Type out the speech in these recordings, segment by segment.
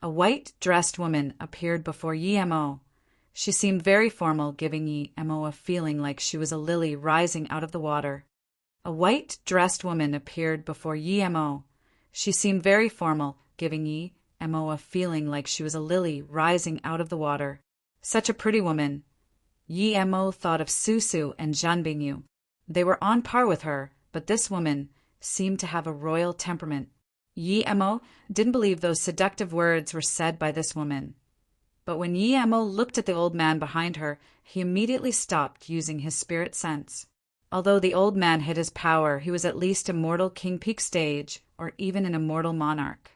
A white-dressed woman appeared before Yi Mo. She seemed very formal, giving Yi Mo a feeling like she was a lily rising out of the water. A white-dressed woman appeared before Yi Mo. She seemed very formal, giving Yi Mo a feeling like she was a lily rising out of the water. Such a pretty woman. Yi Mo thought of Su and Zhan Bingyu. They were on par with her, but this woman seemed to have a royal temperament. Yi Mo didn't believe those seductive words were said by this woman. But when Yi Mo looked at the old man behind her, he immediately stopped using his spirit sense. Although the old man hid his power, he was at least a mortal king peak stage, or even an immortal monarch.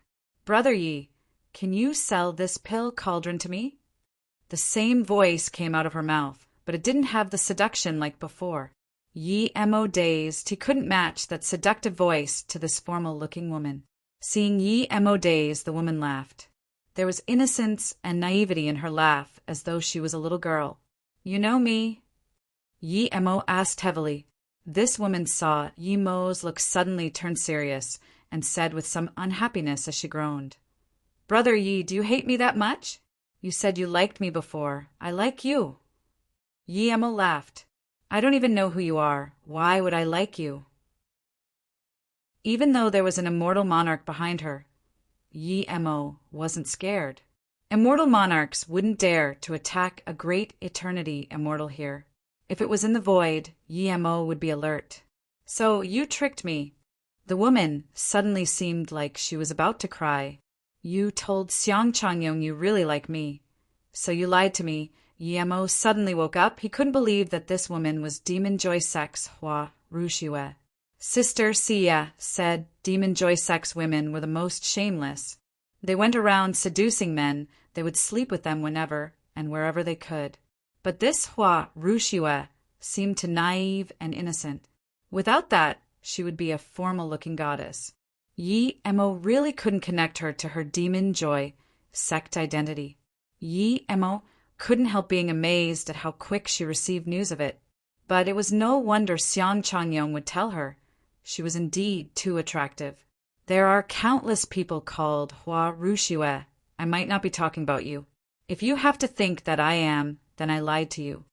"Brother Yi, can you sell this pill cauldron to me?" The same voice came out of her mouth, but it didn't have the seduction like before. Yi Mo dazed, he couldn't match that seductive voice to this formal-looking woman. Seeing Yi Mo dazed, the woman laughed. There was innocence and naivety in her laugh, as though she was a little girl. "You know me?" Yi Mo asked heavily. This woman saw Yi Mo's look suddenly turn serious, and said with some unhappiness as she groaned, "Brother Yi, do you hate me that much? You said you liked me before. I like you." Yi Mo laughed. "I don't even know who you are. Why would I like you?" Even though there was an immortal monarch behind her, Yi Mo wasn't scared. Immortal monarchs wouldn't dare to attack a great eternity immortal here. If it was in the void, Yi Mo would be alert. "So you tricked me." The woman suddenly seemed like she was about to cry. "You told Xiang Changyong you really like me. So you lied to me." Yi Mo suddenly woke up. He couldn't believe that this woman was Demon Joy Sex Hua Rushiwe. Sister Xia said Demon Joy Sex women were the most shameless. They went around seducing men. They would sleep with them whenever and wherever they could. But this Hua Rushiwe seemed too naive and innocent. Without that, she would be a formal-looking goddess. Yi Mo really couldn't connect her to her Demon Joy sect identity. Yi Mo couldn't help being amazed at how quick she received news of it. But it was no wonder Xiang Changyong would tell her. She was indeed too attractive. "There are countless people called Hua Rushiwe. I might not be talking about you. If you have to think that I am, then I lied to you."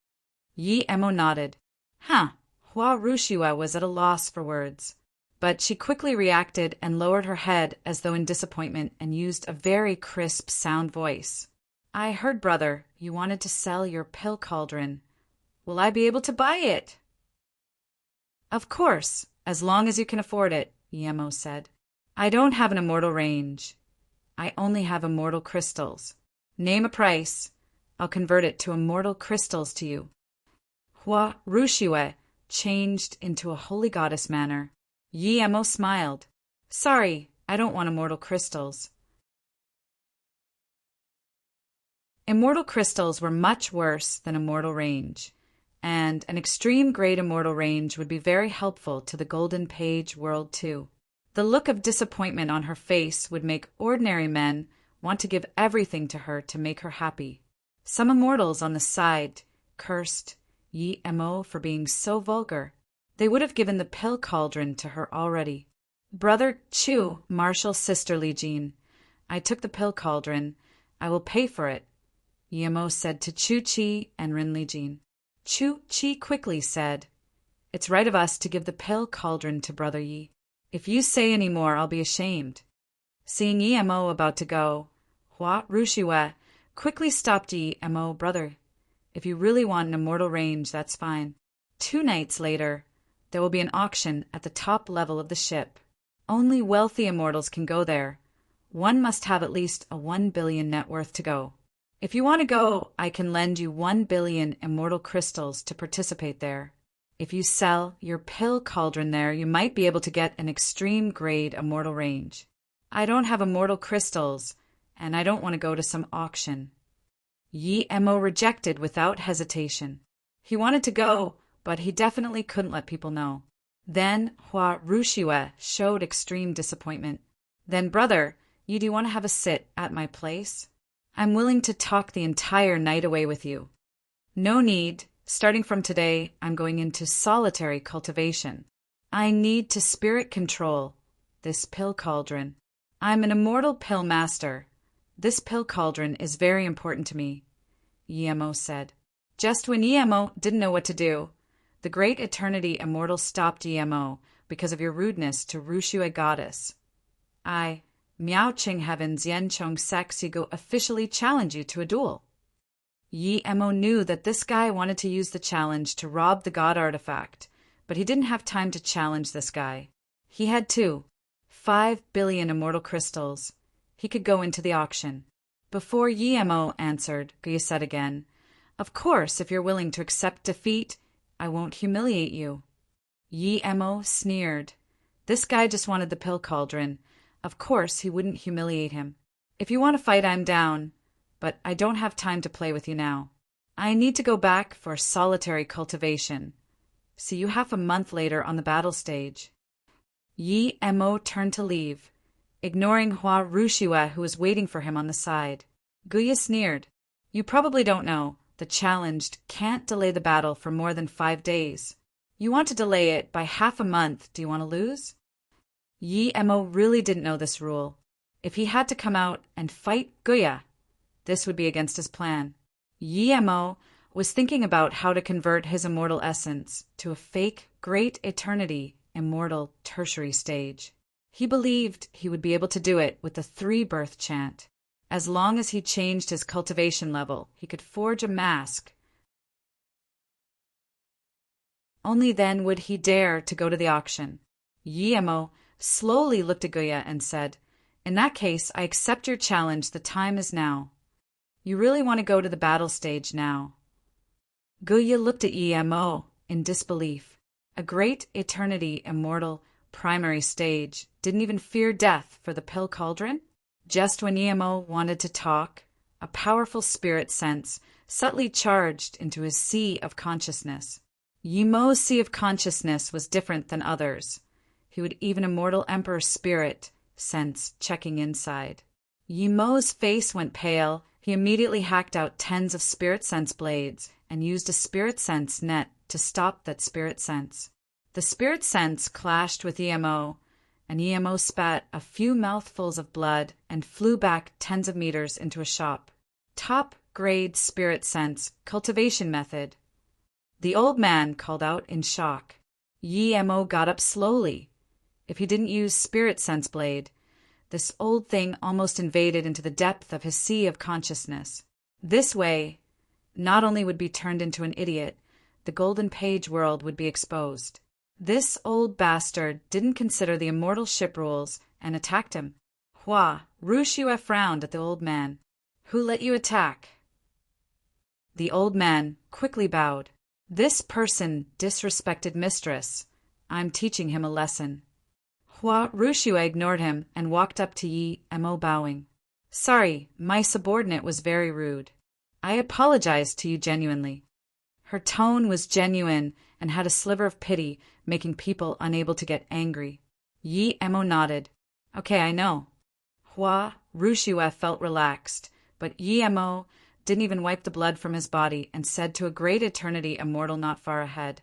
Yi Mo nodded. Hua Rushiwe was at a loss for words. But she quickly reacted and lowered her head as though in disappointment and used a very crisp sound voice. "I heard, brother, you wanted to sell your pill cauldron. Will I be able to buy it?" "Of course, as long as you can afford it," Yi Mo said. "I don't have an immortal range. I only have immortal crystals. Name a price. I'll convert it to immortal crystals to you." Hua Rushiwe changed into a holy goddess manner. Yi Mo smiled. "Sorry, I don't want immortal crystals." Immortal crystals were much worse than immortal range, and an extreme grade immortal range would be very helpful to the Golden Page world too. The look of disappointment on her face would make ordinary men want to give everything to her to make her happy. Some immortals on the side cursed Yi Mo for being so vulgar. They would have given the pill cauldron to her already. "Brother Chu, Marshal Sister Li Jin, I took the pill cauldron. I will pay for it," Yi Mo said to Chu Chi and Rin Li Jin. Chu Chi quickly said, "It's right of us to give the pill cauldron to Brother Yi. If you say any more, I'll be ashamed." Seeing Yi Mo about to go, Hua Rushiwe quickly stopped Yi Mo. "Brother, if you really want an immortal range, that's fine. 2 nights later, there will be an auction at the top level of the ship. Only wealthy immortals can go there. One must have at least a 1 billion net worth to go. If you want to go, I can lend you 1 billion immortal crystals to participate there. If you sell your pill cauldron there, you might be able to get an extreme grade immortal range. I don't have immortal crystals, and I don't want to go to some auction." Yi Mo rejected without hesitation. He wanted to go, but he definitely couldn't let people know. Then Hua Rushiwe showed extreme disappointment. "Then, brother, do you want to have a sit at my place? I'm willing to talk the entire night away with you." "No need. Starting from today, I'm going into solitary cultivation. I need to spirit control this pill cauldron. I'm an immortal pill master. This pill cauldron is very important to me, Yemo said. Just when Yemo didn't know what to do, the great eternity immortal stopped Yemo because of your rudeness to Rushue goddess. I, Miao Ching Heaven's Yen Chong Saxigo, officially challenge you to a duel. Yemo knew that this guy wanted to use the challenge to rob the god artifact, but he didn't have time to challenge this guy. He had 5 billion immortal crystals. He could go into the auction. Before Yemo answered, Guya said again, "Of course, if you're willing to accept defeat, I won't humiliate you." Yemo sneered. This guy just wanted the pill cauldron. Of course, he wouldn't humiliate him. "If you want to fight, I'm down, but I don't have time to play with you now. I need to go back for solitary cultivation. See you half a month later on the battle stage." Yemo turned to leave, ignoring Hua Rushue, who was waiting for him on the side. Guya sneered. "You probably don't know, the challenged can't delay the battle for more than 5 days. You want to delay it by half a month, do you want to lose?" Yemo really didn't know this rule. If he had to come out and fight Guya, this would be against his plan. Yemo was thinking about how to convert his immortal essence to a fake great eternity immortal tertiary stage. He believed he would be able to do it with the 3-birth chant. As long as he changed his cultivation level, he could forge a mask. Only then would he dare to go to the auction. Yemo slowly looked at Guya and said, "In that case, I accept your challenge. The time is now. You really want to go to the battle stage now?" Guya looked at Yemo in disbelief. A great eternity immortal primary stage didn't even fear death for the pill cauldron? Just when Yemo wanted to talk, a powerful spirit sense subtly charged into his sea of consciousness. Yemo's sea of consciousness was different than others. He would even immortal emperor spirit sense checking inside. Yemo's face went pale. He immediately hacked out tens of spirit sense blades and used a spirit sense net to stop that spirit sense. The spirit sense clashed with Yemo, and Yemo spat a few mouthfuls of blood and flew back tens of meters into a shop. Top-grade spirit sense cultivation method. The old man called out in shock. Yemo got up slowly. If he didn't use spirit sense blade, this old thing almost invaded into the depth of his sea of consciousness. This way, not only would be turned into an idiot, the golden page world would be exposed. This old bastard didn't consider the immortal ship rules and attacked him. Hua Rushue frowned at the old man. "Who let you attack?" The old man quickly bowed. "This person disrespected mistress. I'm teaching him a lesson." Hua Rushue ignored him and walked up to Yemo bowing. "Sorry, my subordinate was very rude. I apologize to you genuinely." Her tone was genuine and had a sliver of pity, making people unable to get angry. Yemo nodded. "Okay, I know." Hua Rushue felt relaxed, but Yemo didn't even wipe the blood from his body and said to a great eternity immortal not far ahead,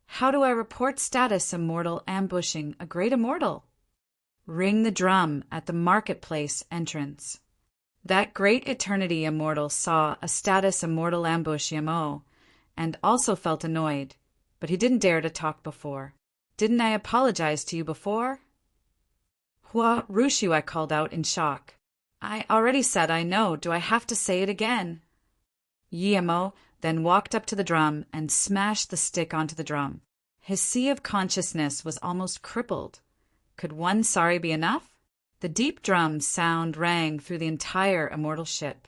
"How do I report status immortal ambushing a great immortal?" "Ring the drum at the marketplace entrance." That great eternity immortal saw a status immortal ambush Yemo, and also felt annoyed, but he didn't dare to talk before. "Didn't I apologize to you before?" Hua Rushue called out in shock. "I already said I know. Do I have to say it again?" Yemo then walked up to the drum and smashed the stick onto the drum. His sea of consciousness was almost crippled. Could one sorry be enough? The deep drum sound rang through the entire immortal ship.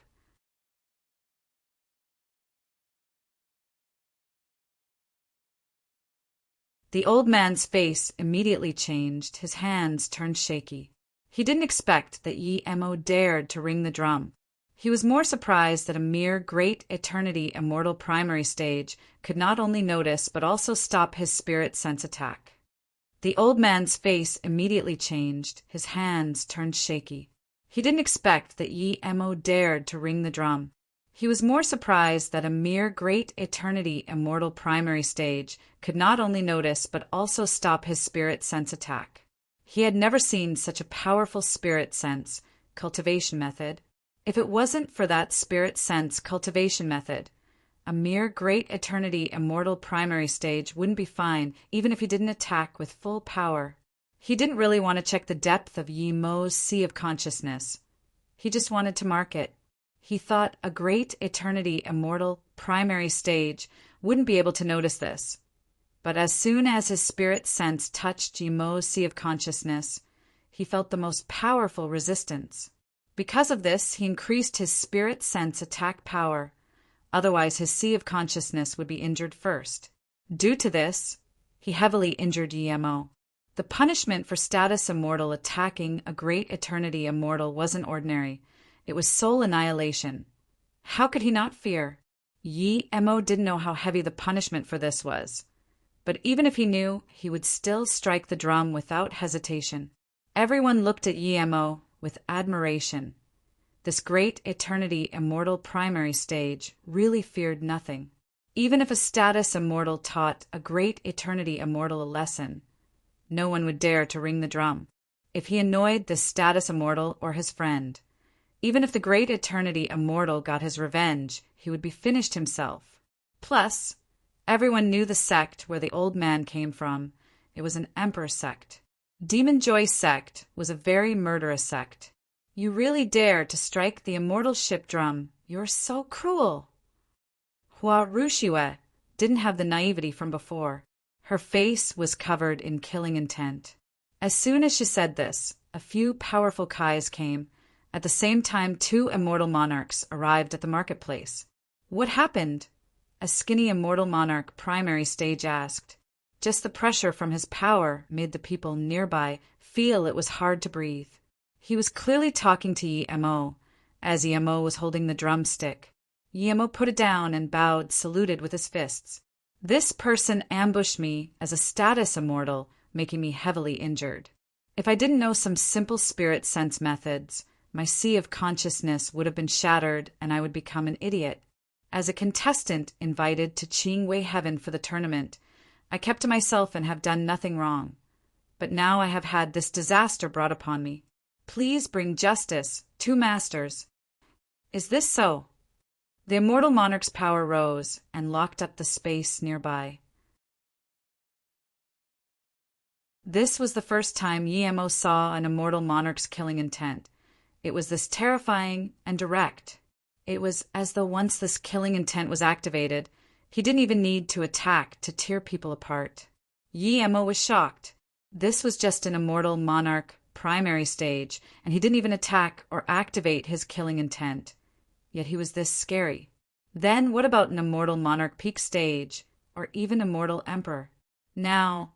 The old man's face immediately changed. His hands turned shaky. He didn't expect that Yemo dared to ring the drum. He was more surprised that a mere great eternity immortal primary stage could not only notice but also stop his spirit sense attack. The old man's face immediately changed. His hands turned shaky. He didn't expect that Yemo dared to ring the drum. He was more surprised that a mere great eternity immortal primary stage could not only notice but also stop his spirit sense attack. He had never seen such a powerful spirit sense cultivation method. If it wasn't for that spirit sense cultivation method, a mere great eternity immortal primary stage wouldn't be fine even if he didn't attack with full power. He didn't really want to check the depth of Yi Mo's sea of consciousness. He just wanted to mark it. He thought a great eternity immortal primary stage wouldn't be able to notice this. But as soon as his spirit sense touched Yi Mo's sea of consciousness, he felt the most powerful resistance. Because of this, he increased his spirit sense attack power. Otherwise, his sea of consciousness would be injured first. Due to this, he heavily injured Yi Mo. The punishment for status immortal attacking a great eternity immortal wasn't ordinary. It was soul annihilation. How could he not fear? Yi Mo didn't know how heavy the punishment for this was. But even if he knew, he would still strike the drum without hesitation. Everyone looked at Yi Mo with admiration. This great eternity immortal primary stage really feared nothing. Even if a status immortal taught a great eternity immortal a lesson, no one would dare to ring the drum. If he annoyed this status immortal or his friend, even if the great eternity immortal got his revenge, he would be finished himself. Plus, everyone knew the sect where the old man came from. It was an emperor sect. Demon Joy sect was a very murderous sect. You really dare to strike the immortal ship drum. You're so cruel. Hua Rushue didn't have the naivety from before. Her face was covered in killing intent. As soon as she said this, a few powerful Kais came. At the same time, 2 immortal monarchs arrived at the marketplace. What happened? A skinny immortal monarch primary stage asked. Just the pressure from his power made the people nearby feel it was hard to breathe. He was clearly talking to Yi Mo, as Yi Mo was holding the drumstick. Yi Mo put it down and bowed, saluted with his fists. This person ambushed me as a status immortal, making me heavily injured. If I didn't know some simple spirit sense methods, my sea of consciousness would have been shattered and I would become an idiot. As a contestant invited to Qingwei Heaven for the tournament, I kept to myself and have done nothing wrong. But now I have had this disaster brought upon me. Please bring justice, 2 masters. Is this so? The immortal monarch's power rose and locked up the space nearby. This was the first time Yi Mo saw an immortal monarch's killing intent. It was this terrifying and direct. It was as though once this killing intent was activated, he didn't even need to attack to tear people apart. Yi Mo was shocked. This was just an immortal monarch primary stage, and he didn't even attack or activate his killing intent. Yet he was this scary. Then what about an immortal monarch peak stage, or even immortal emperor? Now,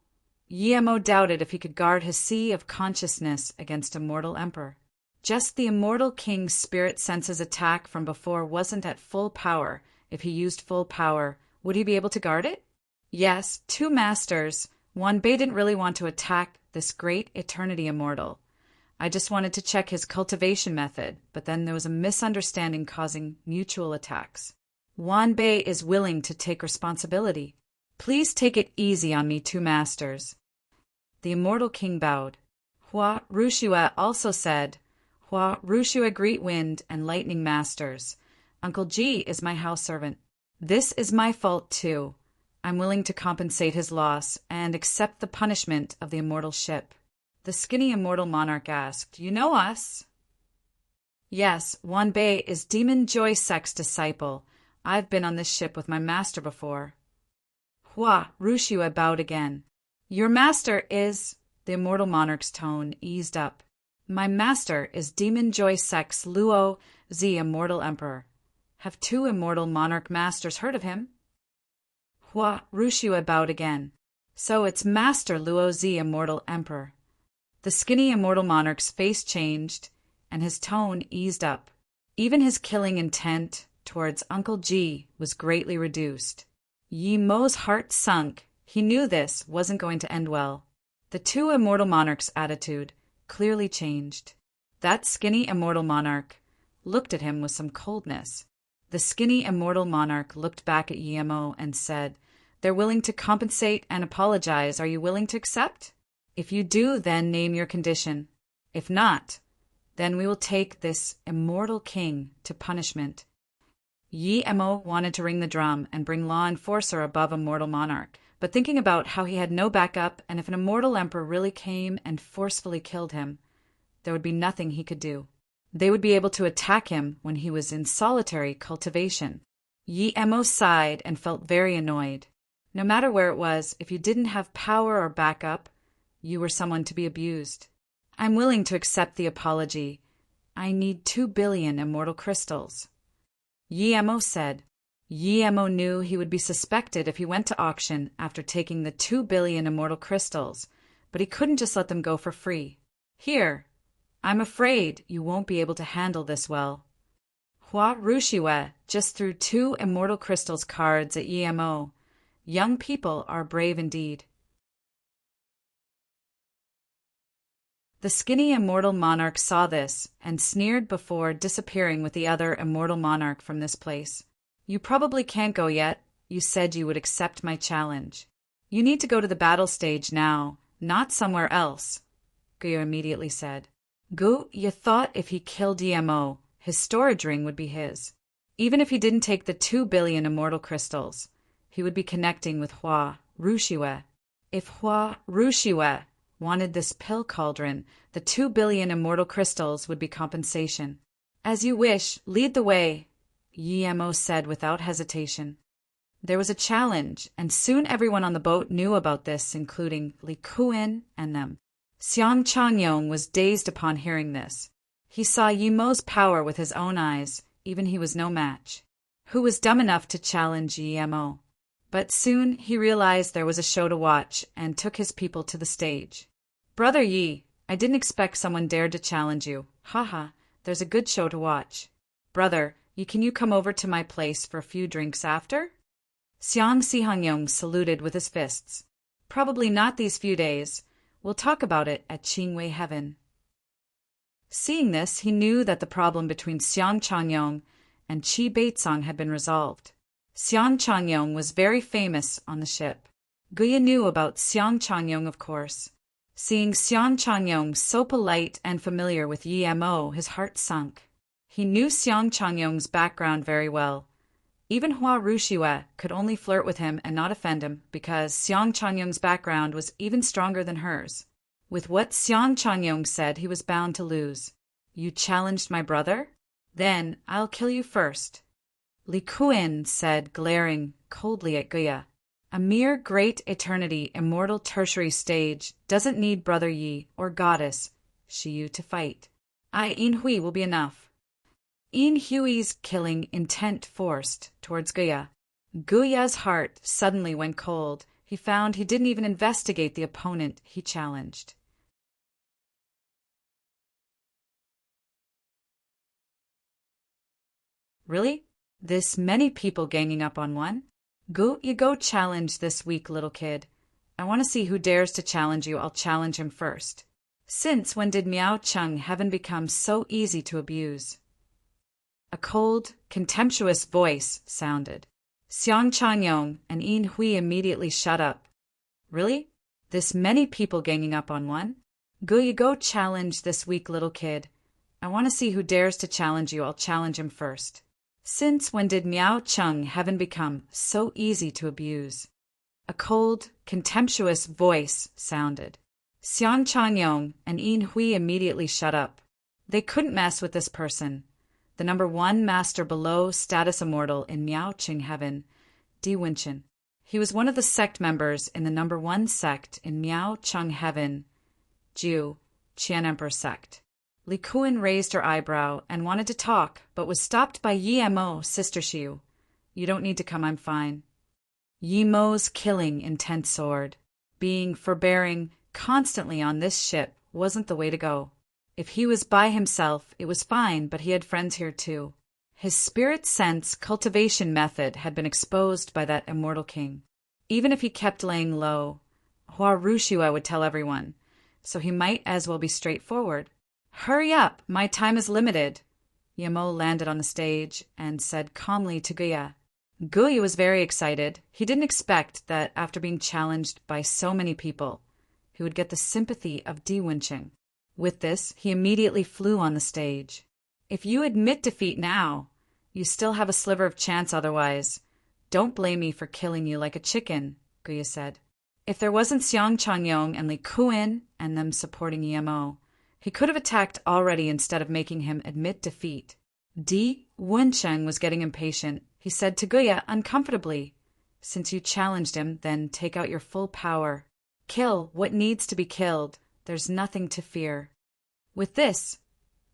Yi Mo doubted if he could guard his sea of consciousness against immortal emperor. Just the immortal king's spirit senses attack from before wasn't at full power. If he used full power, would he be able to guard it? Yes, 2 masters. Wanbei didn't really want to attack this great eternity immortal. I just wanted to check his cultivation method, but then there was a misunderstanding causing mutual attacks. Wanbei is willing to take responsibility. Please take it easy on me, 2 masters. The immortal king bowed. Hua Rushue also said, Hua Rushue greet wind and lightning masters. Uncle Ji is my house servant. This is my fault too. I'm willing to compensate his loss and accept the punishment of the immortal ship. The skinny immortal monarch asked, You know us? Yes, Wanbei is Demon Joy Sect's disciple. I've been on this ship with my master before. Hua Rushue bowed again. Your master is... The immortal monarch's tone eased up. My master is Demon Joy Sect's Luo Zi Immortal Emperor. Have 2 immortal monarch masters heard of him? Hua Rushue bowed again. So it's Master Luo Zi Immortal Emperor. The skinny immortal monarch's face changed, and his tone eased up. Even his killing intent towards Uncle Ji was greatly reduced. Yi Mo's heart sunk. He knew this wasn't going to end well. The 2 immortal monarchs' attitude clearly changed. That skinny immortal monarch looked at him with some coldness. The skinny immortal monarch looked back at Yi Mo and said, They're willing to compensate and apologize. Are you willing to accept? If you do, then name your condition. If not, Then we will take this immortal king to punishment. Yi Mo wanted to ring the drum and bring law enforcer above a mortal monarch, but thinking about how he had no backup and if an immortal emperor really came and forcefully killed him, there would be nothing he could do. They would be able to attack him when he was in solitary cultivation. Yi Mo sighed and felt very annoyed. No matter where it was, if you didn't have power or backup, you were someone to be abused. I'm willing to accept the apology. I need 2 billion immortal crystals. Yi Mo said. Yi Mo knew he would be suspected if he went to auction after taking the 2 billion immortal crystals, but he couldn't just let them go for free. Here, I'm afraid you won't be able to handle this well. Hua Rushiwe just threw 2 immortal crystals cards at Yi Mo. Young people are brave indeed. The skinny immortal monarch saw this and sneered before disappearing with the other immortal monarch from this place. You probably can't go yet. You said you would accept my challenge. You need to go to the battle stage now, not somewhere else, Guya immediately said. You thought if he killed Yi Mo, his storage ring would be his. Even if he didn't take the 2 billion immortal crystals, he would be connecting with Hua Rushiwe. If Hua Rushiwe wanted this pill cauldron, the 2 billion immortal crystals would be compensation. As you wish, lead the way, Yi Mo said without hesitation. There was a challenge, and soon everyone on the boat knew about this, including Li Kuin and them. Xiang Changyong was dazed upon hearing this. He saw Yi Mo's power with his own eyes, even he was no match. Who was dumb enough to challenge Yi Mo? But soon he realized there was a show to watch and took his people to the stage. Brother Yi, I didn't expect someone dared to challenge you. Haha, there's a good show to watch. Brother, can you come over to my place for a few drinks after? Xiang Sihangyong saluted with his fists. Probably not these few days. We'll talk about it at Qingwei Heaven. Seeing this, he knew that the problem between Xiang Changyong and Qi Beitsong had been resolved. Xiang Changyong was very famous on the ship. Guya knew about Xiang Changyong, of course. Seeing Xiang Changyong so polite and familiar with Yi Mo, his heart sunk. He knew Xiang Changyong's background very well. Even Hua Rushiwe could only flirt with him and not offend him because Xiang Changyong's background was even stronger than hers. With what Xiang Changyong said, he was bound to lose. You challenged my brother? Then I'll kill you first. Li Kuin said, glaring coldly at Guya. A mere great eternity immortal tertiary stage doesn't need Brother Yi or Goddess Shiyu to fight. Yin Hui will be enough. Yin Hui's killing intent forced towards Guya. Guya's heart suddenly went cold. He found he didn't even investigate the opponent he challenged. Really? This many people ganging up on one? You go challenge this weak little kid. I want to see who dares to challenge you. I'll challenge him first. Since when did Miao Cheng heaven become so easy to abuse? A cold, contemptuous voice sounded. Xiang Changyong and Yin Hui immediately shut up. Really? This many people ganging up on one? You go challenge this weak little kid. I want to see who dares to challenge you. I'll challenge him first. Since when did Miao Cheng heaven become so easy to abuse? A cold, contemptuous voice sounded. Xiang Changyong and Yin Hui immediately shut up. They couldn't mess with this person. The number 1 master below status immortal in Miao Cheng heaven, Di Wenchen. He was one of the sect members in the number 1 sect in Miao Cheng heaven, Jiu, Qian Emperor sect. Li Kuin raised her eyebrow and wanted to talk, but was stopped by Yi Mo, Sister Shiu. You don't need to come, I'm fine. Yi Mo's killing intent soared. Being forbearing constantly on this ship wasn't the way to go. If he was by himself, it was fine, but he had friends here too. His spirit sense cultivation method had been exposed by that immortal king. Even if he kept laying low, Hua Rushiwe would tell everyone, so he might as well be straightforward. Hurry up, my time is limited. Yi Mo landed on the stage and said calmly to Guya. Guya was very excited. He didn't expect that after being challenged by so many people, he would get the sympathy of Di Wenchen. With this, he immediately flew on the stage. If you admit defeat now, you still have a sliver of chance otherwise. Don't blame me for killing you like a chicken, Guya said. If there wasn't Xiang Changyong and Li Kuin and them supporting EMO, he could have attacked already instead of making him admit defeat. Di Wencheng was getting impatient. He said to Guya uncomfortably, "Since you challenged him, then take out your full power. Kill what needs to be killed. There's nothing to fear." With this,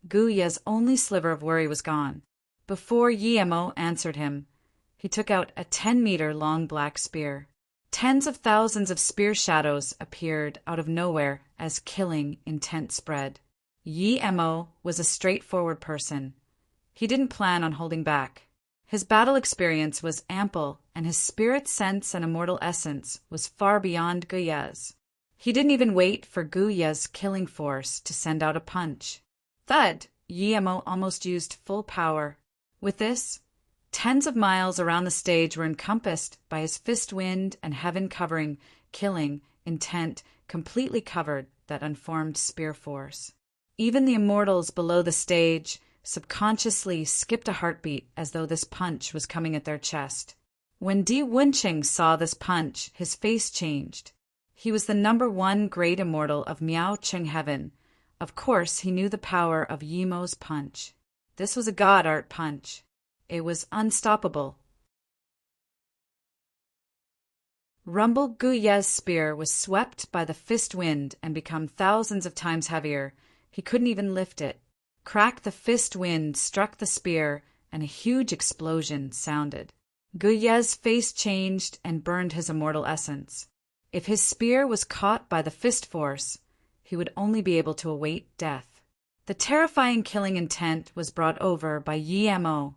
Guya's only sliver of worry was gone. Before Yemo answered him, he took out a 10-meter-long black spear. Tens of thousands of spear shadows appeared out of nowhere as killing intent spread. Yemo was a straightforward person. He didn't plan on holding back. His battle experience was ample, and his spirit sense and immortal essence was far beyond Guya's. He didn't even wait for Guya's killing force to send out a punch. Thud, Yemo almost used full power. With this, tens of miles around the stage were encompassed by his fist wind and heaven-covering, killing, intent, completely covered that unformed spear force. Even the immortals below the stage subconsciously skipped a heartbeat as though this punch was coming at their chest. When Di Wenqing saw this punch, his face changed. He was the #1 great immortal of Miao Cheng Heaven. Of course, he knew the power of Yemo's punch. This was a god art punch. It was unstoppable. Rumble Guya's spear was swept by the fist wind and become thousands of times heavier. He couldn't even lift it. Crack the fist wind struck the spear, and a huge explosion sounded. Guya's face changed and burned his immortal essence. If his spear was caught by the fist force, he would only be able to await death. The terrifying killing intent was brought over by Yemo.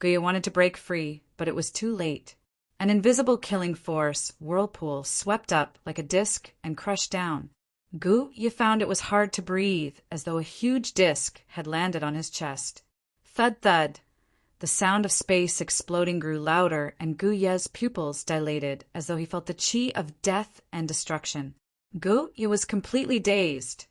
Guya wanted to break free, but it was too late. An invisible killing force, whirlpool, swept up like a disc and crushed down. Guya found it was hard to breathe, as though a huge disc had landed on his chest. Thud thud. The sound of space exploding grew louder, and Guya's pupils dilated, as though he felt the chi of death and destruction. Guya was completely dazed.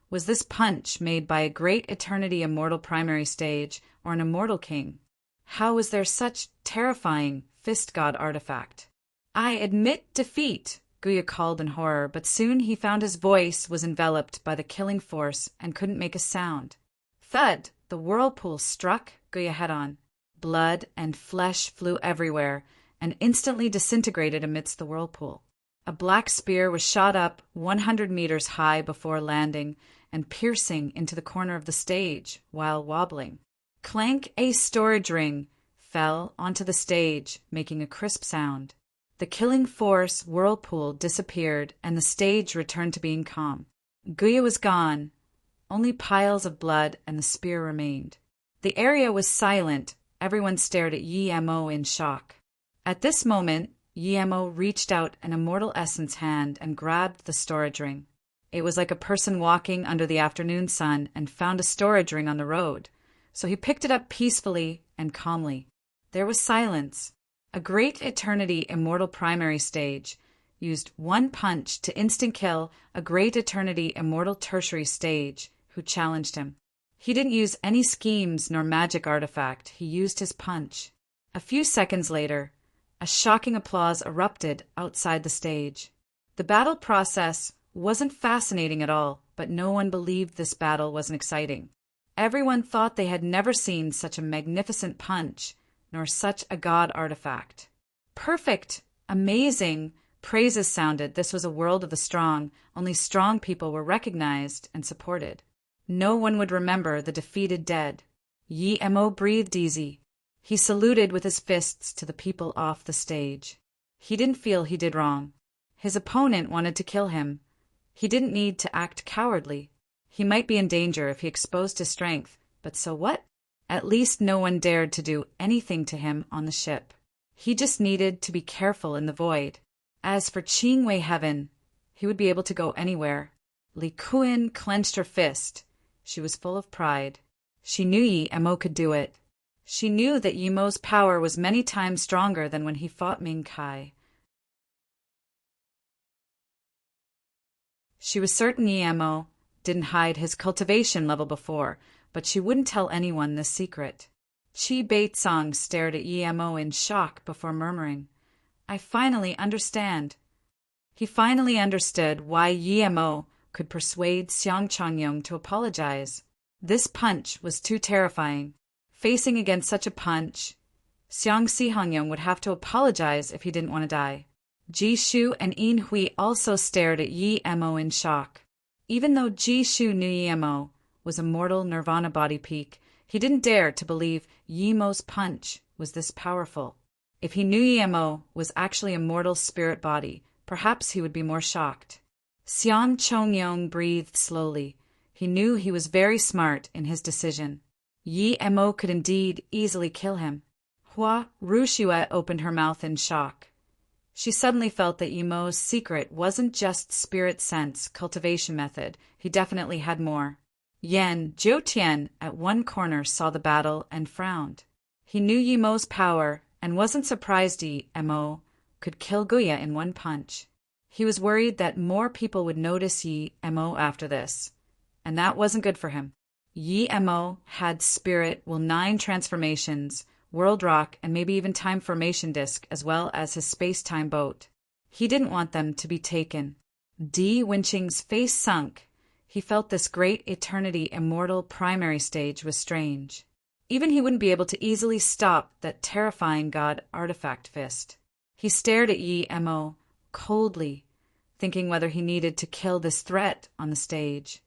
Was this punch made by a great eternity immortal primary stage, or an immortal king? How was there such terrifying fist god artifact? "I admit defeat," Guya called in horror, but soon he found his voice was enveloped by the killing force and couldn't make a sound. Thud! The whirlpool struck Guya head-on. Blood and flesh flew everywhere and instantly disintegrated amidst the whirlpool. A black spear was shot up 100 meters high before landing and piercing into the corner of the stage while wobbling. Clank! A storage ring fell onto the stage, making a crisp sound. The killing force whirlpool disappeared, and the stage returned to being calm. Guya was gone. Only piles of blood and the spear remained. The area was silent. Everyone stared at Yemo in shock. At this moment, Yemo reached out an immortal essence hand and grabbed the storage ring. It was like a person walking under the afternoon sun and found a storage ring on the road. So he picked it up peacefully and calmly. There was silence. A great eternity immortal primary stage used one punch to instant kill a great eternity immortal tertiary stage who challenged him. He didn't use any schemes nor magic artifact. He used his punch. A few seconds later, a shocking applause erupted outside the stage. The battle process wasn't fascinating at all, but no one believed this battle wasn't exciting. Everyone thought they had never seen such a magnificent punch, nor such a god artifact. Perfect! Amazing! Praises sounded. This was a world of the strong. Only strong people were recognized and supported. No one would remember the defeated dead. Yemo breathed easy. He saluted with his fists to the people off the stage. He didn't feel he did wrong. His opponent wanted to kill him. He didn't need to act cowardly. He might be in danger if he exposed his strength, but so what? At least no one dared to do anything to him on the ship. He just needed to be careful in the void. As for Qingwei Heaven, he would be able to go anywhere. Li Kuin clenched her fist. She was full of pride. She knew Yemo could do it. She knew that Yemo's power was many times stronger than when he fought Ming Kai. She was certain Yemo, didn't hide his cultivation level before, but she wouldn't tell anyone this secret. Chi Baitsong stared at Yemo in shock before murmuring, "I finally understand." He finally understood why Yemo could persuade Xiang Changyong to apologize. This punch was too terrifying. Facing against such a punch, Xiang Sihangyong would have to apologize if he didn't want to die. Ji Shu and Yin Hui also stared at Yi Mo in shock. Even though Ji Shu knew Yi Mo was a mortal nirvana body peak, he didn't dare to believe Yi Mo's punch was this powerful. If he knew Yi Mo was actually a mortal spirit body, perhaps he would be more shocked. Xian Chongyong breathed slowly. He knew he was very smart in his decision. Yi Mo could indeed easily kill him. Hua Ruxue opened her mouth in shock. She suddenly felt that Yi Mo's secret wasn't just spirit sense cultivation method. He definitely had more. Yan Jiutian at one corner saw the battle and frowned. He knew Yi Mo's power and wasn't surprised Yi Mo could kill Guya in one punch. He was worried that more people would notice Yi Mo after this, and that wasn't good for him. Yi Mo had spirit, 9 transformations, world rock, and maybe even time formation disc, as well as his space-time boat. He didn't want them to be taken. Di Wenqing's face sunk. He felt this great eternity immortal primary stage was strange. Even he wouldn't be able to easily stop that terrifying god artifact fist. He stared at Yi Mo coldly, thinking whether he needed to kill this threat on the stage.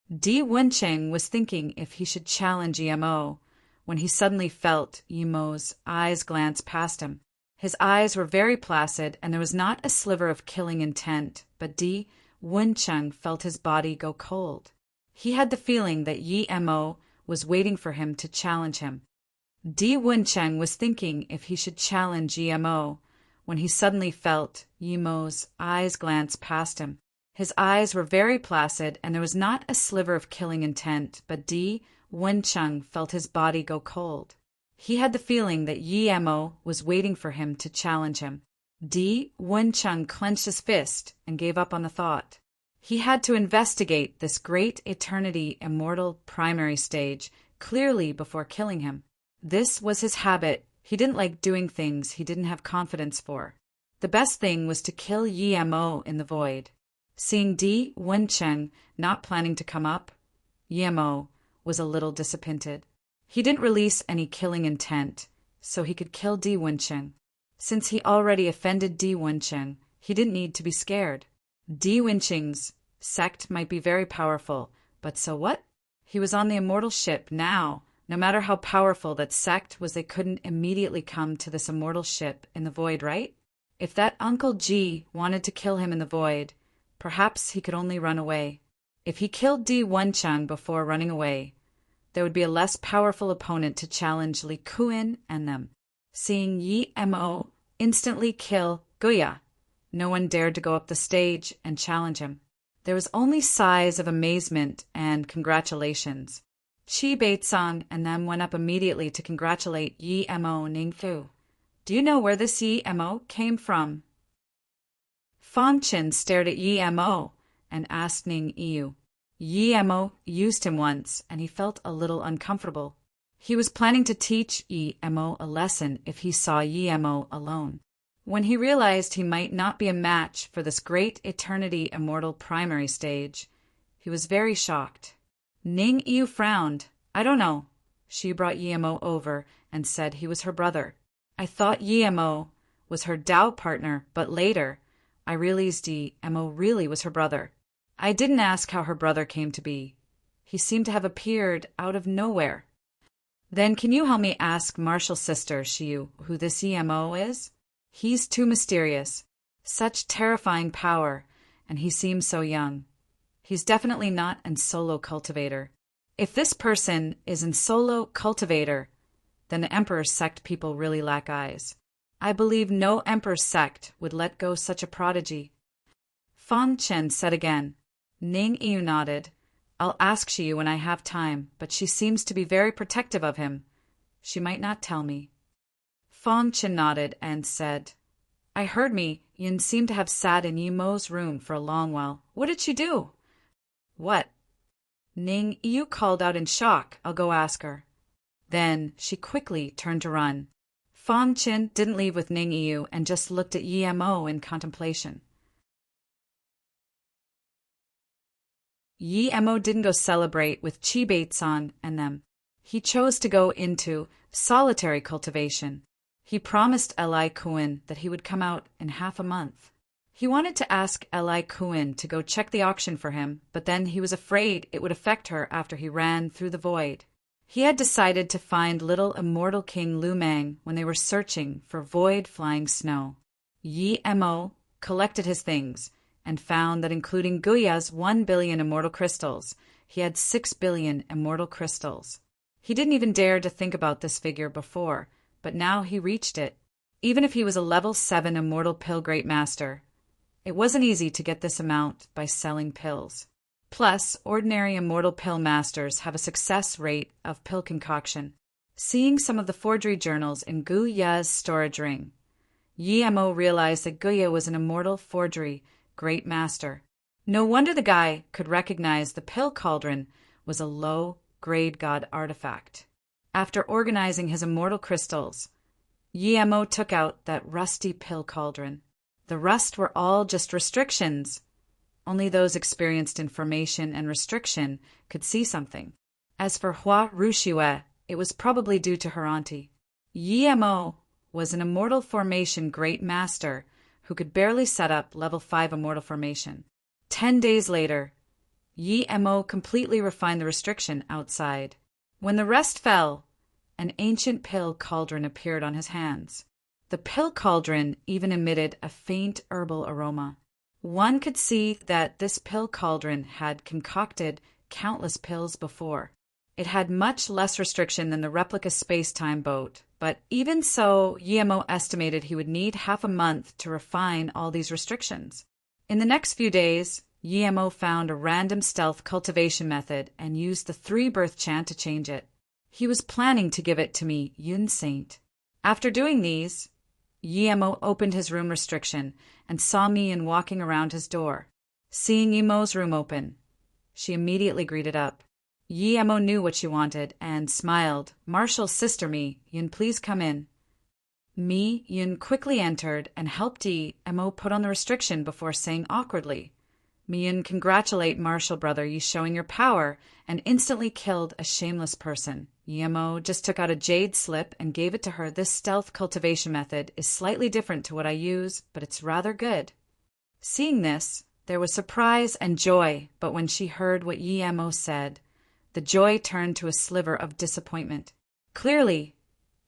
Di Wenqing was thinking if he should challenge Yi Mo when he suddenly felt Yi Mo's eyes glance past him. His eyes were very placid, and there was not a sliver of killing intent, but Di Wenqing felt his body go cold. He had the feeling that Yi Mo was waiting for him to challenge him. Di Wenqing was thinking if he should challenge Yi Mo when he suddenly felt Yi Mo's eyes glance past him. His eyes were very placid, and there was not a sliver of killing intent, but Di Wenqing felt his body go cold. He had the feeling that Yi Mo was waiting for him to challenge him. Di Wenqing clenched his fist and gave up on the thought. He had to investigate this great eternity immortal primary stage clearly before killing him. This was his habit. He didn't like doing things he didn't have confidence for. The best thing was to kill Yi Mo in the void. Seeing Di Wenqing not planning to come up, Yi Mo was a little disappointed. He didn't release any killing intent, so he could kill Di Wenqing. Since he already offended Di Wenqing, he didn't need to be scared. Di Wenqing's sect might be very powerful, but so what? He was on the immortal ship now. No matter how powerful that sect was, they couldn't immediately come to this immortal ship in the void, right? If that Uncle G wanted to kill him in the void, perhaps he could only run away. If he killed Di Wenqing before running away, there would be a less powerful opponent to challenge Li Kuan and them. Seeing Yi Mo instantly kill Guya, no one dared to go up the stage and challenge him. There was only sighs of amazement and congratulations. Chi Baitsong and them went up immediately to congratulate Yi Mo Ningfu. Do you know where this Yi Mo came from? Fang Chen stared at Yi Mo and asked Ning Yu. Yi Mo used him once, and he felt a little uncomfortable. He was planning to teach Yi Mo a lesson if he saw Yi Mo alone. When he realized he might not be a match for this great eternity immortal primary stage, he was very shocked. Ning Yu frowned. I don't know. She brought Yi Mo over and said he was her brother. I thought Yi Mo was her Dao partner, but later I realized Yi Mo really was her brother. I didn't ask how her brother came to be. He seemed to have appeared out of nowhere. Then can you help me ask Marshall's sister, Shiyu, who this Yi Mo is? He's too mysterious. Such terrifying power, and he seems so young. He's definitely not an solo cultivator. If this person is an solo cultivator, then the Emperor's sect people really lack eyes. I believe no Emperor's sect would let go such a prodigy. Fang Chen said again. Ning Yu nodded. I'll ask Shiyu when I have time, but she seems to be very protective of him. She might not tell me. Fang Chen nodded and said, I heard me. Yin seemed to have sat in Yi Mo's room for a long while. What did she do? What? Ning Yu called out in shock. I'll go ask her. Then she quickly turned to run. Fang Qin didn't leave with Ning Yu and just looked at Yi Mo in contemplation. Yi Mo didn't go celebrate with Qi Beitzan and them. He chose to go into solitary cultivation. He promised Li Kuan that he would come out in half a month. He wanted to ask Li Kuan to go check the auction for him, but then he was afraid it would affect her after he ran through the void. He had decided to find little immortal King Lu Mang when they were searching for void-flying snow. Yi Mo collected his things and found that including Guya's 1 billion immortal crystals, he had 6 billion immortal crystals. He didn't even dare to think about this figure before, but now he reached it. Even if he was a level 7 immortal pill great master, it wasn't easy to get this amount by selling pills. Plus, ordinary immortal pill masters have a success rate of pill concoction. Seeing some of the forgery journals in Gu Ya's storage ring, Yi Mo realized that Guya was an immortal forgery great master. No wonder the guy could recognize the pill cauldron was a low-grade god artifact. After organizing his immortal crystals, Yi Mo took out that rusty pill cauldron. The rest were all just restrictions. Only those experienced in formation and restriction could see something. As for Hua Rushue, it was probably due to her auntie. Yi Mo was an immortal formation great master who could barely set up level 5 immortal formation. 10 days later, Yi Mo completely refined the restriction outside. When the rest fell, an ancient pill cauldron appeared on his hands. The pill cauldron even emitted a faint herbal aroma. One could see that this pill cauldron had concocted countless pills before. It had much less restriction than the replica space-time boat, but even so, Yi Mo estimated he would need half a month to refine all these restrictions. In the next few days, Yi Mo found a random stealth cultivation method and used the 3-birth chant to change it. He was planning to give it to me, Yun Saint. After doing these, Yi Mo opened his room restriction and saw me in walking around his door. Seeing Yi Mo's room open, she immediately greeted up. Yi Mo knew what she wanted and smiled. Marshall's sister Mi, Yun, please come in. Mi Yun quickly entered and helped Yi Mo put on the restriction before saying awkwardly, Mi Yun, congratulate Marshall brother, you showing your power, and instantly killed a shameless person. Yi Mo just took out a jade slip and gave it to her. This stealth cultivation method is slightly different to what I use, but it's rather good. Seeing this, there was surprise and joy, but when she heard what Yi Mo said, the joy turned to a sliver of disappointment. Clearly,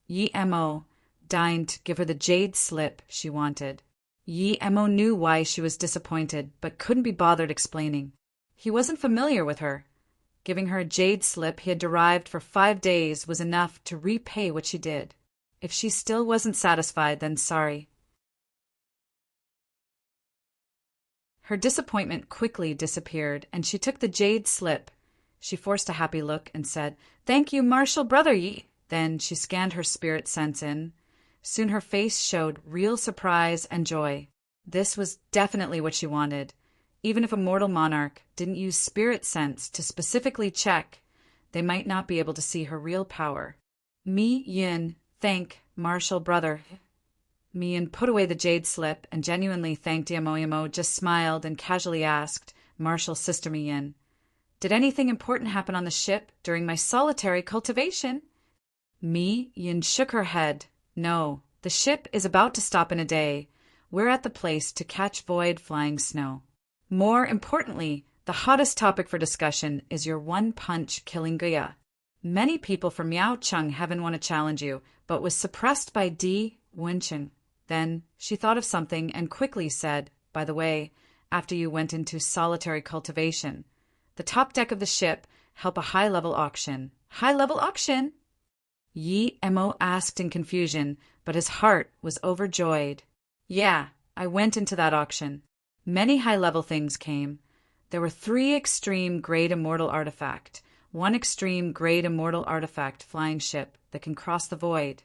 Yi Mo deigned to give her the jade slip she wanted. Yi Mo knew why she was disappointed, but couldn't be bothered explaining. He wasn't familiar with her. Giving her a jade slip he had derived for 5 days was enough to repay what she did. If she still wasn't satisfied, then sorry. Her disappointment quickly disappeared, and she took the jade slip. She forced a happy look and said, "Thank you, Marshall brother Yi." Then she scanned her spirit sense in. Soon her face showed real surprise and joy. This was definitely what she wanted. Even if a mortal monarch didn't use spirit sense to specifically check, they might not be able to see her real power. Mi Yun thank Marshall brother. Mi Yun put away the jade slip and genuinely thanked Yi Mo, just smiled and casually asked Marshall's sister Mi Yun, "Did anything important happen on the ship during my solitary cultivation?" Mi Yun shook her head. "No, the ship is about to stop in a day. We're at the place to catch void flying snow. More importantly, the hottest topic for discussion is your one-punch killing Guya. Many people from Miaocheng haven't want to challenge you, but was suppressed by Di Wencheng." Then she thought of something and quickly said, "By the way, after you went into solitary cultivation, the top deck of the ship held a high-level auction." "High-level auction?" Yi Mo asked in confusion, but his heart was overjoyed. "Yeah, I went into that auction. Many high-level things came. There were 3 extreme grade immortal artifact, 1 extreme grade immortal artifact flying ship that can cross the void.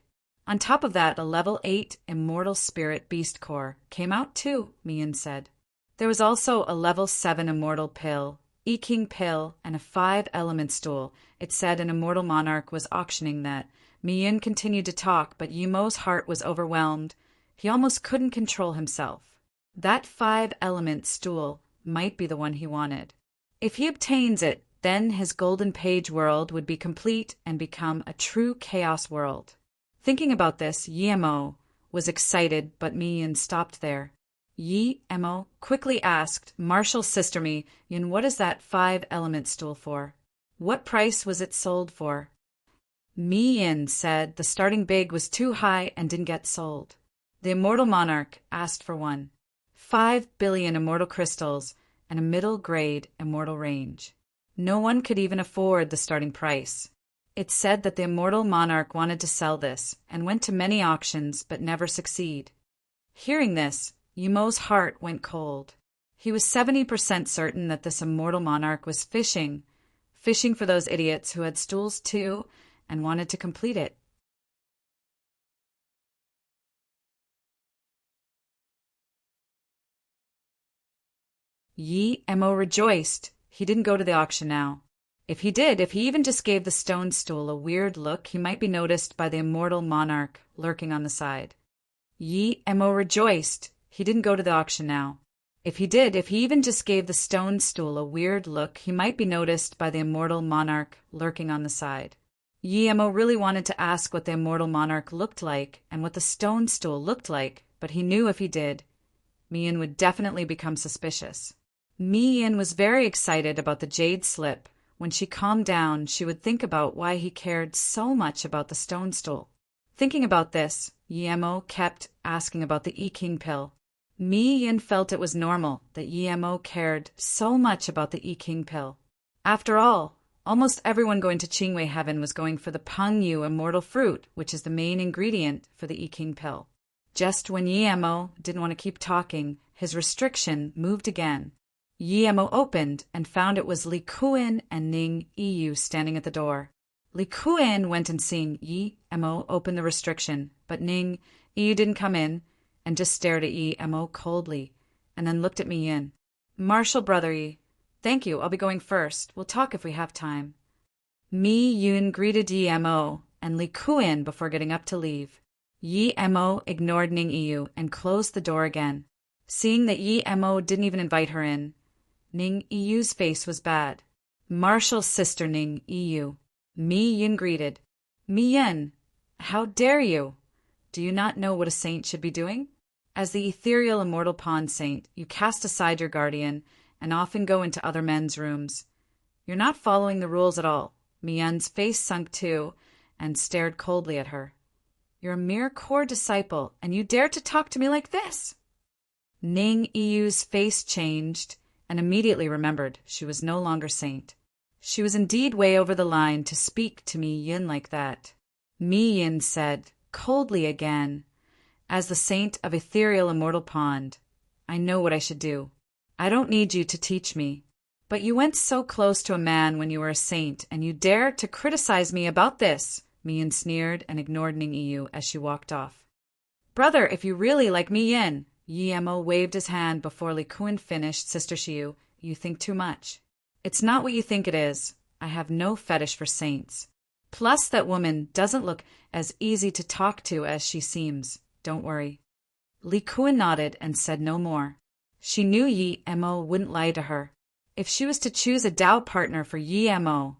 On top of that, a level 8 Immortal Spirit Beast Core came out too, Mian said. There was also a level 7 Immortal Pill, E-King Pill, and a 5-element stool. It said an Immortal Monarch was auctioning that. Mian continued to talk, but Yimo's heart was overwhelmed. He almost couldn't control himself. That 5-element stool might be the one he wanted. If he obtains it, then his Golden Page world would be complete and become a true chaos world. Thinking about this, Yimo was excited, but Mian stopped there. Yimo quickly asked, Marshal Sister Mian, what is that 5-element stool for? What price was it sold for? Mian said the starting bid was too high and didn't get sold. The Immortal Monarch asked for 5 billion immortal crystals and a middle-grade immortal range. No one could even afford the starting price. It said that the Immortal Monarch wanted to sell this and went to many auctions but never succeed. Hearing this, Yimo's heart went cold. He was 70% certain that this Immortal Monarch was fishing for those idiots who had stools too and wanted to complete it. Yimo rejoiced. He didn't go to the auction now. If he even just gave the stone stool a weird look, he might be noticed by the Immortal Monarch lurking on the side. Yimo rejoiced. He didn't go to the auction now. If he even just gave the stone stool a weird look, he might be noticed by the Immortal Monarch lurking on the side. Yimo really wanted to ask what the Immortal Monarch looked like and what the stone stool looked like, but he knew if he did, Mian would definitely become suspicious. Mian was very excited about the jade slip. When she calmed down, she would think about why he cared so much about the stone stool. Thinking about this, Yimo kept asking about the E-King pill. Mian felt it was normal that Yimo cared so much about the E-King pill. After all, almost everyone going to Qingwei Heaven was going for the Pengyu immortal fruit, which is the main ingredient for the E-King pill. Just when Yimo didn't want to keep talking, his restriction moved again. Yimo opened and found it was Li Kuan and Ning Yu standing at the door. Li Kuan went and seeing Yimo open the restriction, but Ning Yu didn't come in and just stared at Yimo coldly and then looked at Mian. Marshal brother Yi, thank you, I'll be going first. We'll talk if we have time. Yun greeted Yimo and Li Kuan before getting up to leave. Yimo ignored Ning Yu and closed the door again. Seeing that Yimo didn't even invite her in, Ning Yu's face was bad. Marshal Sister Ning Yu, Yun greeted. Yun, how dare you? Do you not know what a saint should be doing? As the ethereal immortal pawn saint, you cast aside your guardian and often go into other men's rooms. You're not following the rules at all. Yun's face sunk too and stared coldly at her. You're a mere core disciple, and you dare to talk to me like this? Ning Yu's face changed and immediately remembered she was no longer saint. She was indeed way over the line to speak to Yun like that. Yun said, coldly again, as the saint of ethereal immortal pond, I know what I should do. I don't need you to teach me. But you went so close to a man when you were a saint, and you dare to criticize me about this. Mian sneered and ignored Ning Yu as she walked off. Brother, if you really like Mian, Yimo waved his hand before Li Kuan finished. Sister Shiu, you think too much. It's not what you think it is. I have no fetish for saints. Plus, that woman doesn't look as easy to talk to as she seems. Don't worry. Li Kuan nodded and said no more. She knew Yimo wouldn't lie to her. If she was to choose a Tao partner for Yimo,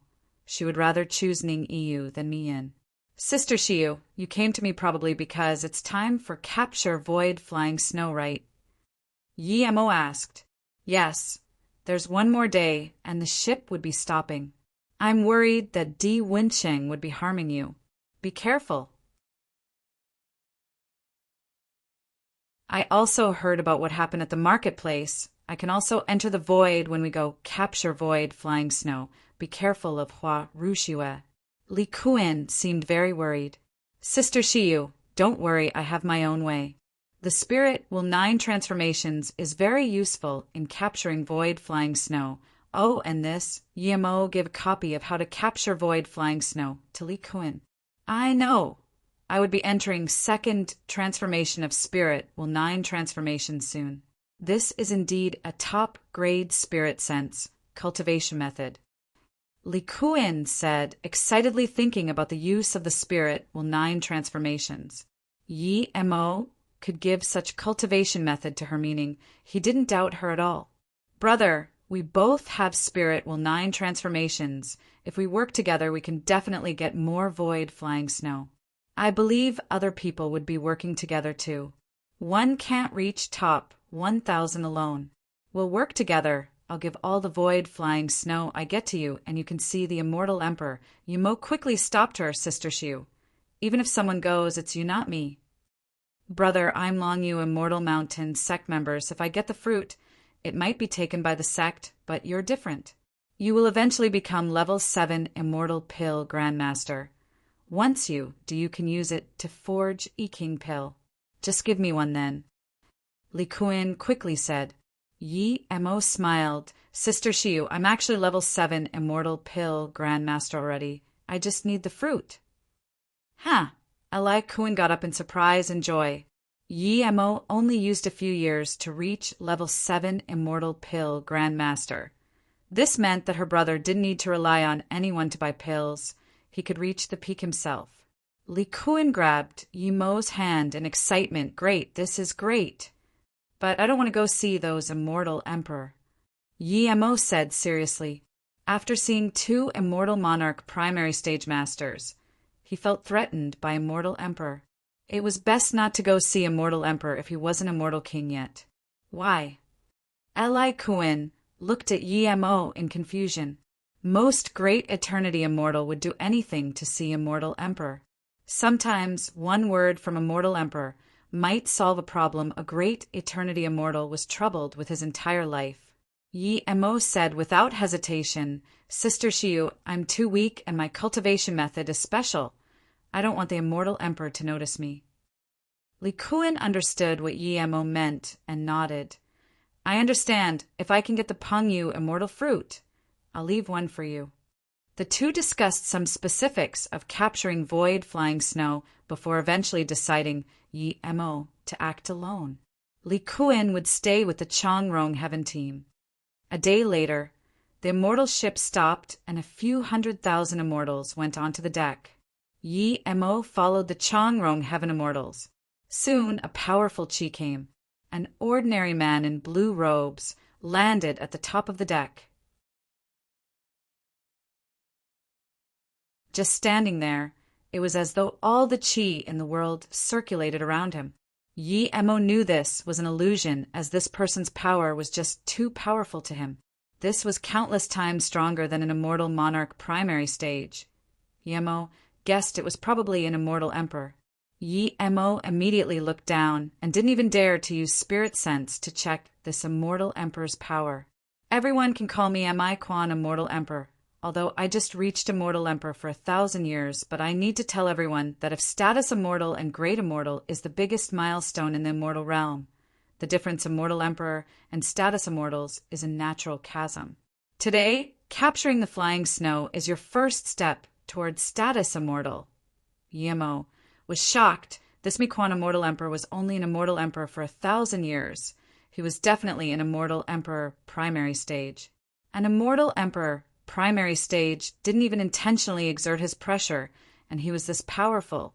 she would rather choose Ning Yu than Mian. Sister Shiu, you came to me probably because it's time for capture void flying snow, right? Yimo asked. Yes. There's one more day, and the ship would be stopping. I'm worried that Di Wencheng would be harming you. Be careful. I also heard about what happened at the marketplace. I can also enter the void when we go capture void flying snow. Be careful of Hua Rushue. Li Kuan seemed very worried. Sister Shiu, don't worry, I have my own way. The spirit will 9 transformations is very useful in capturing void flying snow. Oh, and this, Yimo gave a copy of how to capture void flying snow to Li Kuan. I know. I would be entering second transformation of spirit, well 9 transformations soon. This is indeed a top-grade spirit sense cultivation method. Li Kuan said, excitedly thinking about the use of the spirit, well 9 transformations. Yi Mo could give such cultivation method to her meaning. He didn't doubt her at all. Brother, we both have spirit, well 9 transformations. If we work together, we can definitely get more void flying snow. I believe other people would be working together too. One can't reach top 1,000 alone. We'll work together. I'll give all the void flying snow I get to you, and you can see the immortal emperor. Mo quickly stopped her, Sister Xiu. Even if someone goes, it's you, not me. Brother, I'm long you immortal mountain sect members. If I get the fruit, it might be taken by the sect, but you're different. You will eventually become level 7 immortal pill grandmaster. Once you can use it to forge King pill. Just give me one then. Li Kuan quickly said. Yi Mo smiled. Sister Xiu, I'm actually level 7 immortal pill grandmaster already. I just need the fruit. Huh. Li Kuan got up in surprise and joy. Yi Mo only used a few years to reach level 7 immortal pill grandmaster. This meant that her brother didn't need to rely on anyone to buy pills. He could reach the peak himself. Li Kuan grabbed Yi Mo's hand in excitement. Great, this is great. But I don't want to go see those immortal emperor. Yi Mo said seriously. After seeing 2 immortal monarch primary stage masters, he felt threatened by immortal emperor. It was best not to go see immortal emperor if he wasn't immortal king yet. Why? Li Kuan looked at Yi Mo in confusion. Most great eternity immortal would do anything to see immortal emperor. Sometimes one word from immortal emperor might solve a problem a great eternity immortal was troubled with his entire life. Yi Mo said without hesitation, Sister Xiu, I'm too weak and my cultivation method is special. I don't want the immortal emperor to notice me. Li Kuan understood what Yi Mo meant and nodded. I understand. If I can get the Pengyu immortal fruit, I'll leave one for you. The two discussed some specifics of capturing void flying snow before eventually deciding Yi Mo to act alone. Li Kuan would stay with the Changrong Heaven team. A day later, the immortal ship stopped and a few 100,000 immortals went onto the deck. Yi Mo followed the Changrong Heaven immortals. Soon a powerful chi came. An ordinary man in blue robes landed at the top of the deck. Just standing there, it was as though all the chi in the world circulated around him. Yi Mo knew this was an illusion, as this person's power was just too powerful to him. This was countless times stronger than an immortal monarch primary stage. Yi Mo guessed it was probably an immortal emperor. Yi Mo immediately looked down and didn't even dare to use spirit sense to check this immortal emperor's power. Everyone can call me Mi Quan Immortal Emperor, although I just reached Immortal Emperor for 1,000 years, but I need to tell everyone that if status Immortal and Great Immortal is the biggest milestone in the immortal realm, the difference Immortal Emperor and status Immortals is a natural chasm. Today, capturing the flying snow is your first step towards status Immortal. Yi Mo was shocked. This Miquan Immortal Emperor was only an Immortal Emperor for 1,000 years. He was definitely an Immortal Emperor primary stage. An Immortal Emperor primary stage didn't even intentionally exert his pressure, and he was this powerful.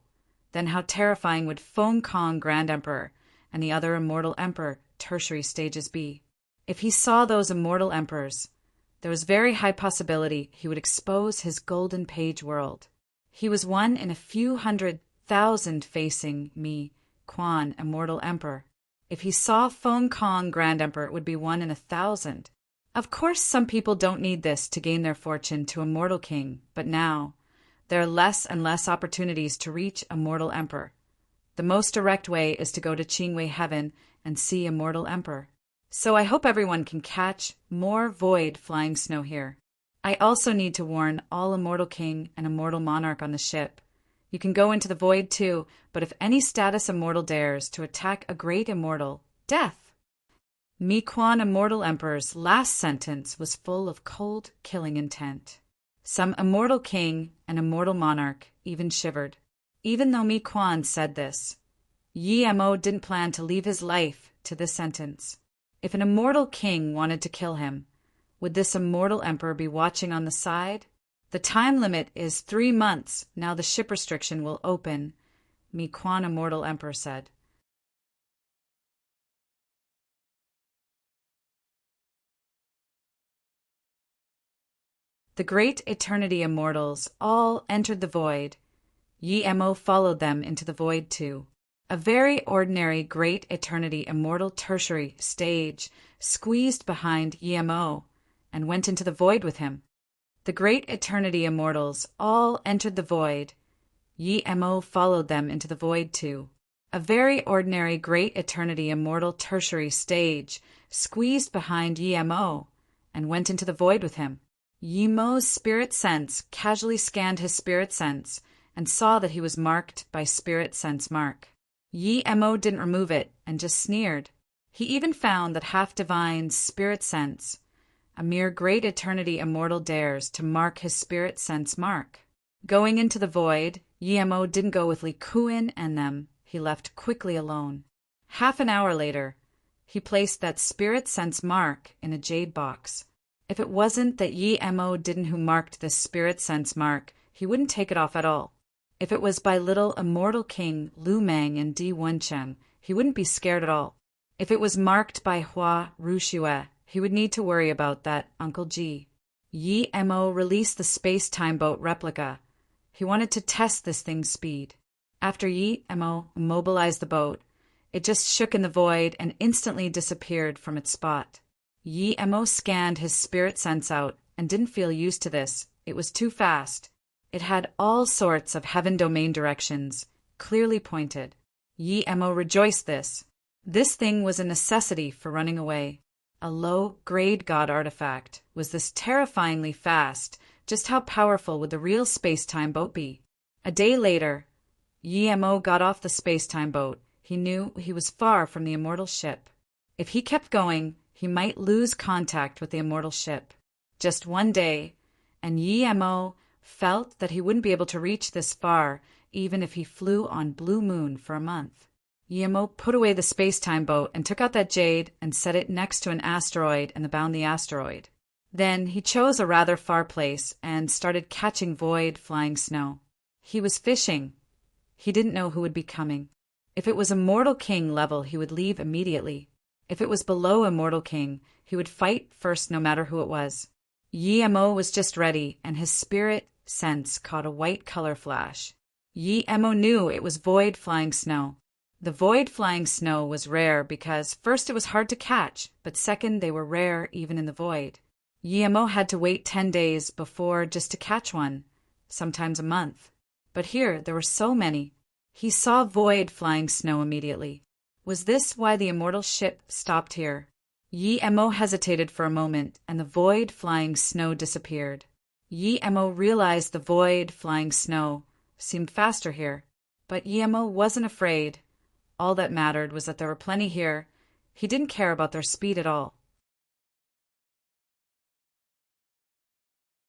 Then how terrifying would Feng Kong Grand Emperor and the other Immortal Emperor tertiary stages be? If he saw those Immortal Emperors, there was very high possibility he would expose his Golden Page world. He was one in a few 100,000 facing me, Quan Immortal Emperor. If he saw Feng Kong Grand Emperor, it would be 1 in 1,000. Of course, some people don't need this to gain their fortune to Immortal King, but now there are less and less opportunities to reach Immortal Emperor. The most direct way is to go to Qingwei Heaven and see Immortal Emperor. So I hope everyone can catch more void flying snow here. I also need to warn all Immortal King and Immortal Monarch on the ship. You can go into the void too, but if any status Immortal dares to attack a great Immortal, death. Miquan Immortal Emperor's last sentence was full of cold, killing intent. Some Immortal King and Immortal Monarch even shivered. Even though Mi Quan said this, Yi Mo didn't plan to leave his life to this sentence. If an immortal king wanted to kill him, would this immortal emperor be watching on the side? The time limit is 3 months. Now the ship restriction will open, Mi Quan immortal emperor said. The great eternity immortals all entered the void. Yi Mo followed them into the void too. A very ordinary great eternity immortal tertiary stage squeezed behind Yi Mo and went into the void with him. The great eternity immortals all entered the void. Yi Mo followed them into the void too. A very ordinary great eternity immortal tertiary stage squeezed behind Yi Mo and went into the void with him. Yi Mo's spirit sense casually scanned his spirit sense and saw that he was marked by spirit sense mark. Yi Mo didn't remove it and just sneered. He even found that half-divine spirit sense, a mere great eternity immortal, dares to mark his spirit sense mark. Going into the void, Yi Mo didn't go with Li Kuan and them. He left quickly alone. Half an hour later, he placed that spirit sense mark in a jade box. If it wasn't that Yi Mo didn't who marked this spirit sense mark, he wouldn't take it off at all. If it was by little immortal king Lu Meng and Di Wenchen, he wouldn't be scared at all. If it was marked by Hua Ruxue, he would need to worry about that Uncle Ji. Yi Mo released the space-time boat replica. He wanted to test this thing's speed. After Yi Mo immobilized the boat, it just shook in the void and instantly disappeared from its spot. Yi Mo scanned his spirit sense out and didn't feel used to this. It was too fast. It had all sorts of heaven domain directions, clearly pointed. Yi Mo rejoiced this. This thing was a necessity for running away. A low-grade god artifact. Was this terrifyingly fast? Just how powerful would the real space-time boat be? A day later, Yi Mo got off the space-time boat. He knew he was far from the immortal ship. If he kept going, he might lose contact with the immortal ship. Just one day, and Yi Mo felt that he wouldn't be able to reach this far even if he flew on Blue Moon for a month. Yi Mo put away the space-time boat and took out that jade and set it next to an asteroid and bound the asteroid. Then he chose a rather far place and started catching void flying snow. He was fishing. He didn't know who would be coming. If it was Immortal King level, he would leave immediately. If it was below Immortal King, he would fight first no matter who it was. Yi Mo was just ready, and his spirit sense caught a white color flash. Yi Mo knew it was void flying snow. The void flying snow was rare because first it was hard to catch, but second they were rare even in the void. Yi Mo had to wait 10 days before just to catch one, sometimes a month. But here there were so many. He saw void flying snow immediately. Was this why the immortal ship stopped here? Yi Mo hesitated for a moment, and the void flying snow disappeared. Yi Mo realized the void flying snow seemed faster here, but Yi Mo wasn't afraid. All that mattered was that there were plenty here. He didn't care about their speed at all.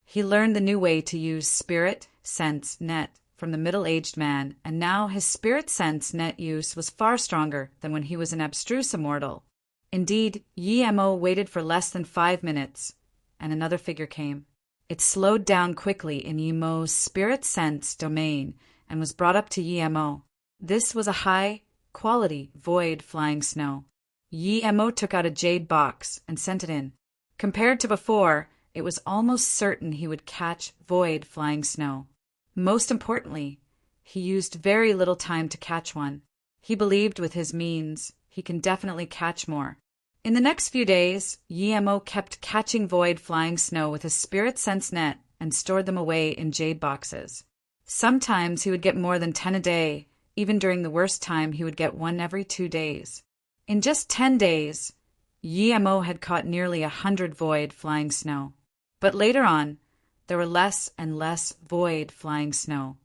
He learned the new way to use spirit sense net from the middle-aged man, and now his spirit sense net use was far stronger than when he was an abstruse immortal. Indeed, Yi Mo waited for less than 5 minutes, and another figure came. It slowed down quickly in Yi Mo's spirit sense domain and was brought up to Yi Mo. This was a high-quality void flying snow. Yi Mo took out a jade box and sent it in. Compared to before, it was almost certain he would catch void flying snow. Most importantly, he used very little time to catch one. He believed with his means he can definitely catch more. In the next few days, Yi Mo kept catching void flying snow with his spirit sense net and stored them away in jade boxes. Sometimes he would get more than 10 a day. Even during the worst time, he would get 1 every 2 days. In just 10 days, Yi Mo had caught nearly 100 void flying snow. But later on, there were less and less void flying snow.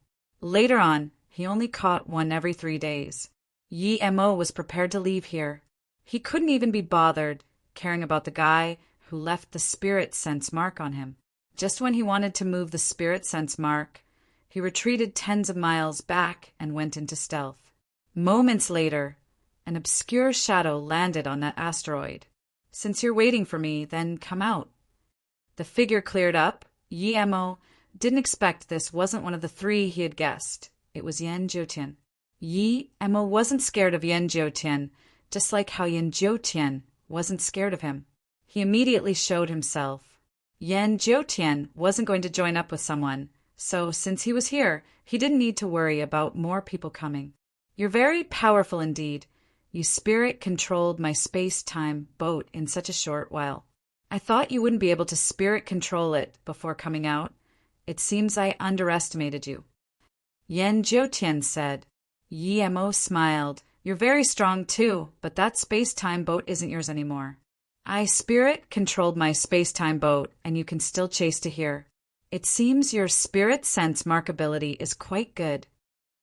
Later on, he only caught 1 every 3 days. Yi Mo was prepared to leave here. He couldn't even be bothered caring about the guy who left the spirit sense mark on him. Just when he wanted to move the spirit sense mark, He retreated tens of miles back and went into stealth. Moments later, an obscure shadow landed on that asteroid. "Since you're waiting for me, then come out." The figure cleared up. Yi-Emo didn't expect this wasn't one of the three he had guessed. It was Yan Jiutian. Yi-Emo wasn't scared of Yan Jiutian, just like how Yan Jiutian wasn't scared of him. He immediately showed himself. Yan Jiutian wasn't going to join up with someone, so since he was here, he didn't need to worry about more people coming. "You're very powerful indeed. You spirit-controlled my space-time boat in such a short while. I thought you wouldn't be able to spirit-control it before coming out. It seems I underestimated you." Yan Jiutian said. Yi-Emo smiled. "You're very strong too, but that space-time boat isn't yours anymore. I spirit-controlled my space-time boat, and you can still chase to here. It seems your spirit sense mark ability is quite good."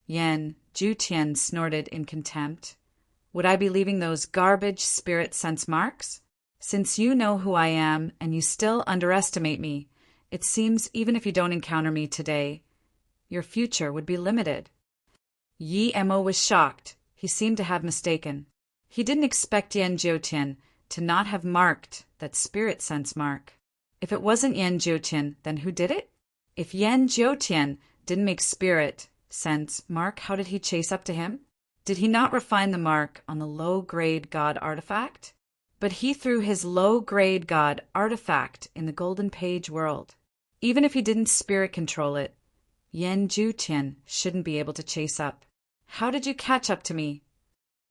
Yan Jiutian snorted in contempt. "Would I be leaving those garbage spirit sense marks? Since you know who I am and you still underestimate me, it seems even if you don't encounter me today, your future would be limited." Yi-Emo was shocked. He seemed to have mistaken. He didn't expect Yan Jiutian to not have marked that spirit sense mark. If it wasn't Yan Jiutian, then who did it? If Yan Jiutian didn't make spirit sense mark, how did he chase up to him? Did he not refine the mark on the low-grade god artifact? But he threw his low-grade god artifact in the Golden Page world. Even if he didn't spirit control it, Yan Jiutian shouldn't be able to chase up. "How did you catch up to me?"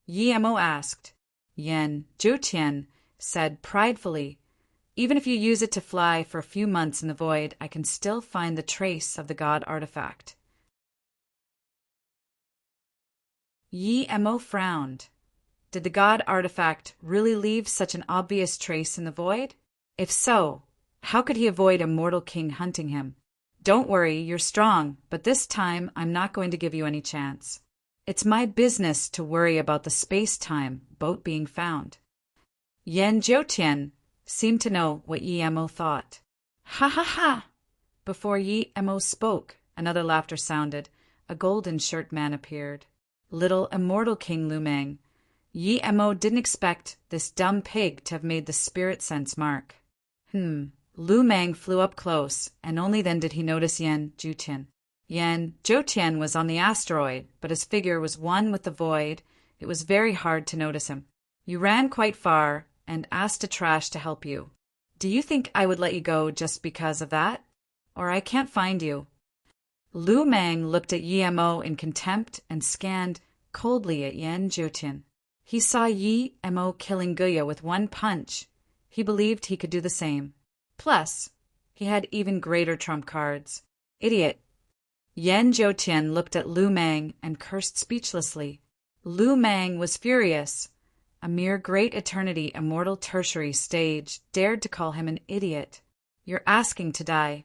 Yi-Emo asked. Yan Jiutian said pridefully, "Even if you use it to fly for a few months in the void, I can still find the trace of the god artifact." Yi-Emo frowned. Did the god artifact really leave such an obvious trace in the void? If so, how could he avoid a mortal king hunting him? "Don't worry, you're strong, but this time I'm not going to give you any chance. It's my business to worry about the space-time boat being found." Yan Jiutian seemed to know what Yi-Emo thought. "Ha ha ha!" Before Yi-Emo spoke, another laughter sounded. A golden shirt man appeared. Little immortal King Lu-Meng. Yi-Emo didn't expect this dumb pig to have made the spirit sense mark. Lu-Meng flew up close, and only then did he notice Yan Jiutian. Yan Jiutian was on the asteroid, but his figure was one with the void. It was very hard to notice him. "You ran quite far and asked a trash to help you. Do you think I would let you go just because of that? Or I can't find you." Lu-Meng looked at Yi-Emo in contempt and scanned coldly at Yan Jiutian. He saw Yi-Emo killing Guya with one punch. He believed he could do the same. Plus, he had even greater trump cards. "Idiot." Yan Jiutian looked at Lu-Meng and cursed speechlessly. Lu-Meng was furious. A mere great eternity immortal tertiary stage dared to call him an idiot. "You're asking to die."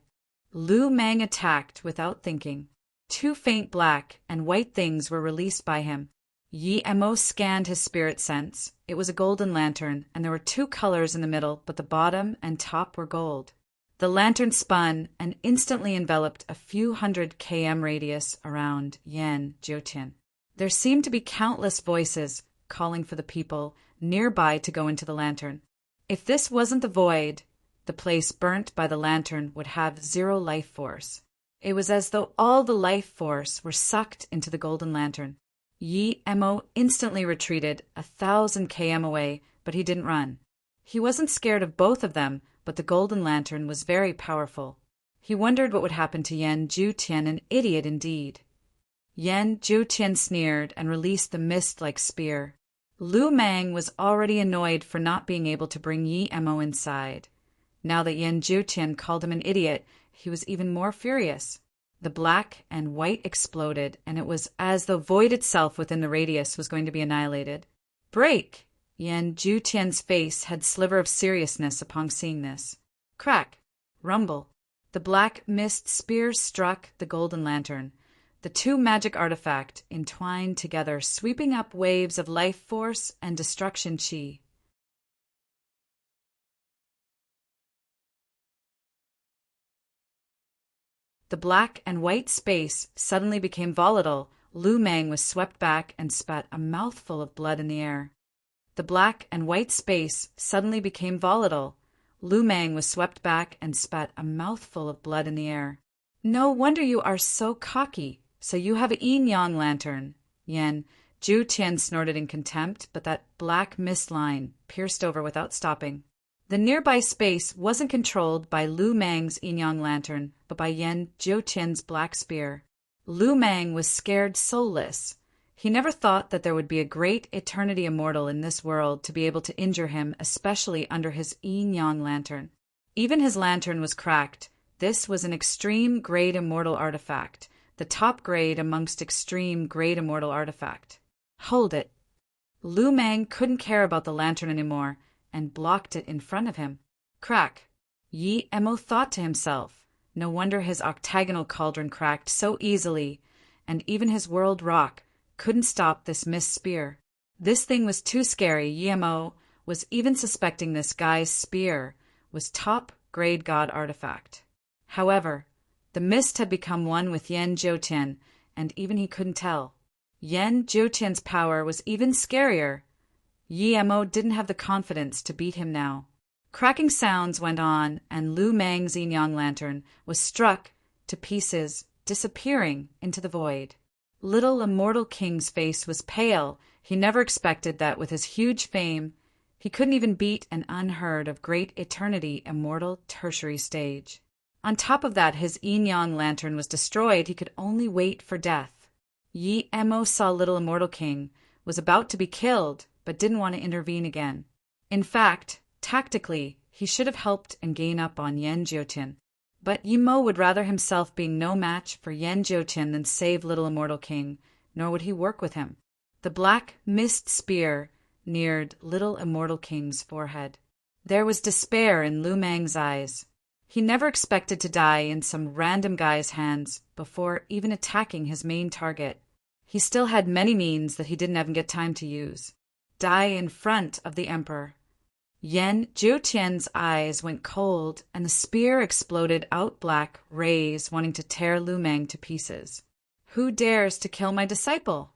Lu-Meng attacked without thinking. Two faint black and white things were released by him. Yi-Emo scanned his spirit sense. It was a golden lantern, and there were two colors in the middle, but the bottom and top were gold. The lantern spun and instantly enveloped a few hundred km radius around Yan Jiutian. There seemed to be countless voices calling for the people nearby to go into the lantern. If this wasn't the void, the place burnt by the lantern would have zero life force. It was as though all the life force were sucked into the golden lantern. Yi-Emo instantly retreated 1,000 km away, but he didn't run. He wasn't scared of both of them, but the golden lantern was very powerful. He wondered what would happen to Yan Jiutian, an idiot indeed. Yan Jiutian sneered and released the mist-like spear. Lu-Meng was already annoyed for not being able to bring Yi-Emo inside. Now that Yan Jiutian called him an idiot, he was even more furious. The black and white exploded, and it was as though void itself within the radius was going to be annihilated. "Break!" Yan Jiutian's face had a sliver of seriousness upon seeing this. Crack! Rumble! The black mist spear struck the golden lantern. The two magic artifacts entwined together, sweeping up waves of life force and destruction chi. The black and white space suddenly became volatile. Lu Meng was swept back and spat a mouthful of blood in the air. The black and white space suddenly became volatile. Lu Meng was swept back and spat a mouthful of blood in the air. No wonder you are so cocky. So you have a yin-yang lantern. Yan Zhu Tian snorted in contempt, but that black mist line pierced over without stopping. The nearby space wasn't controlled by Lu Meng's yin-yang lantern, but by Yan Zhu Tian's black spear. Lu Meng was scared soulless. He never thought that there would be a great eternity immortal in this world to be able to injure him, especially under his yin-yang lantern. Even his lantern was cracked. This was an extreme grade immortal artifact, the top grade amongst extreme grade immortal artifact. Hold it. Lu Meng couldn't care about the lantern anymore and blocked it in front of him. Crack. Yi Emo thought to himself. No wonder his octagonal cauldron cracked so easily, and even his world rock couldn't stop this mist spear. This thing was too scary. Yi Emo was even suspecting this guy's spear was top grade god artifact. However, the mist had become one with Yan Zhoutian, and even he couldn't tell. Yan Zhoutian's power was even scarier. Yi Emo didn't have the confidence to beat him now. Cracking sounds went on, and Lu Meng's yin-yang lantern was struck to pieces, disappearing into the void. Little Immortal King's face was pale. He never expected that with his huge fame, he couldn't even beat an unheard of great eternity immortal tertiary stage. On top of that, his yin-yang lantern was destroyed. He could only wait for death. Yi Emo saw Little Immortal King was about to be killed, but didn't want to intervene again. In fact, tactically, he should have helped and gained up on Yan Zhoutian. But Yi Mo would rather himself being no match for Yan Zhoutian than save Little Immortal King, nor would he work with him. The black mist spear neared Little Immortal King's forehead. There was despair in Lu Meng's eyes. He never expected to die in some random guy's hands before even attacking his main target. He still had many means that he didn't even get time to use. Die in front of the Emperor. Yan Zhoutian's eyes went cold, and the spear exploded out black rays wanting to tear Lu Meng to pieces. Who dares to kill my disciple?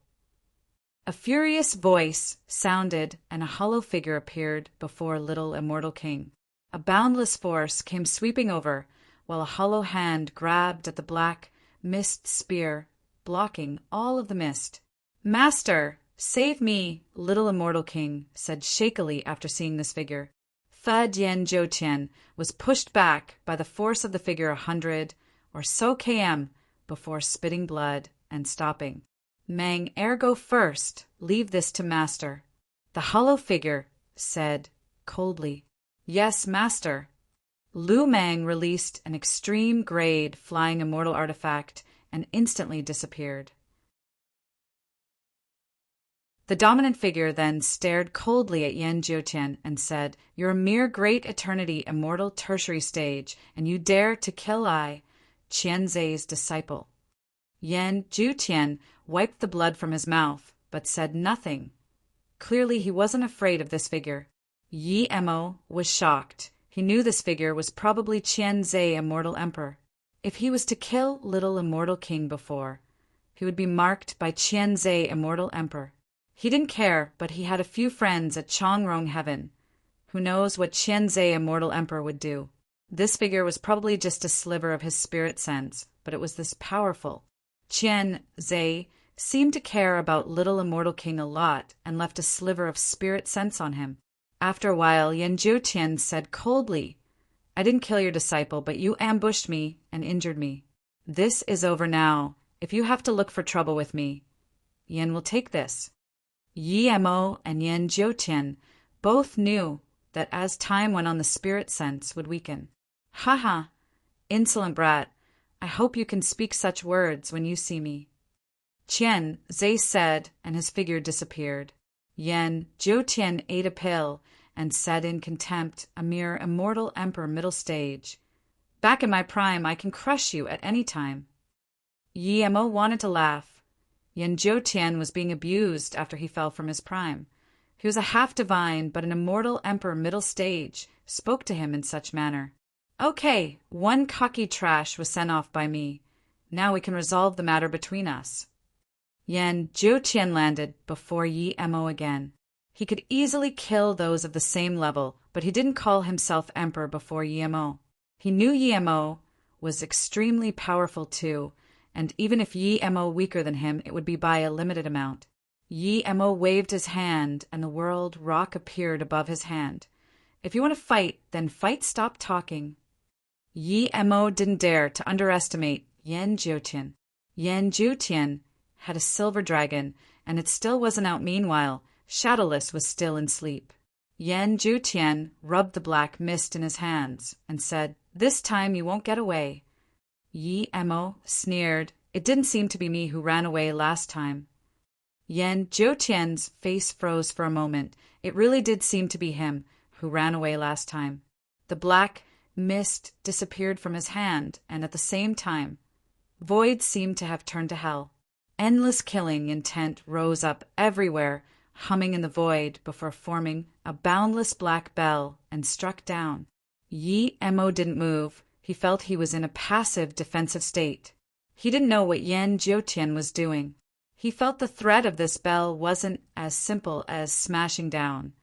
A furious voice sounded, and a hollow figure appeared before Little Immortal King. A boundless force came sweeping over, while a hollow hand grabbed at the black mist spear, blocking all of the mist. Master! Save me, Little Immortal King said shakily after seeing this figure. Thud Yan Zhoutian was pushed back by the force of the figure 100 or so km before spitting blood and stopping. Meng, ergo first, leave this to Master. The hollow figure said coldly. Yes, Master. Lu Meng released an extreme grade flying immortal artifact and instantly disappeared. The dominant figure then stared coldly at Yan Zhoutian and said, You're a mere great eternity immortal tertiary stage, and you dare to kill I, Qianzai's disciple. Yan Zhoutian wiped the blood from his mouth, but said nothing. Clearly he wasn't afraid of this figure. Yi Emo was shocked. He knew this figure was probably Qianzai Immortal Emperor. If he was to kill Little Immortal King before, he would be marked by Qianzai Immortal Emperor. He didn't care, but he had a few friends at Chongrong Heaven. Who knows what Qianzai Immortal Emperor would do? This figure was probably just a sliver of his spirit sense, but it was this powerful. Qianzai seemed to care about Little Immortal King a lot and left a sliver of spirit sense on him. After a while, Yan Zhoutian said coldly, I didn't kill your disciple, but you ambushed me and injured me. This is over now. If you have to look for trouble with me, Yan will take this. Yi Mo and Yan Zhoutian both knew that as time went on the spirit sense would weaken. Ha, insolent brat, I hope you can speak such words when you see me. Qianzai said, and his figure disappeared. Yan Zhoutian ate a pill and said in contempt, a mere immortal emperor middle stage. Back in my prime, I can crush you at any time. Yi Mo wanted to laugh. Yan Zhoutian was being abused after he fell from his prime. He was a half-divine, but an immortal emperor middle stage spoke to him in such manner. Okay, one cocky trash was sent off by me. Now we can resolve the matter between us. Yan Jiutian landed before Yi Mo again. He could easily kill those of the same level, but he didn't call himself emperor before Yi Mo. He knew Yi Mo was extremely powerful too, and even if Yi Mo weaker than him, it would be by a limited amount. Yi Mo waved his hand, and the world rock appeared above his hand. If you want to fight, then fight, stop talking. Yi Mo didn't dare to underestimate Yan Jiutian. Yan Jiutian had a silver dragon, and it still wasn't out. Meanwhile, Shadowless was still in sleep. Yan Jiutian rubbed the black mist in his hands and said, "This time you won't get away." Yi Mo sneered. "It didn't seem to be me who ran away last time." Yan Jiutian's face froze for a moment. It really did seem to be him who ran away last time. The black mist disappeared from his hand, and at the same time, void seemed to have turned to hell. Endless killing intent rose up everywhere, humming in the void before forming a boundless black bell and struck down. Yi Mo didn't move. He felt he was in a passive defensive state. He didn't know what Yan Jiutian was doing. He felt the threat of this bell wasn't as simple as smashing down,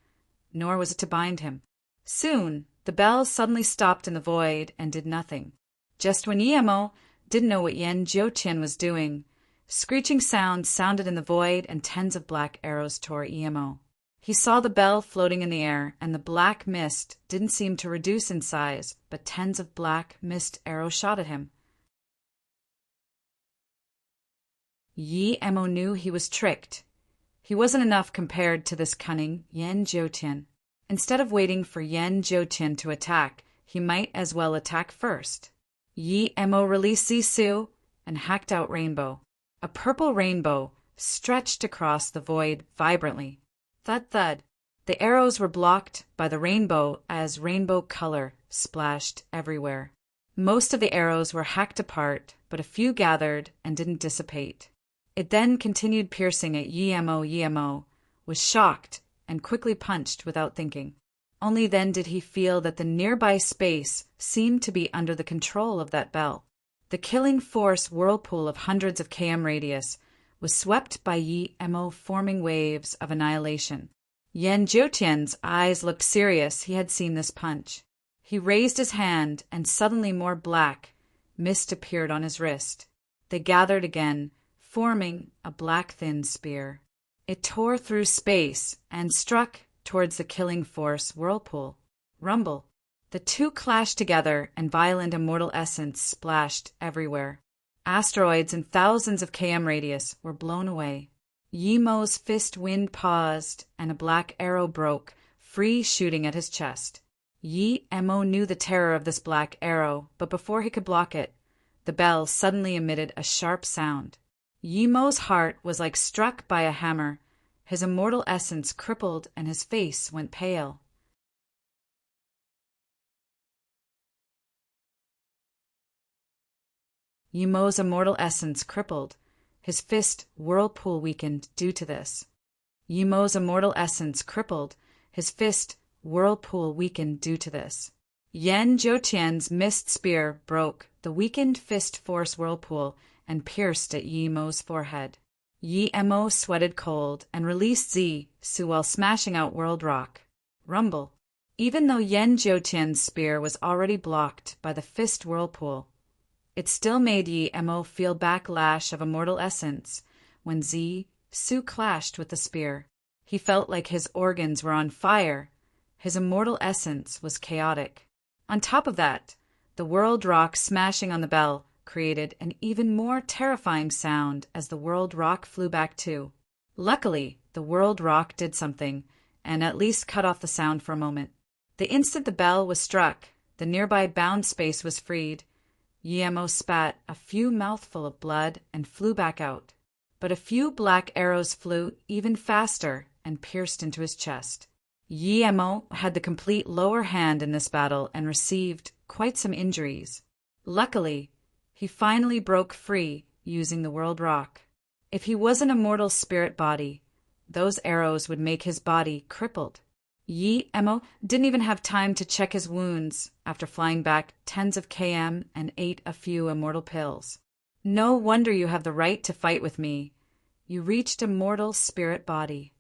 nor was it to bind him. Soon, the bell suddenly stopped in the void and did nothing. Just when Yi Mo didn't know what Yan Jiutian was doing, screeching sounds sounded in the void and tens of black arrows tore Yi Mo. He saw the bell floating in the air, and the black mist didn't seem to reduce in size, but tens of black mist arrows shot at him. Yi Mo knew he was tricked. He wasn't enough compared to this cunning Yan Jiutian. Instead of waiting for Yan Jiutian to attack, he might as well attack first. Yi Mo released Zisu and hacked out Rainbow. A purple rainbow stretched across the void vibrantly. Thud thud. The arrows were blocked by the rainbow as rainbow color splashed everywhere. Most of the arrows were hacked apart, but a few gathered and didn't dissipate. It then continued piercing at Yi Mo. Yi Mo was shocked and quickly punched without thinking. Only then did he feel that the nearby space seemed to be under the control of that bell. The killing force whirlpool of hundreds of km radius was swept by Yi Mo, forming waves of annihilation. Yan Jiutian's eyes looked serious. He had seen this punch. He raised his hand, and suddenly more black mist appeared on his wrist. They gathered again, forming a black thin spear. It tore through space and struck towards the killing force whirlpool. Rumble. The two clashed together, and violent immortal essence splashed everywhere. Asteroids in thousands of km radius were blown away. Yi Mo's fist wind paused, and a black arrow broke, free shooting at his chest. Yi Mo knew the terror of this black arrow, but before he could block it, the bell suddenly emitted a sharp sound. Yi Mo's heart was like struck by a hammer. His immortal essence crippled, and his face went pale. Yi Mo's immortal essence crippled. His fist whirlpool weakened due to this. Yi Mo's immortal essence crippled. His fist whirlpool weakened due to this. Yan Jiutian's mist spear broke the weakened fist force whirlpool and pierced at Yi Mo's forehead. Yi Mo sweated cold and released Zisu while smashing out World Rock. Rumble. Even though Yan Jiutian's spear was already blocked by the fist whirlpool, it still made Yi Mo feel backlash of immortal essence when Zisu clashed with the spear. He felt like his organs were on fire. His immortal essence was chaotic. On top of that, the World Rock smashing on the bell created an even more terrifying sound as the World Rock flew back too. Luckily, the World Rock did something, and at least cut off the sound for a moment. The instant the bell was struck, the nearby bound space was freed. Yi Mo spat a few mouthful of blood and flew back out. But a few black arrows flew even faster and pierced into his chest. Yi Mo had the complete lower hand in this battle and received quite some injuries. Luckily, he finally broke free using the World Rock. If he was an immortal spirit body, those arrows would make his body crippled. Yi Mo didn't even have time to check his wounds after flying back tens of km and ate a few immortal pills. No wonder you have the right to fight with me. You reached a mortal spirit body.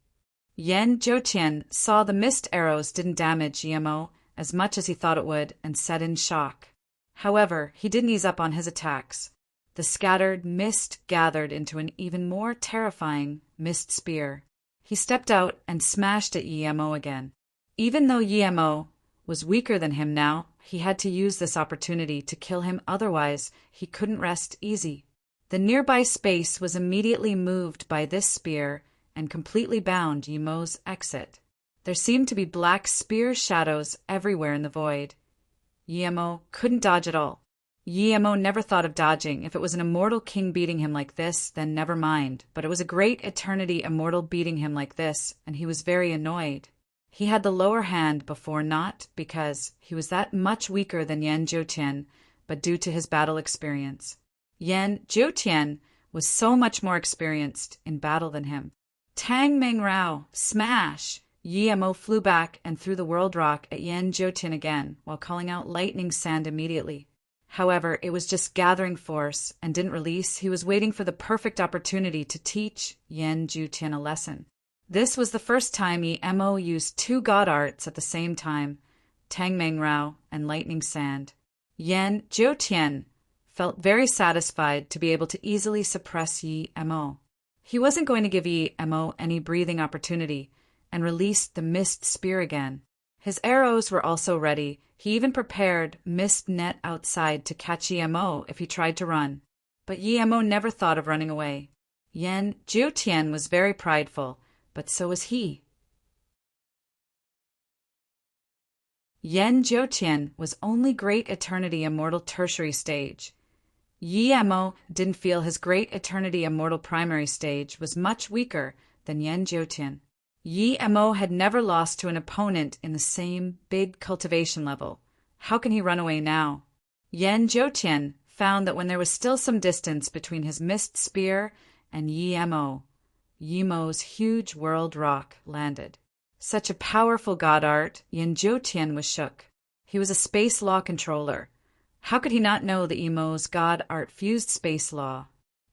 Yan Zhoutian saw the mist arrows didn't damage Yimo as much as he thought it would and said in shock. However, he didn't ease up on his attacks. The scattered mist gathered into an even more terrifying mist spear. He stepped out and smashed at Yimo again. Even though Yimo was weaker than him now, he had to use this opportunity to kill him, otherwise he couldn't rest easy. The nearby space was immediately moved by this spear and completely bound Yimo's exit. There seemed to be black spear shadows everywhere in the void. Yimo couldn't dodge at all. Yimo never thought of dodging. If it was an immortal king beating him like this, then never mind. But it was a great eternity immortal beating him like this, and he was very annoyed. He had the lower hand before, not because he was that much weaker than Yan Zhoutian, but due to his battle experience. Yan Zhoutian was so much more experienced in battle than him. Tang Meng Rao, smash! Yimo flew back and threw the world rock at Yan Zhoutian again, while calling out lightning sand immediately. However, it was just gathering force and didn't release. He was waiting for the perfect opportunity to teach Yan Zhoutian a lesson. This was the first time Yimo used two god arts at the same time, Tang Meng Rao and lightning sand. Yan Zhoutian felt very satisfied to be able to easily suppress Yimo. He wasn't going to give Yimo any breathing opportunity and released the mist spear again. His arrows were also ready. He even prepared mist net outside to catch Yimo if he tried to run. But Yimo never thought of running away. Yan Zhoutian was very prideful, but so was he. Yan Zhoutian was only Great Eternity Immortal Tertiary Stage. Yimo didn't feel his Great Eternity Immortal Primary Stage was much weaker than Yan Zhoutian. Yimo had never lost to an opponent in the same big cultivation level. How can he run away now? Yan Zhoutian found that when there was still some distance between his mist spear and Yimo's huge world rock landed. Such a powerful god art, Yan Zhoutian was shook. He was a space law controller. How could he not know that Yimo's god art fused space law?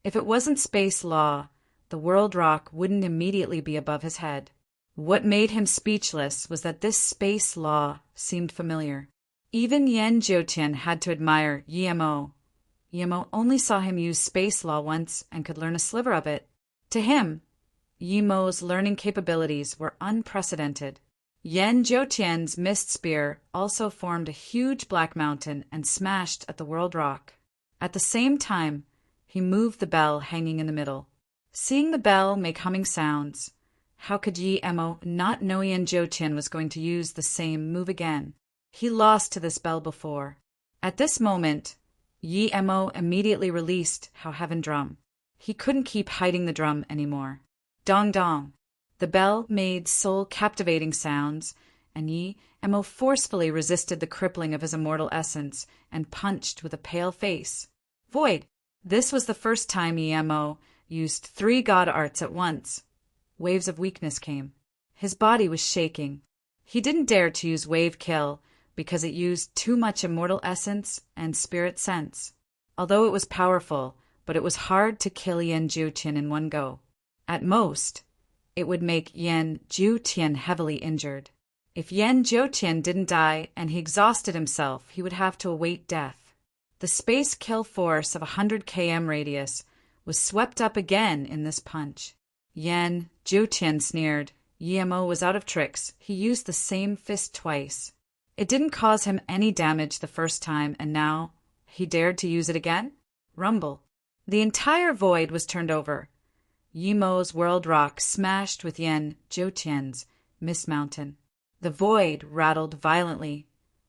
If it wasn't space law, the world rock wouldn't immediately be above his head. What made him speechless was that this space law seemed familiar. Even Yan Zhoutian had to admire Yimo. Yimo only saw him use space law once and could learn a sliver of it. To him, Yimo's learning capabilities were unprecedented. Yan Zhoutian's mist spear also formed a huge black mountain and smashed at the world rock. At the same time, he moved the bell hanging in the middle. Seeing the bell make humming sounds, how could Yimo not know Yan Zhoutian was going to use the same move again? He lost to this bell before. At this moment, Yimo immediately released How Heaven Drum. He couldn't keep hiding the drum anymore. Dong dong. The bell made soul-captivating sounds, and Yimo forcefully resisted the crippling of his immortal essence and punched with a pale face. Void. This was the first time Yimo used 3 god arts at once. Waves of weakness came. His body was shaking. He didn't dare to use Wave Kill because it used too much immortal essence and spirit sense. Although it was powerful, but it was hard to kill Yan Zhoutian in one go. At most, it would make Yan Zhoutian heavily injured. If Yan Zhoutian didn't die and he exhausted himself, he would have to await death. The space kill force of 100 km radius was swept up again in this punch. Yan Zhoutian sneered. Yimo was out of tricks. He used the same fist twice. It didn't cause him any damage the first time, and now he dared to use it again? Rumble. The entire void was turned over. Yimo's world rock smashed with Yan Zhoutian's Mist Mountain. The void rattled violently.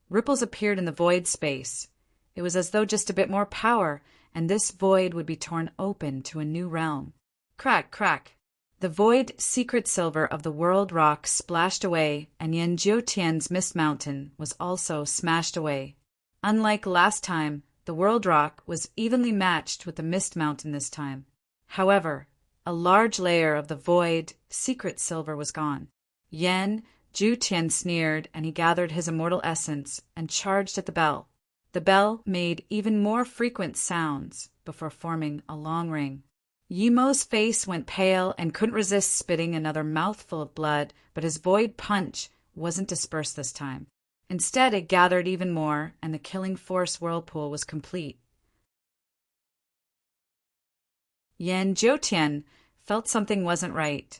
Ripples appeared in the void space. It was as though just a bit more power, and this void would be torn open to a new realm. Crack, crack. The void secret silver of the world rock splashed away, and Yan Zhoutian's Mist Mountain was also smashed away. Unlike last time, the world rock was evenly matched with the Mist Mountain this time. However, a large layer of the void secret silver was gone. Yan Ju Tian sneered, and he gathered his immortal essence and charged at the bell. The bell made even more frequent sounds before forming a long ring. Yi Mo's face went pale and couldn't resist spitting another mouthful of blood, but his void punch wasn't dispersed this time. Instead, it gathered even more, and the killing force whirlpool was complete. Yan Jiutian felt something wasn't right.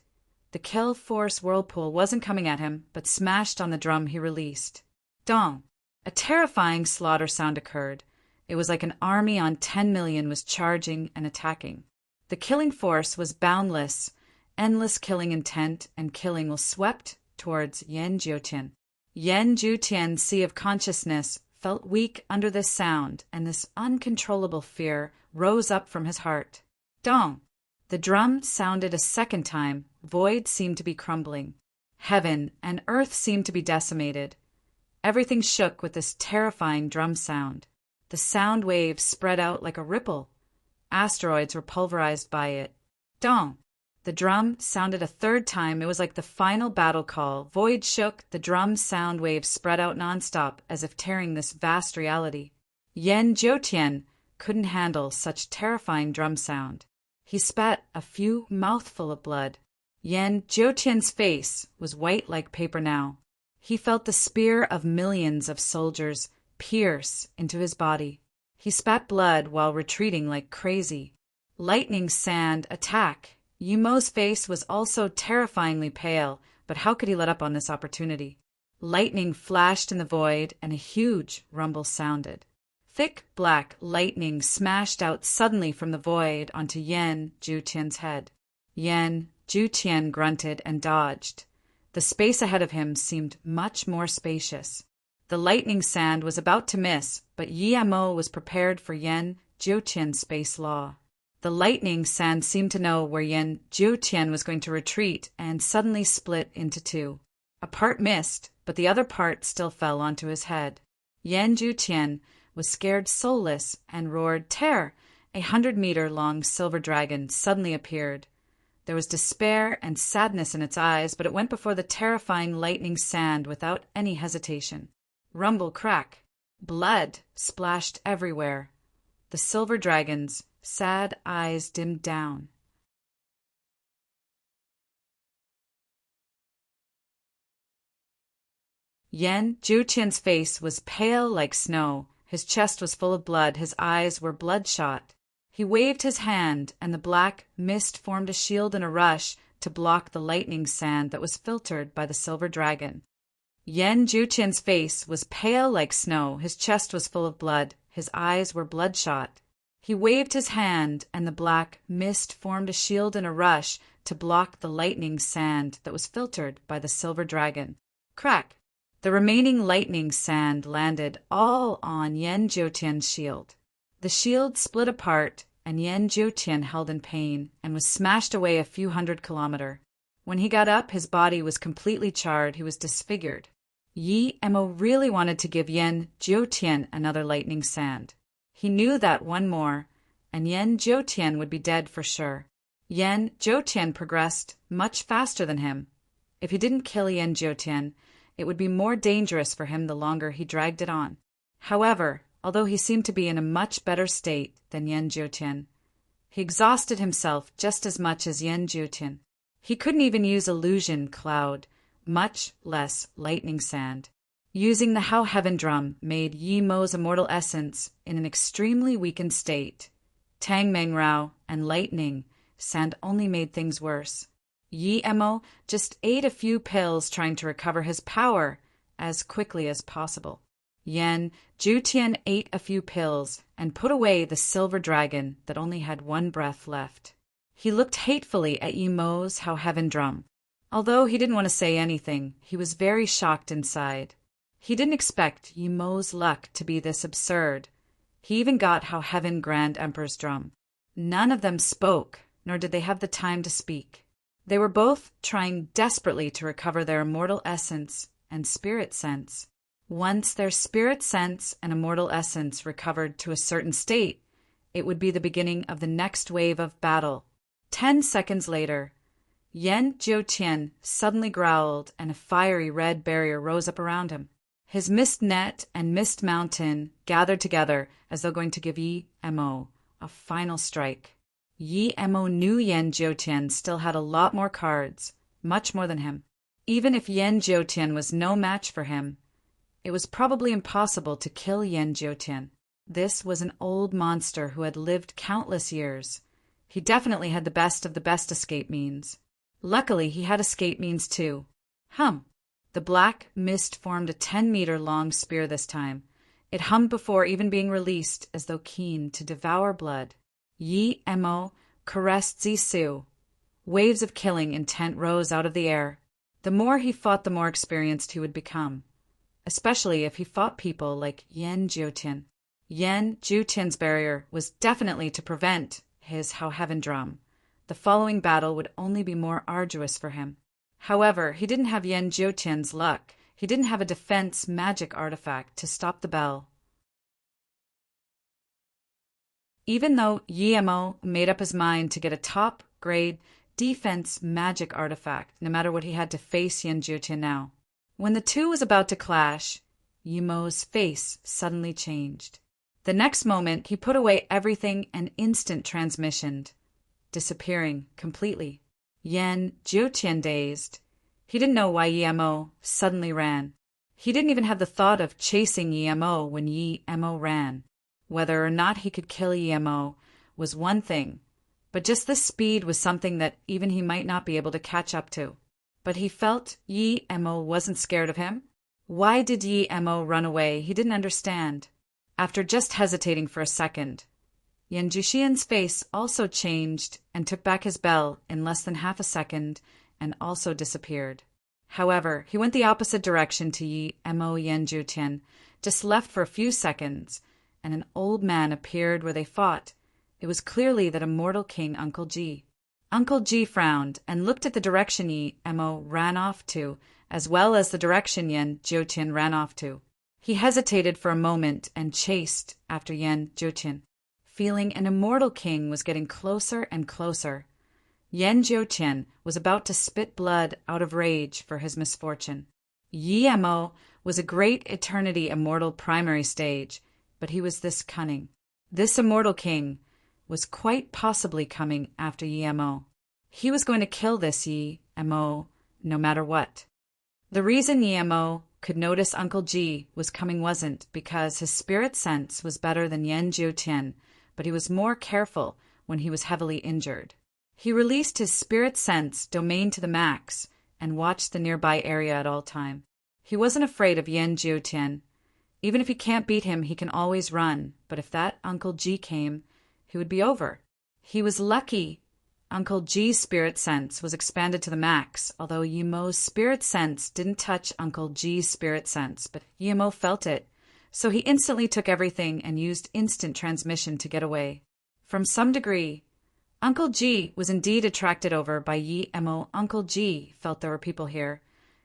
The kill force whirlpool wasn't coming at him, but smashed on the drum he released. Dong! A terrifying slaughter sound occurred. It was like an army on 10 million was charging and attacking. The killing force was boundless, endless killing intent, and killing was swept towards Yan Jiutian. Yan Jiutian's sea of consciousness felt weak under this sound, and this uncontrollable fear rose up from his heart. Dong! The drum sounded a second time. Void seemed to be crumbling. Heaven and earth seemed to be decimated. Everything shook with this terrifying drum sound. The sound waves spread out like a ripple. Asteroids were pulverized by it. Dong! The drum sounded a third time. It was like the final battle call. Void shook. The drum sound waves spread out nonstop, as if tearing this vast reality. Yan Jiutian couldn't handle such terrifying drum sound. He spat a few mouthful of blood. Yan Jiutian's face was white like paper now. He felt the spear of millions of soldiers pierce into his body. He spat blood while retreating like crazy. Lightning sand attack. Yi Mo's face was also terrifyingly pale, but how could he let up on this opportunity? Lightning flashed in the void, and a huge rumble sounded. Thick black lightning smashed out suddenly from the void onto Yan Jiutian's head. Yan Jiutian grunted and dodged. The space ahead of him seemed much more spacious. The lightning sand was about to miss, but Yi Mo was prepared for Yan Jiutian's space law. The lightning sand seemed to know where Yan Jiutian was going to retreat and suddenly split into two. A part missed, but the other part still fell onto his head. Yan Jiutian was scared soulless and roared, "Terror!" A 100-meter-long silver dragon suddenly appeared. There was despair and sadness in its eyes, but it went before the terrifying lightning sand without any hesitation. Rumble crack. Blood splashed everywhere. The silver dragon's sad eyes dimmed down. Yan Jiutian's face was pale like snow. His chest was full of blood. His eyes were bloodshot. He waved his hand, and the black mist formed a shield in a rush to block the lightning sand that was filtered by the silver dragon. Yan Jiutian's face was pale like snow. His chest was full of blood. His eyes were bloodshot. He waved his hand, and the black mist formed a shield in a rush to block the lightning sand that was filtered by the silver dragon. Crack! The remaining lightning sand landed all on Yan Jiutian's shield. The shield split apart, and Yan Jiutian held in pain and was smashed away a few 100 kilometers. When he got up, his body was completely charred. He was disfigured. Yi Mo really wanted to give Yan Jiutian another lightning sand. He knew that one more, and Yan Jiutian would be dead for sure. Yan Jiutian progressed much faster than him. If he didn't kill Yan Jiutian, it would be more dangerous for him the longer he dragged it on. However, although he seemed to be in a much better state than Yan Jiutian, he exhausted himself just as much as Yan Jiutian. He couldn't even use illusion cloud, much less lightning sand. Using the How Heaven drum made Yi Mo's immortal essence in an extremely weakened state. Tang Meng Rao and lightning sand only made things worse. Yi Mo just ate a few pills trying to recover his power as quickly as possible. Yan Jiutian ate a few pills and put away the silver dragon that only had one breath left. He looked hatefully at Yi Mo's How Heaven drum. Although he didn't want to say anything, he was very shocked inside. He didn't expect Yi Mo's luck to be this absurd. He even got How Heaven Grand Emperor's drum. None of them spoke, nor did they have the time to speak. They were both trying desperately to recover their immortal essence and spirit sense. Once their spirit sense and immortal essence recovered to a certain state, it would be the beginning of the next wave of battle. 10 seconds later, Yan Jiutian suddenly growled, and a fiery red barrier rose up around him. His mist net and mist mountain gathered together as though going to give Yi Mo a final strike. Yi Mo knew Yan Jiutian still had a lot more cards, much more than him. Even if Yan Jiutian was no match for him, it was probably impossible to kill Yan Jiutian. This was an old monster who had lived countless years. He definitely had the best of the best escape means. Luckily, he had escape means too. The black mist formed a 10-meter-long spear this time. It hummed before even being released, as though keen to devour blood. Yi Mo caressed Zisu. Waves of killing intent rose out of the air. The more he fought, the more experienced he would become, especially if he fought people like Yan Jiutian. Yan Jiutian's barrier was definitely to prevent his How Heaven drum. The following battle would only be more arduous for him. However, he didn't have Yan Jiutian's luck. He didn't have a defense magic artifact to stop the bell. Even though Yi Mo made up his mind to get a top-grade defense magic artifact, no matter what he had to face Yan Jiutian now. When the two was about to clash, Yi Mo's face suddenly changed. The next moment, he put away everything and instant transmissioned, disappearing completely. Yan Jiutian dazed. He didn't know why Yi Mo suddenly ran. He didn't even have the thought of chasing Yi Mo when Yi Mo ran. Whether or not he could kill Yi Mo was one thing, but just the speed was something that even he might not be able to catch up to. But he felt Yi Mo wasn't scared of him. Why did Yi Mo run away? He didn't understand. After just hesitating for a second, Yan Jiutian's face also changed and took back his bell in less than half a second and also disappeared. However, he went the opposite direction to Yi Mo. Yan Jiutian just left for a few seconds, and an old man appeared where they fought. It was clearly that immortal king Uncle Ji. Uncle Ji frowned and looked at the direction Yi Mo ran off to, as well as the direction Yan Jiutian ran off to. He hesitated for a moment and chased after Yan Jiutian, feeling an immortal king was getting closer and closer. Yan Jiutian was about to spit blood out of rage for his misfortune. Yi Mo was a great eternity immortal primary stage, but he was this cunning. This immortal king was quite possibly coming after Yi Mo. He was going to kill this Yi Mo no matter what. The reason Yi Mo could notice Uncle Ji was coming wasn't because his spirit sense was better than Yan Jiutian, but he was more careful when he was heavily injured. He released his spirit sense domain to the max and watched the nearby area at all time. He wasn't afraid of Yan Jiutian. Even if he can't beat him, he can always run, but if that Uncle Ji came, he would be over. He was lucky Uncle Ji's spirit sense was expanded to the max, although Yi Mo's spirit sense didn't touch Uncle Ji's spirit sense, but Yi Mo felt it, so he instantly took everything and used instant transmission to get away. From some degree, Uncle Ji was indeed attracted over by Yi Mo. Uncle Ji felt there were people here.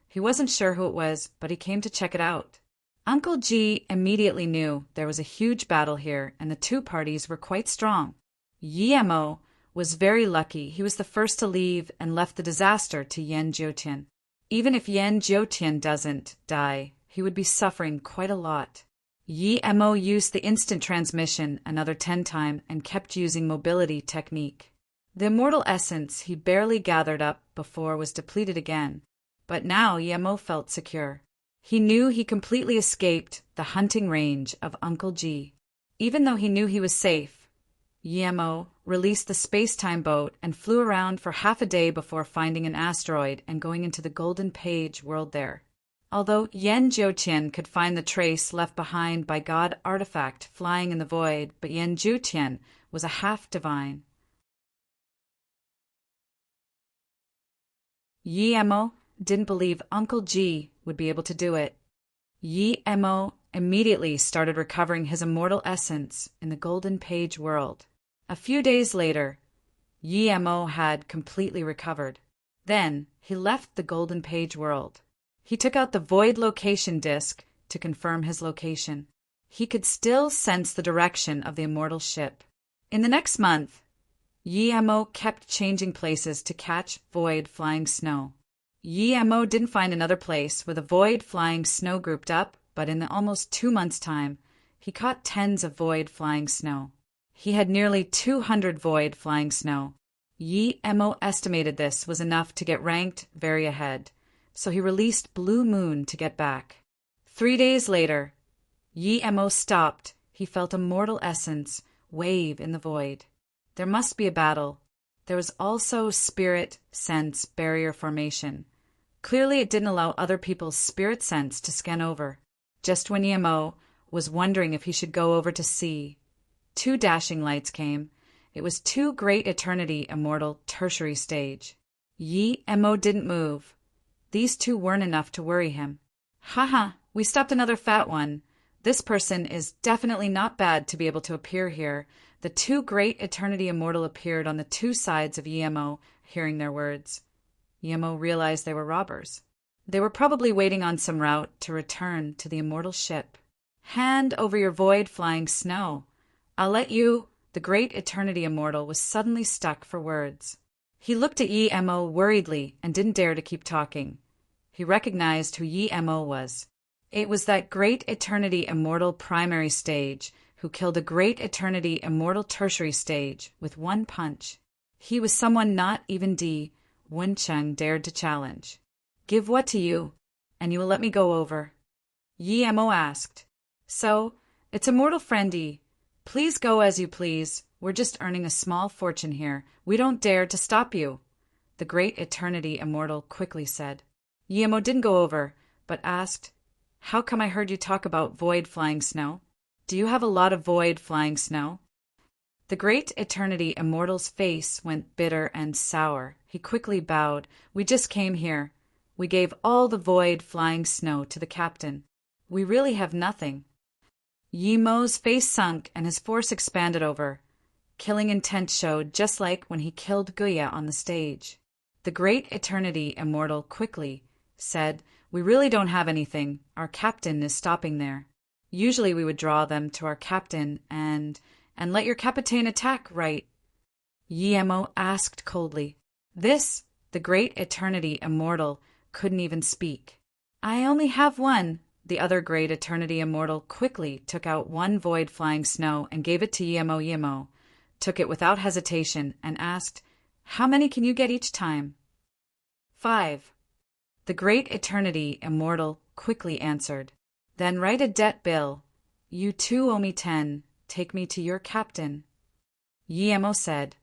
He wasn't sure who it was, but he came to check it out. Uncle Ji immediately knew there was a huge battle here, and the two parties were quite strong. Yi Mo was very lucky. He was the first to leave and left the disaster to Yan Jiutian. Even if Yan Jiutian doesn't die, he would be suffering quite a lot. Yi Mo used the instant transmission another 10 times and kept using mobility technique. The immortal essence he barely gathered up before was depleted again, but now Yi Mo felt secure. He knew he completely escaped the hunting range of Uncle Ji. Even though he knew he was safe, Yi Mo released the space-time boat and flew around for half a day before finding an asteroid and going into the Golden Page world there. Although Yan Jiutian could find the trace left behind by God artifact flying in the void, but Yan Jiutian was a half-divine. Yi Mo didn't believe Uncle Ji would be able to do it. Yi Mo immediately started recovering his immortal essence in the Golden Page world. A few days later, Yi Mo had completely recovered. Then he left the Golden Page world. He took out the Void Location Disc to confirm his location. He could still sense the direction of the immortal ship. In the next month, Yi-Mo kept changing places to catch void flying snow. Yi-Mo didn't find another place where the void flying snow grouped up, but in almost 2 months' time, he caught tens of void flying snow. He had nearly 200 void flying snow. Yi-Mo estimated this was enough to get ranked very ahead, so he released Blue Moon to get back. 3 days later, Yi-Mo stopped. He felt a mortal essence wave in the void. There must be a battle. There was also spirit sense barrier formation. Clearly it didn't allow other people's spirit sense to scan over. Just when Yi-Mo was wondering if he should go over to see, 2 dashing lights came. It was 2 great eternity immortal tertiary stage. Yi-Mo didn't move. These 2 weren't enough to worry him. Haha, we stopped another fat one. This person is definitely not bad to be able to appear here. The 2 great eternity immortal appeared on the 2 sides of Yi-Mo, hearing their words. Yi-Mo realized they were robbers. They were probably waiting on some route to return to the immortal ship. Hand over your void flying snow. I'll let you. The great eternity immortal was suddenly stuck for words. He looked at Yi-Mo worriedly and didn't dare to keep talking. He recognized who Yi-Mo was. It was that great eternity immortal primary stage who killed a great eternity immortal tertiary stage with 1 punch. He was someone not even Di Wencheng dared to challenge. Give what to you, and you will let me go over? Yi-Mo asked. So, it's immortal friendy. Please go as you please. We're just earning a small fortune here. We don't dare to stop you, the great eternity immortal quickly said. Yi-Mo didn't go over, but asked, How come I heard you talk about void flying snow? Do you have a lot of void flying snow? The great eternity immortal's face went bitter and sour. He quickly bowed. We just came here. We gave all the void flying snow to the captain. We really have nothing. Yi-Mo's face sunk and his force expanded over. Killing intent showed just like when he killed Guya on the stage. The great eternity immortal quickly said, We really don't have anything. Our captain is stopping there. Usually we would draw them to our captain and let your captain attack, right? Yi-Mo asked coldly. This, the great eternity immortal, couldn't even speak. I only have 1. The other great eternity immortal quickly took out 1 void flying snow and gave it to Yi-Mo. Yi-Mo took it without hesitation and asked, How many can you get each time? 5. The great eternity immortal quickly answered. Then write a debt bill. You 2 owe me 10. Take me to your captain. Yi-Mo said.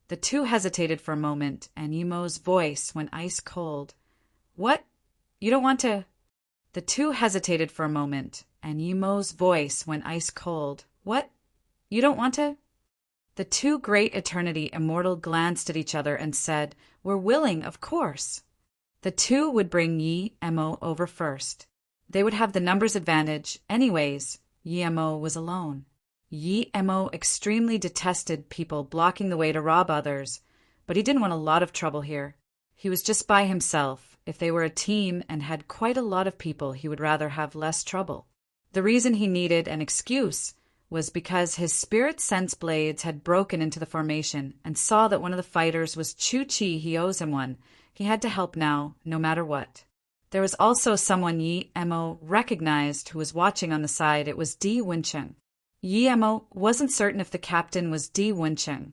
The 2 hesitated for a moment, and Yi-Mo's voice went ice cold. What? You don't want to? The 2 hesitated for a moment, and Yi-Mo's voice went ice cold. What? You don't want to? The 2 great eternity immortal glanced at each other and said, We're willing, of course. The 2 would bring Yi-Mo over first. They would have the numbers advantage. Anyways, Yi-Mo was alone. Yi-Mo extremely detested people blocking the way to rob others, but he didn't want a lot of trouble here. He was just by himself. If they were a team and had quite a lot of people, he would rather have less trouble. The reason he needed an excuse was because his spirit sense blades had broken into the formation and saw that one of the fighters was Chu-Chi. He owes him one. He had to help now, no matter what. There was also someone Yi-Mo recognized who was watching on the side. It was Di Wencheng. Yi-Mo wasn't certain if the captain was Di Wencheng.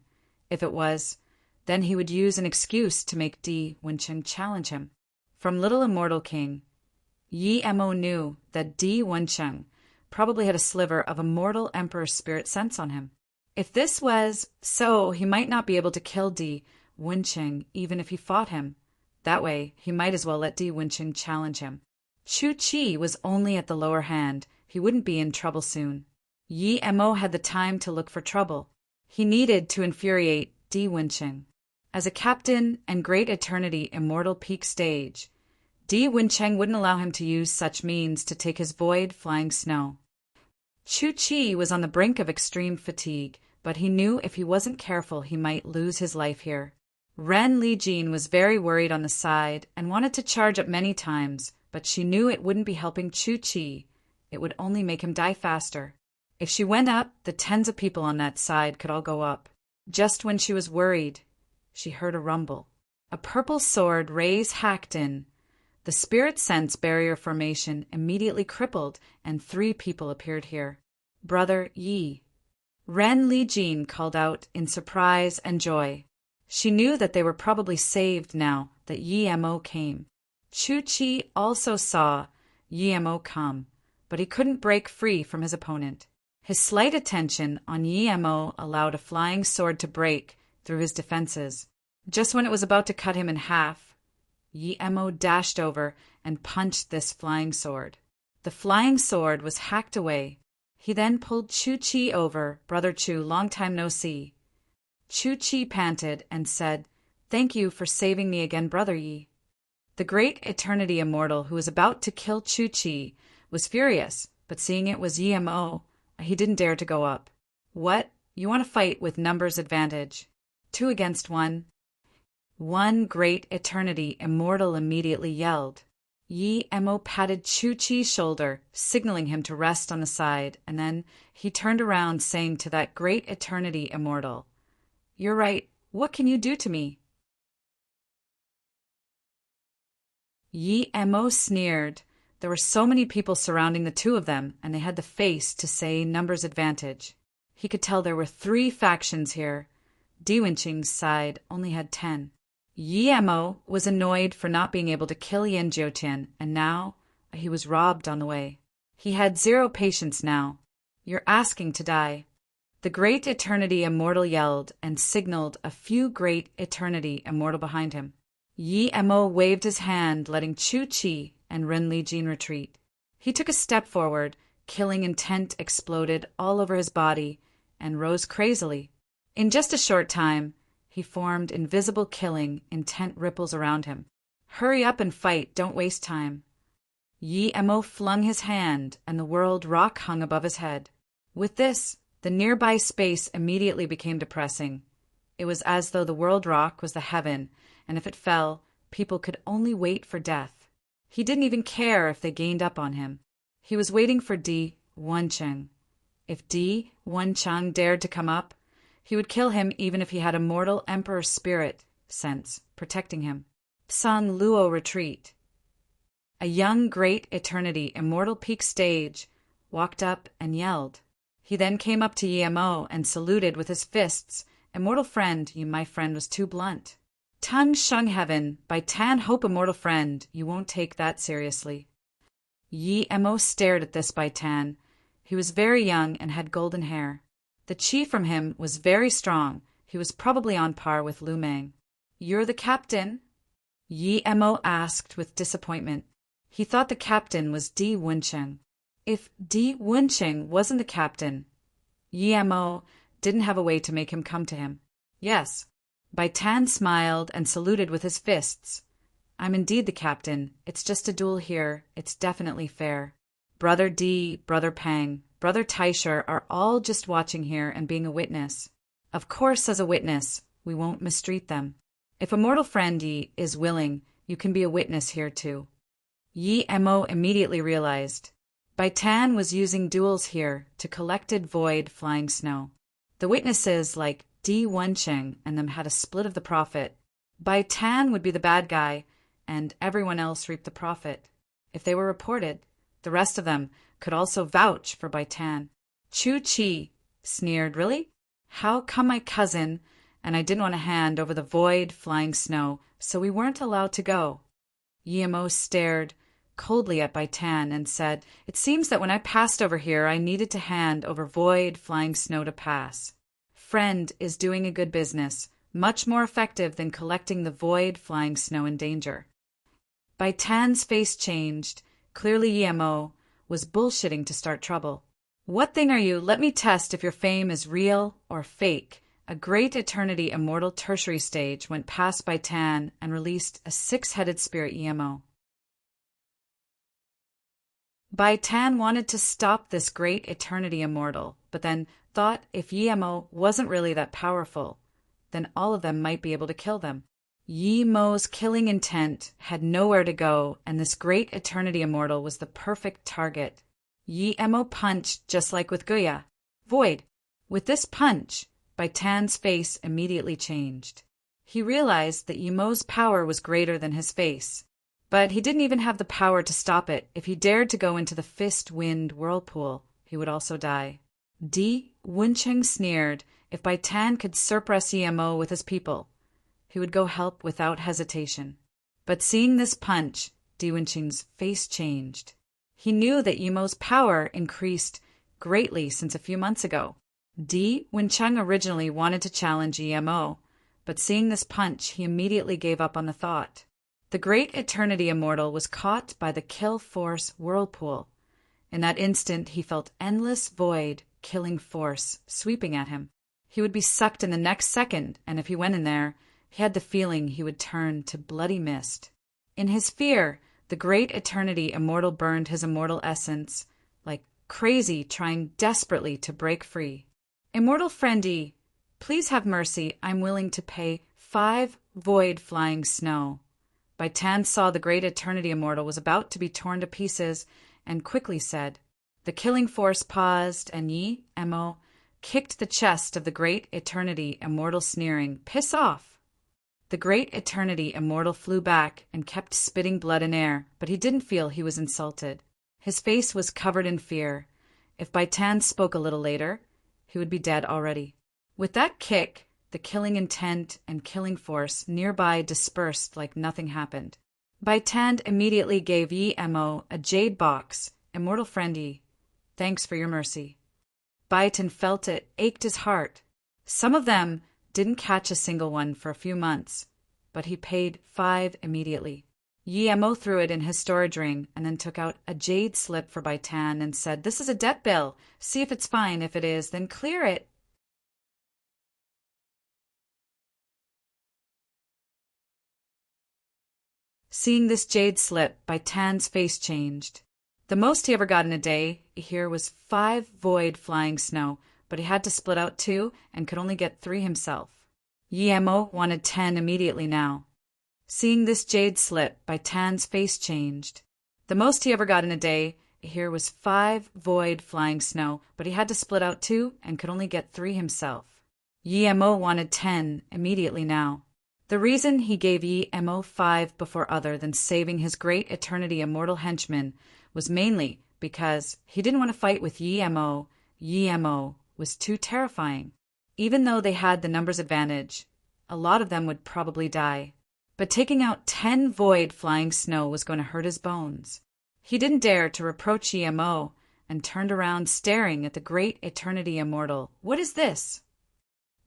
If it was, then he would use an excuse to make Di Wencheng challenge him. From Little Immortal King, Yi-Mo knew that Di Wencheng probably had a sliver of immortal emperor spirit sense on him. If this was so, he might not be able to kill Di Wencheng even if he fought him. That way, he might as well let Di Wencheng challenge him. Chu-Chi was only at the lower hand. He wouldn't be in trouble soon. Yi-Mo had the time to look for trouble. He needed to infuriate Di Wencheng. As a captain and great eternity immortal peak stage, Di Wencheng wouldn't allow him to use such means to take his void flying snow. Chu-Chi was on the brink of extreme fatigue, but he knew if he wasn't careful he might lose his life here. Ren Li-Jin was very worried on the side and wanted to charge up many times, but she knew it wouldn't be helping Chu-Chi. It would only make him die faster. If she went up, the tens of people on that side could all go up. Just when she was worried, she heard a rumble. A purple sword rays hacked in. The spirit sense barrier formation immediately crippled, and 3 people appeared here. Brother Yi. Ren Li Jin called out in surprise and joy. She knew that they were probably saved now that Yi Mo came. Chu Chi also saw Yi Mo come, but he couldn't break free from his opponent. His slight attention on Yi Mo allowed a flying sword to break through his defenses. Just when it was about to cut him in half, Yi Mo dashed over and punched this flying sword. The flying sword was hacked away. He then pulled Chu Chi over. Brother Chu, long time no see. Chu Chi panted and said, "Thank you for saving me again, Brother Yi." The great Eternity Immortal who was about to kill Chu Chi was furious, but seeing it was Yi Mo, he didn't dare to go up. "What? You want to fight with numbers advantage? 2 against 1? One great Eternity Immortal immediately yelled. Yi Mo patted Chu Chi's shoulder, signaling him to rest on the side, and then he turned around saying to that great Eternity Immortal, "You're right. What can you do to me?" Yi Mo sneered. There were so many people surrounding the 2 of them, and they had the face to say numbers advantage. He could tell there were 3 factions here. Di Wenqing's side only had 10. Yi Mo was annoyed for not being able to kill Yan Jiutian, and now he was robbed on the way. He had 0 patience now. "You're asking to die." The great Eternity Immortal yelled and signaled a few great Eternity Immortal behind him. Yi Mo waved his hand, letting Chu Chi and Ren Li Jin retreat. He took a step forward, killing intent exploded all over his body, and rose crazily. In just a short time, he formed invisible killing intent ripples around him. "Hurry up and fight, don't waste time." Yi Mo flung his hand, and the world rock hung above his head. With this, the nearby space immediately became depressing. It was as though the world rock was the heaven, and if it fell, people could only wait for death. He didn't even care if they gained up on him. He was waiting for Di Wenqing. If Di Wenqing dared to come up, he would kill him even if he had a mortal emperor spirit sense protecting him. Sang Luo retreat. A young great Eternity Immortal Peak stage walked up and yelled. He then came up to Yi Mo and saluted with his fists. "Immortal friend, you my friend was too blunt." "Tung Shung Heaven, by Tan Hope Immortal friend, you won't take that seriously." Yi Mo stared at this Bai Tan. He was very young and had golden hair. The chi from him was very strong. He was probably on par with Lu Meng. "You're the captain?" Yi Mo asked with disappointment. He thought the captain was Di Wenqing. If Di Wenqing wasn't the captain, Yi Mo didn't have a way to make him come to him. "Yes." Bai Tan smiled and saluted with his fists. "I'm indeed the captain. It's just a duel here. It's definitely fair. Brother Di, Brother Pang, Brother Taisher are all just watching here and being a witness. Of course, as a witness, we won't mistreat them. If a mortal friend Yi is willing, you can be a witness here too." Yi Mo immediately realized. Bai Tan was using duels here to collected void flying snow. The witnesses like Di Wenqing and them had a split of the profit. Bai Tan would be the bad guy, and everyone else reaped the profit. If they were reported, the rest of them could also vouch for Bai Tan. Chu Chi sneered, "Really? How come my cousin and I didn't want to hand over the void flying snow, so we weren't allowed to go?" Yi Mo stared coldly at Bai Tan and said, "It seems that when I passed over here, I needed to hand over void flying snow to pass. Friend is doing a good business, much more effective than collecting the void flying snow in danger." Bai Tan's face changed. Clearly Yi Mo was bullshitting to start trouble. "What thing are you? Let me test if your fame is real or fake." A great Eternity Immortal tertiary stage went past Bai Tan and released a 6-headed spirit Yi Mo. Bai Tan wanted to stop this great Eternity Immortal, but then thought if Yi Mo wasn't really that powerful, then all of them might be able to kill them. Yi Mo's killing intent had nowhere to go, and this great Eternity Immortal was the perfect target. Yi Mo punched just like with Guya. Void. With this punch, Baitan's face immediately changed. He realized that Yi Mo's power was greater than his face. But he didn't even have the power to stop it. If he dared to go into the fist-wind whirlpool, he would also die. Di Wencheng sneered. If Baitan could suppress Yi Mo with his people, he would go help without hesitation. But seeing this punch, Di Wencheng's face changed. He knew that Yi Mo's power increased greatly since a few months ago. Di Wencheng originally wanted to challenge Yi Mo, but seeing this punch, he immediately gave up on the thought. The great Eternity Immortal was caught by the Kill Force whirlpool. In that instant, he felt endless void, killing force sweeping at him. He would be sucked in the next second, and if he went in there, he had the feeling he would turn to bloody mist. In his fear, the great Eternity Immortal burned his immortal essence, like crazy, trying desperately to break free. Immortal friendy, please have mercy. I'm willing to pay 5 void flying snow. Baitan saw the great Eternity Immortal was about to be torn to pieces and quickly said. The killing force paused, and Yi Mo kicked the chest of the great Eternity Immortal, sneering, "Piss off!" The great Eternity Immortal flew back and kept spitting blood and air, but he didn't feel he was insulted. His face was covered in fear. If Baitan spoke a little later, he would be dead already. With that kick, the killing intent and killing force nearby dispersed like nothing happened. Baitan immediately gave Yi Mo a jade box. Immortal friendy, thanks for your mercy. Baitan felt it, ached his heart. Some of them didn't catch a single one for a few months, but he paid 5 immediately. Yi Mo threw it in his storage ring and then took out a jade slip for Baitan and said, "This is a debt bill. See if it's fine. If it is, then clear it." Seeing this jade slip, Baitan's face changed. The most he ever got in a day here was 5 void flying snow, but he had to split out 2 and could only get 3 himself. Yi Mo wanted 10 immediately now. Seeing this jade slip, Baitan's face changed. The most he ever got in a day here was 5 void flying snow, but he had to split out 2 and could only get 3 himself. Yi Mo wanted 10 immediately now. The reason he gave Yi Mo 5 before other than saving his great Eternity Immortal henchman was mainly because he didn't want to fight with Yi Mo. Yi Mo was too terrifying. Even though they had the numbers advantage, a lot of them would probably die. But taking out 10 void flying snow was going to hurt his bones. He didn't dare to reproach Yi Mo and turned around staring at the great Eternity Immortal. What is this?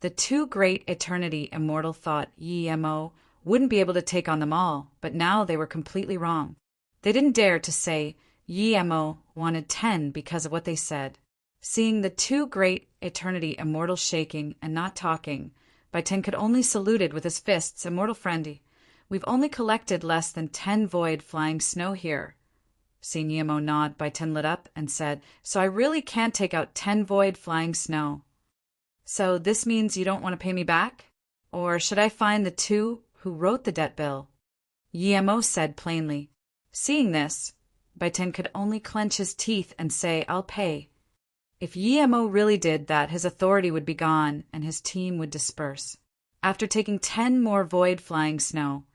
The 2 great Eternity Immortal thought Yi Mo wouldn't be able to take on them all, but now they were completely wrong. They didn't dare to say Yi Mo wanted 10 because of what they said. Seeing the 2 great Eternity Immortal shaking and not talking, Baitan could only saluted with his fists. Immortal friendy, we've only collected less than 10 void flying snow here. Seeing Yi Mo nod, Baitan lit up and said, "So I really can't take out 10 void flying snow. So this means you don't want to pay me back? Or should I find the 2 who wrote the debt bill?" Yi Mo said plainly. Seeing this, Baitan could only clench his teeth and say, "I'll pay." If Yi Mo really did that, his authority would be gone and his team would disperse. After taking 10 more void flying snow,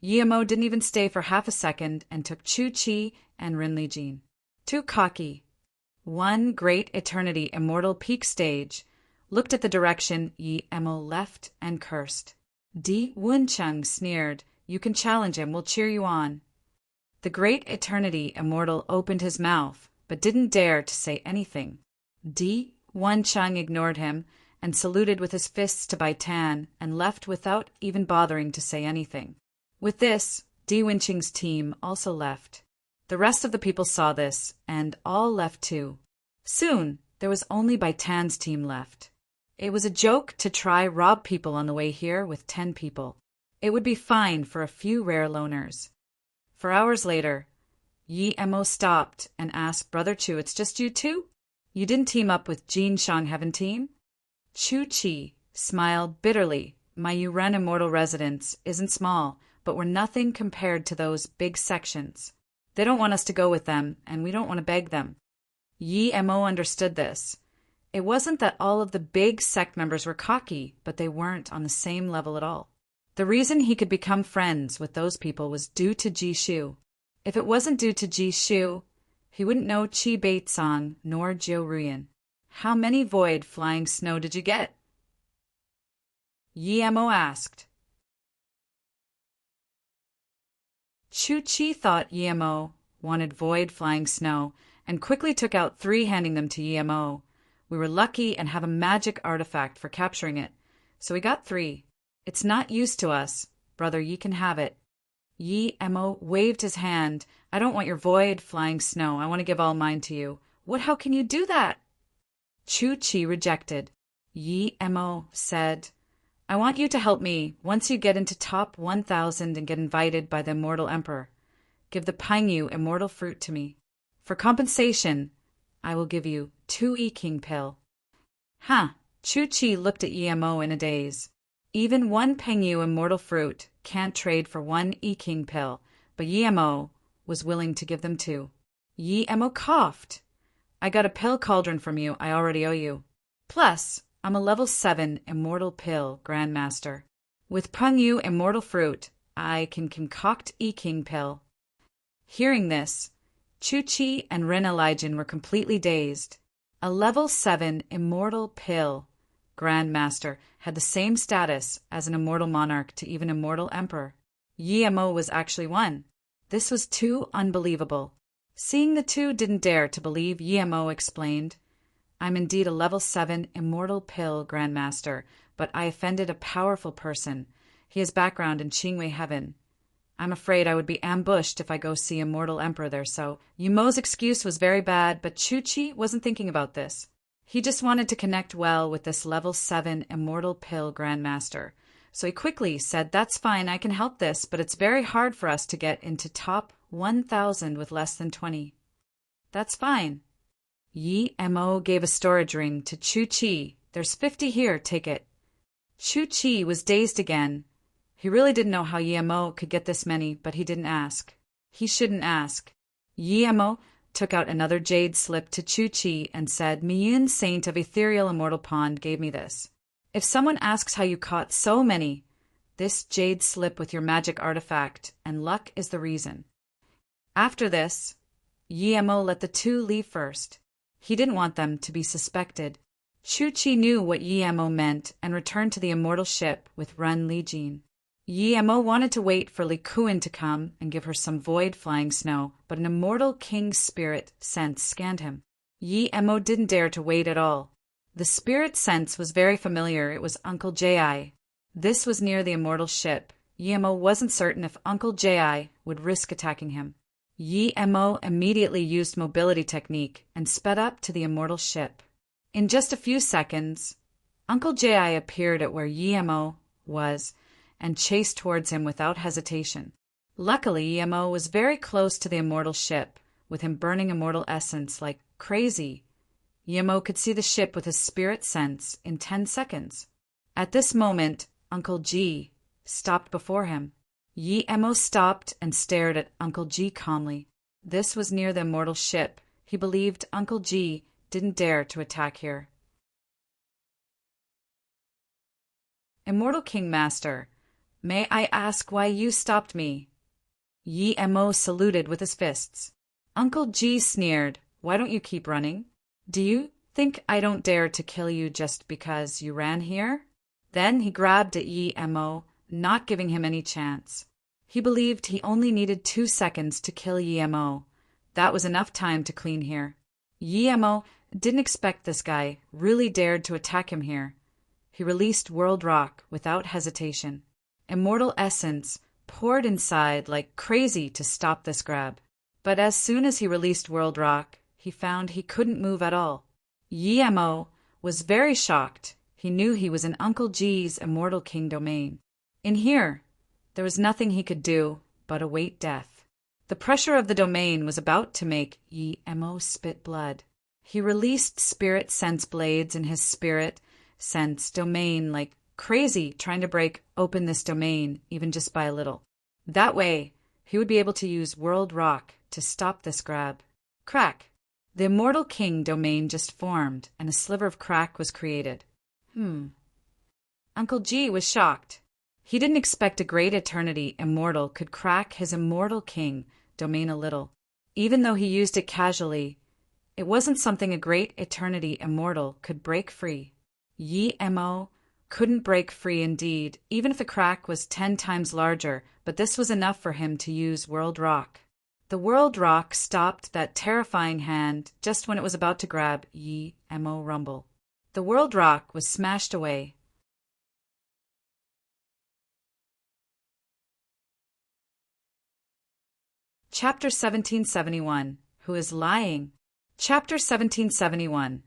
Yi Mo didn't even stay for half a second and took Chu Chi and Rin Li Jin. Too cocky. One great Eternity Immortal peak stage looked at the direction Yi Mo left and cursed. Di Wencheng sneered, "You can challenge him, we'll cheer you on." The great Eternity Immortal opened his mouth, but didn't dare to say anything. Di Wencheng ignored him and saluted with his fists to Baitan and left without even bothering to say anything. With this, Di Wencheng's team also left. The rest of the people saw this, and all left too. Soon, there was only Baitan's team left. It was a joke to try rob people on the way here with 10 people. It would be fine for a few rare loners. For hours later, Yi Mo stopped and asked Brother Chu, "It's just you 2? You didn't team up with Jin Shang Heaven Team?" Chu Chi smiled bitterly. "My Yuren Immortal residence isn't small, but we're nothing compared to those big sections. They don't want us to go with them, and we don't want to beg them." Yi-Mo understood this. It wasn't that all of the big sect members were cocky, but they weren't on the same level at all. The reason he could become friends with those people was due to Jishu. If it wasn't due to Jishu, he wouldn't know Chi Bait-san nor Jiu Ruyan. How many void flying snow did you get? Yi-Mo asked. Chu-Chi thought Yi-Mo wanted void flying snow and quickly took out 3, handing them to Yi-Mo. We were lucky and have a magic artifact for capturing it, so we got 3. It's not used to us. Brother, ye can have it. Yi-Mo waved his hand. I don't want your void flying snow. I want to give all mine to you. What? How can you do that? Chu-Chi rejected. Yi-Mo said, I want you to help me once you get into top 1,000 and get invited by the Immortal Emperor. Give the Pangyu immortal fruit to me. For compensation, I will give you 2 E-King pill. Huh. Chu-Chi looked at Yi-Mo in a daze. Even 1 Pangyu immortal fruit can't trade for 1 E-King pill, but Yi-Mo was willing to give them 2. Yi-Mo coughed. I got a pill cauldron from you I already owe you. Plus, I'm a level 7 immortal pill grandmaster. With Pangyu immortal fruit, I can concoct E-King pill. Hearing this, Chu-Chi and Ren Elijin were completely dazed. A level 7 immortal pill grandmaster had the same status as an immortal monarch to even immortal emperor. Yi-Mo was actually one. This was too unbelievable. Seeing the two didn't dare to believe, Yi-Mo explained, I'm indeed a level 7 immortal pill grandmaster, but I offended a powerful person. He has background in Qingwei heaven. I'm afraid I would be ambushed if I go see immortal emperor there, so Yi-Mo's excuse was very bad, but Chu-Chi wasn't thinking about this. He just wanted to connect well with this level 7 immortal pill grandmaster. So he quickly said, that's fine, I can help this, but it's very hard for us to get into top 1,000 with less than 20. That's fine. Yi-Mo gave a storage ring to Chu-Chi. There's 50 here, take it. Chu-Chi was dazed again. He really didn't know how Yi-Mo could get this many, but he didn't ask. He shouldn't ask. Yi-Mo took out another jade slip to Chu-Chi and said, Miyun, Saint of Ethereal Immortal Pond, gave me this. If someone asks how you caught so many, this jade slip with your magic artifact, and luck is the reason. After this, Yi-Mo let the 2 leave first. He didn't want them to be suspected. Chu-Chi knew what Yi-Mo meant and returned to the immortal ship with Run Li-Jin. Yi-Mo wanted to wait for Li Kuan to come and give her some void flying snow, but an immortal king's spirit sense scanned him. Yi-Mo didn't dare to wait at all. The spirit sense was very familiar. It was Uncle Ji. This was near the immortal ship. Yi-Mo wasn't certain if Uncle Ji would risk attacking him. Yi-Mo immediately used mobility technique and sped up to the immortal ship. In just a few seconds, Uncle Ji appeared at where Yi-Mo was and chased towards him without hesitation. Luckily, Yi-Mo was very close to the immortal ship, with him burning immortal essence like crazy. Yi-Mo could see the ship with his spirit sense in 10 seconds. At this moment, Uncle Ji stopped before him. Yi-Mo stopped and stared at Uncle Ji calmly. This was near the immortal ship. He believed Uncle Ji didn't dare to attack here. Immortal King Master, may I ask why you stopped me? Yi-Mo saluted with his fists. Uncle Ji sneered, why don't you keep running? Do you think I don't dare to kill you just because you ran here? Then he grabbed at Yi-Mo, not giving him any chance. He believed he only needed 2 seconds to kill Yi-Mo. That was enough time to clean here. Yi-Mo didn't expect this guy really dared to attack him here. He released World Rock without hesitation. Immortal essence poured inside like crazy to stop this grab. But as soon as he released World Rock, he found he couldn't move at all. Yi-Mo was very shocked. He knew he was in Uncle Ji's Immortal King domain. In here, there was nothing he could do but await death. The pressure of the domain was about to make Yi-Mo spit blood. He released spirit sense blades in his spirit sense domain like crazy, trying to break open this domain even just by a little. That way, he would be able to use World Rock to stop this grab. Crack! The immortal king domain just formed, and a sliver of crack was created. Uncle G was shocked. He didn't expect a great eternity immortal could crack his immortal king domain a little. Even though he used it casually, it wasn't something a great eternity immortal could break free. Yi-mo couldn't break free indeed, even if the crack was 10 times larger, but this was enough for him to use World Rock. The World Rock stopped that terrifying hand just when it was about to grab Yi-mo Rumble. The World Rock was smashed away. Chapter 1771. Who is lying? Chapter 1771.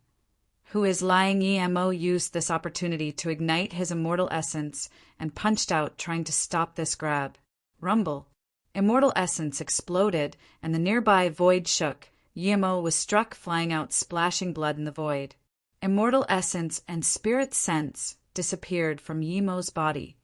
Who is lying? Yi-mo used this opportunity to ignite his immortal essence and punched out, trying to stop this grab. Rumble. Immortal essence exploded, and the nearby void shook. Yi-mo was struck, flying out, splashing blood in the void. Immortal essence and spirit sense disappeared from Yi-mo's body.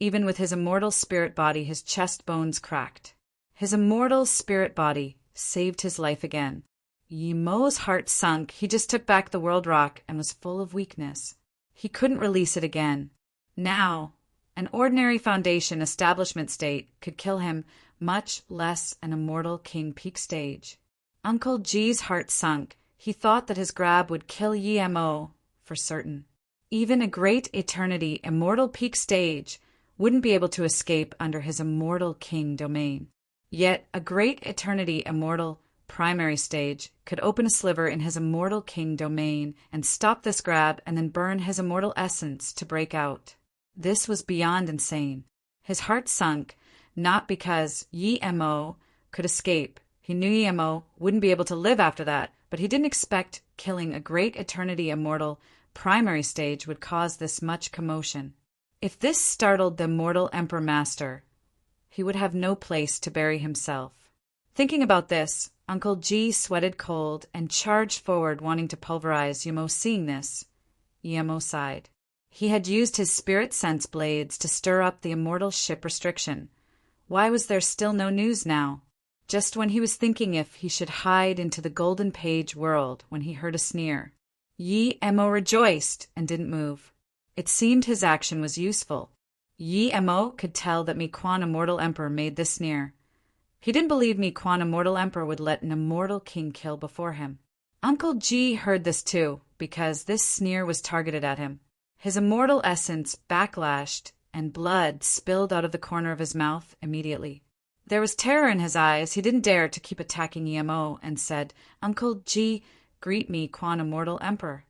Even with his immortal spirit body, his chest bones cracked. His immortal spirit body saved his life again. Yi-mo's heart sunk. He just took back the World Rock and was full of weakness. He couldn't release it again. Now, an ordinary foundation establishment state could kill him, much less an immortal king peak stage. Uncle G's heart sunk. He thought that his grab would kill Yi-mo for certain. Even a great eternity immortal peak stage wouldn't be able to escape under his immortal king domain. Yet a great eternity immortal primary stage could open a sliver in his immortal king domain and stop this grab and then burn his immortal essence to break out. This was beyond insane. His heart sunk, not because Yi-mo could escape. He knew Yi-mo wouldn't be able to live after that, but he didn't expect killing a great eternity immortal primary stage would cause this much commotion. If this startled the immortal Emperor Master, he would have no place to bury himself. Thinking about this, Uncle G sweated cold and charged forward, wanting to pulverize Yi-mo. Seeing this, Yi-mo sighed. He had used his spirit sense blades to stir up the immortal ship restriction. Why was there still no news now? Just when he was thinking if he should hide into the golden page world when he heard a sneer. Yi-mo rejoiced and didn't move. It seemed his action was useful. Yi-mo could tell that Mi-Quan Immortal Emperor made this sneer. He didn't believe Mi-Quan Immortal Emperor would let an immortal king kill before him. Uncle G heard this too, because this sneer was targeted at him. His immortal essence backlashed, and blood spilled out of the corner of his mouth immediately. There was terror in his eyes. He didn't dare to keep attacking Yi-mo and said, "Uncle G, greet Mi-Quan Immortal Emperor."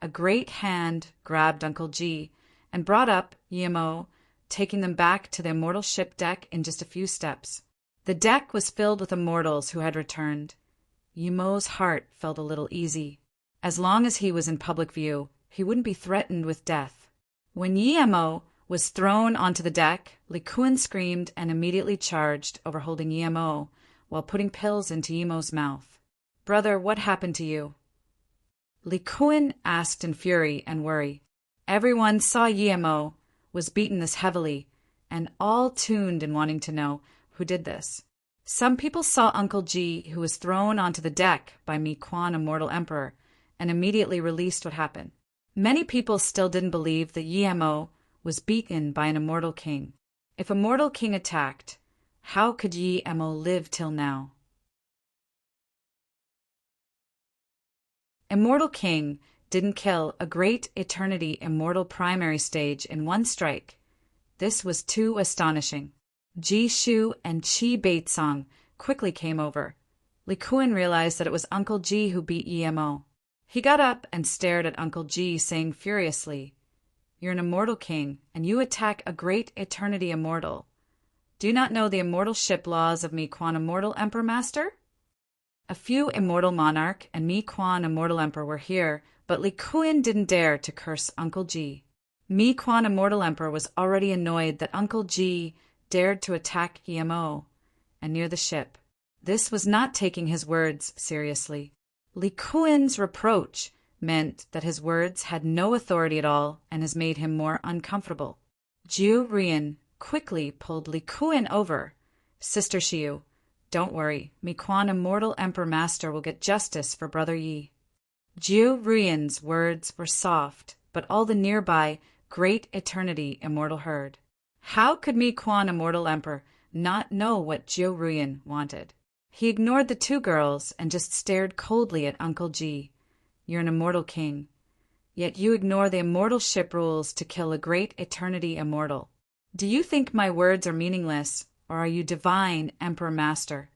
A great hand grabbed Uncle G and brought up Yi-mo, taking them back to the immortal ship deck in just a few steps. The deck was filled with immortals who had returned. Yi-mo's heart felt a little easy. As long as he was in public view, he wouldn't be threatened with death. When Yi-mo was thrown onto the deck, Li-Kun screamed and immediately charged, overholding Yi-mo while putting pills into Yi-mo's mouth. "Brother, what happened to you?" Li-Kun asked in fury and worry. Everyone saw Yi-mo was beaten this heavily, and all tuned in wanting to know who did this. Some people saw Uncle G, who was thrown onto the deck by Mi-Quan Immortal Emperor, and immediately released what happened. Many people still didn't believe that Yi-mo was beaten by an immortal king. If a mortal king attacked, how could Yi-mo live till now? Immortal king didn't kill a great eternity immortal primary stage in one strike. This was too astonishing. Ji Shu and Chi Baitsong quickly came over. Li-Kun realized that it was Uncle G who beat Yi-mo. He got up and stared at Uncle G, saying furiously, "You're an immortal king, and you attack a great eternity immortal. Do you not know the immortal ship laws of Mi-Quan Immortal Emperor Master?" A few immortal monarch and Mi-Quan Immortal Emperor were here, but Li-Kun didn't dare to curse Uncle G. Mi-Quan Immortal Emperor was already annoyed that Uncle G dared to attack Yi-mo and near the ship. This was not taking his words seriously. Li-Kun's reproach meant that his words had no authority at all and has made him more uncomfortable. Jiu Rian quickly pulled Li-Kun over. "Sister Shiu, Don't worry, Miquan Immortal Emperor Master will get justice for Brother Yi. Jiu Ruyan's words were soft, but all the nearby Great Eternity Immortal heard. How could Miquan Immortal Emperor not know what Jiu Ruyan wanted? He ignored the two girls and just stared coldly at Uncle Ji. You're an immortal king. Yet you ignore the immortal ship rules to kill a great eternity immortal. Do you think my words are meaningless, or are you divine Emperor Master?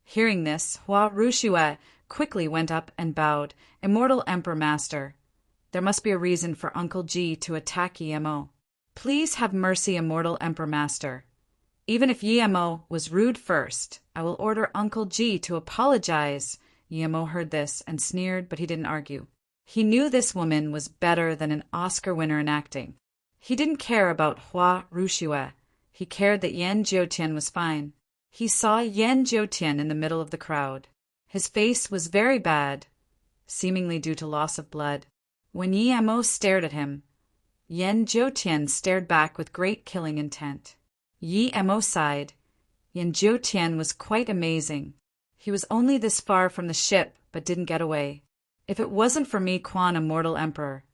Hearing this, Hua Rushue quickly went up and bowed. Immortal Emperor Master, there must be a reason for Uncle Ji to attack Yemo. Please have mercy, Immortal Emperor Master. Even if Yemo was rude first, I will order Uncle Ji to apologize. Yemo heard this and sneered, but he didn't argue. He knew this woman was better than an Oscar winner in acting. He didn't care about Hua Rushue. He cared that Yan Jiutian was fine. He saw Yan Jiutian in the middle of the crowd. His face was very bad, seemingly due to loss of blood. When Yemo stared at him, Yan Jiutian stared back with great killing intent. Yemo sighed. Yan Jiutian was quite amazing. He was only this far from the ship, but didn't get away. If it wasn't for Miquan Immortal Emperor,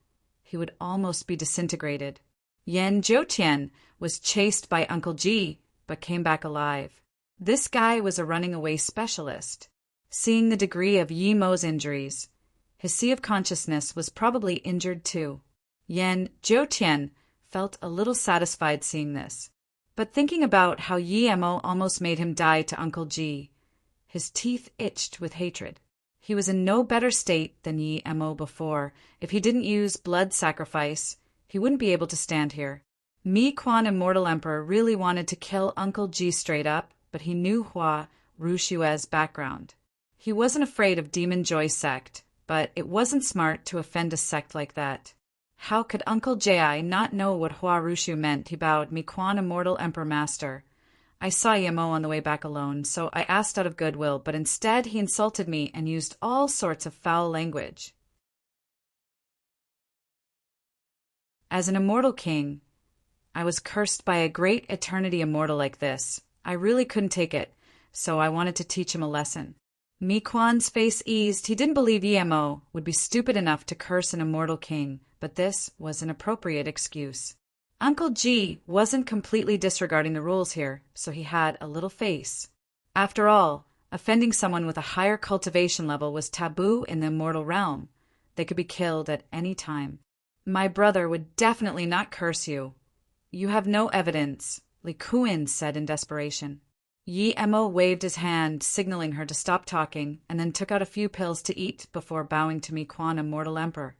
he would almost be disintegrated. Yan Jiutian was chased by Uncle Ji, but came back alive. This guy was a running away specialist. Seeing the degree of Yemo's injuries, his sea of consciousness was probably injured too. Yan Jiutian felt a little satisfied seeing this. But thinking about how Yemo almost made him die to Uncle Ji, his teeth itched with hatred. He was in no better state than Yemo before. If he didn't use blood sacrifice, he wouldn't be able to stand here. Miquan Immortal Emperor really wanted to kill Uncle Ji straight up, but he knew Hua Rushue's background. He wasn't afraid of Demon Joy sect, but it wasn't smart to offend a sect like that. How could Uncle Ji not know what Hua Rushu meant? He bowed. Miquan Immortal Emperor Master. I saw Yemo on the way back alone, so I asked out of goodwill, but instead he insulted me and used all sorts of foul language. As an immortal king, I was cursed by a great eternity immortal like this. I really couldn't take it, so I wanted to teach him a lesson. Miquan's face eased. He didn't believe Yemo would be stupid enough to curse an immortal king, but this was an appropriate excuse. Uncle Ji wasn't completely disregarding the rules here, so he had a little face. After all, offending someone with a higher cultivation level was taboo in the immortal realm. They could be killed at any time. My brother would definitely not curse you. You have no evidence, Li Kuin said in desperation. Yemo waved his hand, signaling her to stop talking, and then took out a few pills to eat before bowing to Miquan Immortal Emperor.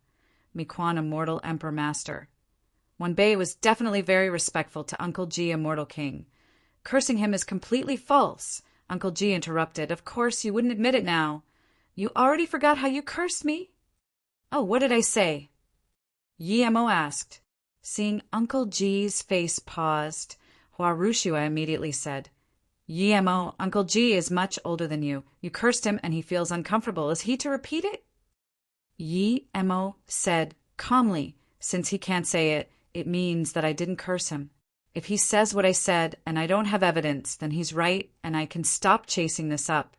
Miquan Immortal Emperor Master. Wanbei was definitely very respectful to Uncle Ji Immortal King. Cursing him is completely false. Uncle Ji interrupted. Of course, you wouldn't admit it now. You already forgot how you cursed me? Oh, what did I say? Yemo asked. Seeing Uncle Ji's face paused, Hua Rushue immediately said, Yemo, Uncle Ji is much older than you. You cursed him and he feels uncomfortable. Is he to repeat it? Yemo said calmly, since he can't say it, it means that I didn't curse him. If he says what I said and I don't have evidence, then he's right and I can stop chasing this up.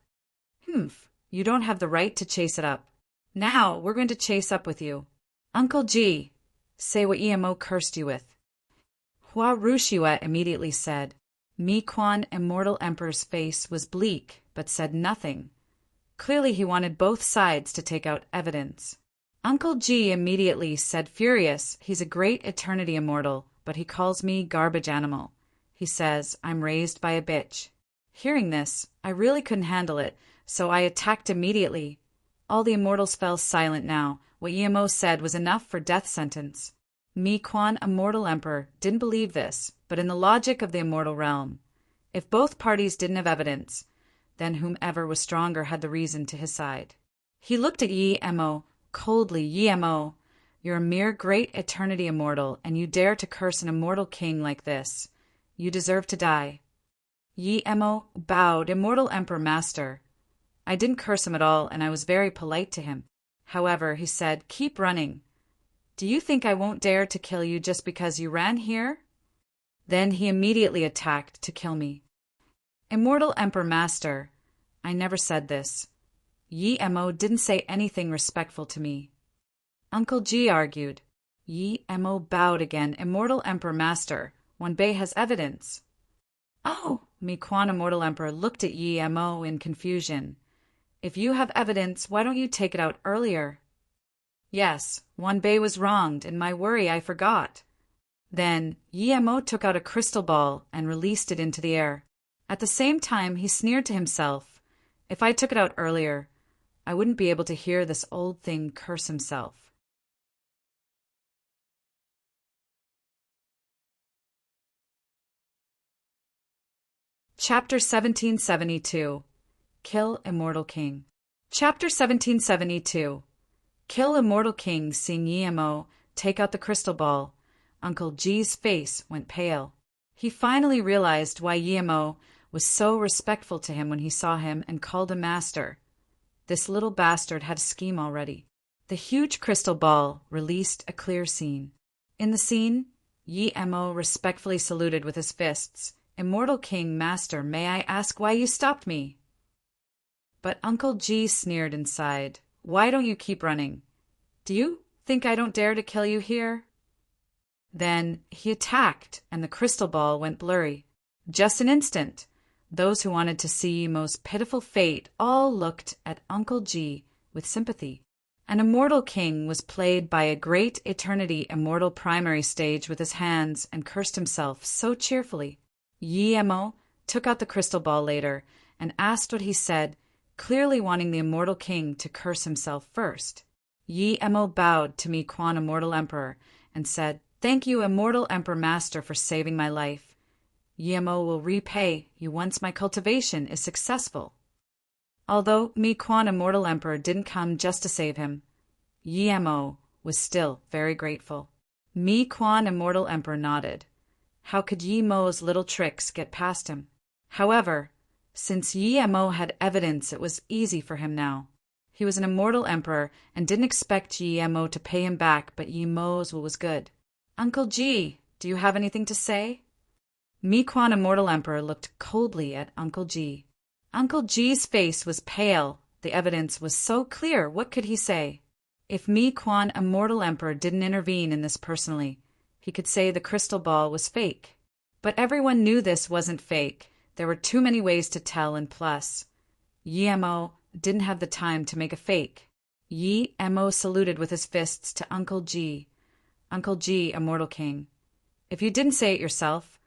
You don't have the right to chase it up. Now we're going to chase up with you. Uncle Ji, say what Yemo cursed you with. Hua Rushue immediately said. Miquan Immortal Emperor's face was bleak, but said nothing. Clearly he wanted both sides to take out evidence. Uncle Ji immediately said furious, he's a great eternity immortal, but he calls me garbage animal. He says, I'm raised by a bitch. Hearing this, I really couldn't handle it, so I attacked immediately. All the immortals fell silent now. What Yemo said was enough for death sentence. Miquan Immortal Emperor didn't believe this, but in the logic of the immortal realm, if both parties didn't have evidence, then whomever was stronger had the reason to his side. He looked at Yemo coldly. Yemo, you're a mere great eternity immortal, and you dare to curse an immortal king like this. You deserve to die. Yemo bowed. Immortal Emperor Master. I didn't curse him at all, and I was very polite to him. However, he said, keep running. Do you think I won't dare to kill you just because you ran here? Then he immediately attacked to kill me. Immortal Emperor Master, I never said this. Yi Mo didn't say anything respectful to me. Uncle Ji argued. Yi Mo bowed again. Immortal Emperor Master, Wanbei has evidence. Oh! Mi Quan Immortal Emperor looked at Yi Mo in confusion. If you have evidence, why don't you take it out earlier? Yes, Wanbei was wronged. In my worry, I forgot. Then Yi Mo took out a crystal ball and released it into the air. At the same time, he sneered to himself. If I took it out earlier, I wouldn't be able to hear this old thing curse himself. Chapter 1772. Kill Immortal King. Chapter 1772. Kill Immortal King. Seeing Yi Mo take out the crystal ball, Uncle Ji's face went pale. He finally realized why Yi Mo was so respectful to him when he saw him and called him master. This little bastard had a scheme already. The huge crystal ball released a clear scene. In the scene, Yi Mo respectfully saluted with his fists. Immortal King, Master, may I ask why you stopped me? But Uncle Ji sneered and sighed. Why don't you keep running? Do you think I don't dare to kill you here? Then he attacked, and the crystal ball went blurry. Just an instant. Those who wanted to see Yi Mo's pitiful fate all looked at Uncle Ji with sympathy. An immortal king was played by a great eternity immortal primary stage with his hands and cursed himself so cheerfully. Yi Mo took out the crystal ball later and asked what he said, clearly wanting the immortal king to curse himself first. Yi Mo bowed to Mi Quan Immortal Emperor and said, Thank you, Immortal Emperor Master, for saving my life. Yi Mo will repay you once my cultivation is successful. Although Mi Quan Immortal Emperor didn't come just to save him, Yi Mo was still very grateful. Mi Quan Immortal Emperor nodded. How could Yi Mo's little tricks get past him? However, since Yi Mo had evidence, it was easy for him now. He was an immortal emperor and didn't expect Yi Mo to pay him back, but Yi Mo's will was good. Uncle Ji, do you have anything to say? Mi Quan Immortal Emperor looked coldly at Uncle Ji. Uncle Ji's face was pale. The evidence was so clear. What could he say? If Mi Quan Immortal Emperor didn't intervene in this personally, he could say the crystal ball was fake. But everyone knew this wasn't fake. There were too many ways to tell, and plus, Yi Mo didn't have the time to make a fake. Yi Mo saluted with his fists to Uncle Ji. Uncle Ji, Immortal King, if you didn't say it yourself,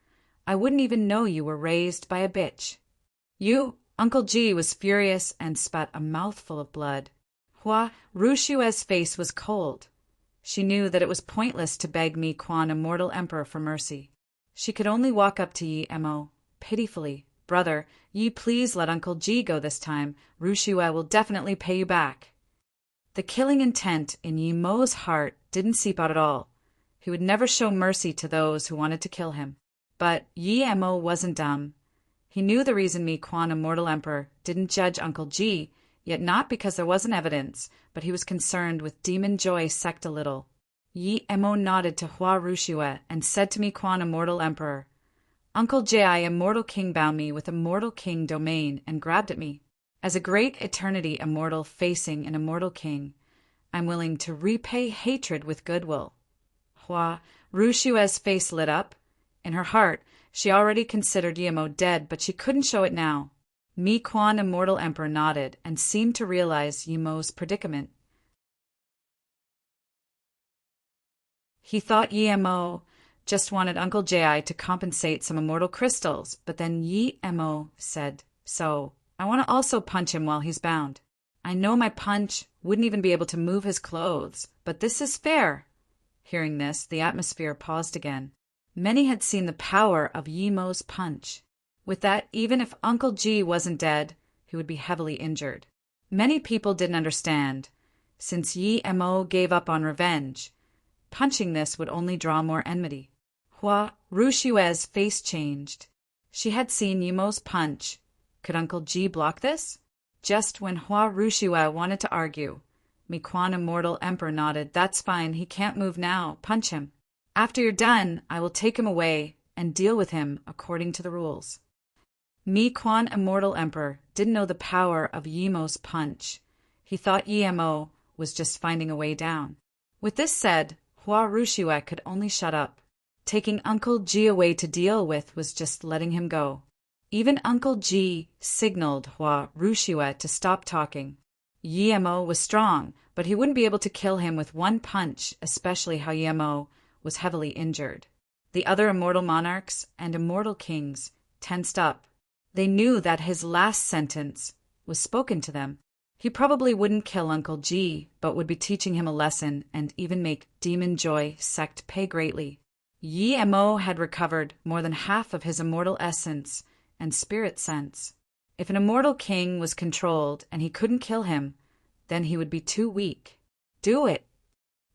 I wouldn't even know you were raised by a bitch. Uncle Ji was furious and spat a mouthful of blood. Hua Rushue's face was cold. She knew that it was pointless to beg Mi Quan Immortal Emperor for mercy. She could only walk up to Yi Mo pitifully. Brother, please let Uncle Ji go this time. Rushue will definitely pay you back. The killing intent in Yi Mo's heart didn't seep out at all. He would never show mercy to those who wanted to kill him. But Yi Mo wasn't dumb. He knew the reason Mi Quan Immortal Emperor didn't judge Uncle Ji, yet not because there wasn't evidence, but he was concerned with Demon Joy sect a little. Yi Mo nodded to Hua Rushue and said to Mi Quan Immortal Emperor, Uncle Ji, Immortal King, bound me with Immortal King domain and grabbed at me. As a great eternity immortal facing an immortal king, I'm willing to repay hatred with goodwill. Hua Rushue's face lit up. In her heart, she already considered Yi Mo dead, but she couldn't show it now. Mi Quan Immortal Emperor nodded and seemed to realize Yi Mo's predicament. He thought Yi Mo just wanted Uncle Ji to compensate some immortal crystals, but then Yi Mo said, So, I want to also punch him while he's bound. I know my punch wouldn't even be able to move his clothes, but this is fair. Hearing this, the atmosphere paused again. Many had seen the power of Yi Mo's punch. With that, even if Uncle Ji wasn't dead, he would be heavily injured. Many people didn't understand. Since Yi Mo gave up on revenge, punching this would only draw more enmity. Hua Rushue's face changed. She had seen Yi Mo's punch. Could Uncle Ji block this? Just when Hua Rushue wanted to argue, Mi Quan Immortal Emperor nodded. That's fine, he can't move now. Punch him. After you're done, I will take him away and deal with him according to the rules. Mi Quan, Immortal Emperor, didn't know the power of Yimo's punch. He thought Yimo was just finding a way down. With this said, Hua Rushue could only shut up. Taking Uncle Ji away to deal with was just letting him go. Even Uncle Ji signaled Hua Rushue to stop talking. Yimo was strong, but he wouldn't be able to kill him with one punch, especially how Yimo was heavily injured. The other immortal monarchs and immortal kings tensed up. They knew that his last sentence was spoken to them. He probably wouldn't kill Uncle Ji, but would be teaching him a lesson and even make Demon Joy sect pay greatly. Yimo had recovered more than half of his immortal essence and spirit sense. If an immortal king was controlled and he couldn't kill him, then he would be too weak. Do it,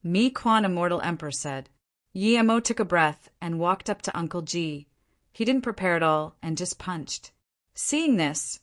Mi Quan, Immortal Emperor, said. Yimo took a breath and walked up to Uncle Ji. He didn't prepare at all and just punched. Seeing this,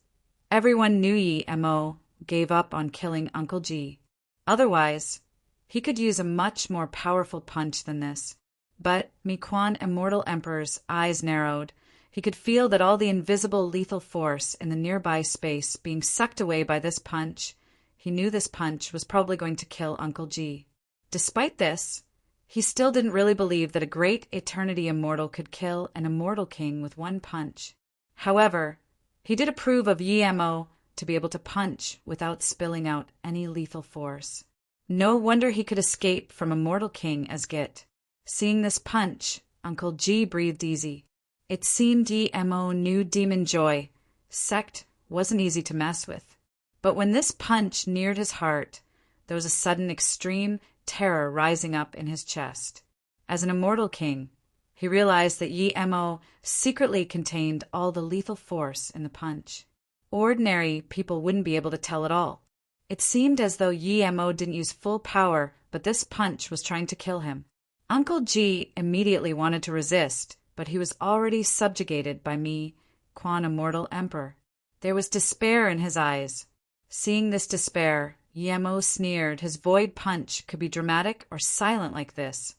everyone knew Yimo gave up on killing Uncle Ji. Otherwise, he could use a much more powerful punch than this. But Mi Quan, Immortal Emperor's eyes narrowed. He could feel that all the invisible lethal force in the nearby space being sucked away by this punch. He knew this punch was probably going to kill Uncle Ji. Despite this, he still didn't really believe that a great eternity immortal could kill an immortal king with one punch. However, he did approve of Yimo to be able to punch without spilling out any lethal force. No wonder he could escape from a mortal king as Git. Seeing this punch, Uncle Ji breathed easy. It seemed Yimo knew Demon Joy sect wasn't easy to mess with. But when this punch neared his heart, there was a sudden extreme terror rising up in his chest. As an immortal king, he realized that Yimo secretly contained all the lethal force in the punch. Ordinary people wouldn't be able to tell at all. It seemed as though Yimo didn't use full power, but this punch was trying to kill him. Uncle Ji immediately wanted to resist, but he was already subjugated by Mi Quan, Immortal Emperor. There was despair in his eyes. Seeing this despair, Yimo sneered. His void punch could be dramatic or silent like this.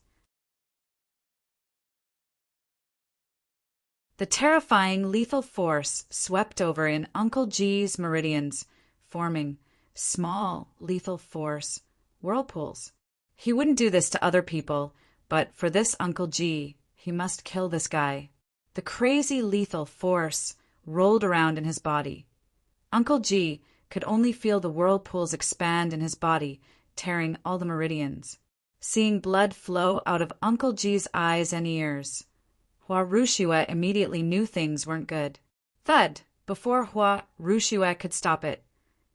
The terrifying lethal force swept over in Uncle Ji's meridians, forming small lethal force whirlpools. He wouldn't do this to other people, but for this Uncle Ji, he must kill this guy. The crazy lethal force rolled around in his body. Uncle Ji could only feel the whirlpools expand in his body, tearing all the meridians. Seeing blood flow out of Uncle Ji's eyes and ears, Hua Rushue immediately knew things weren't good. Thud! Before Hua Rushue could stop it,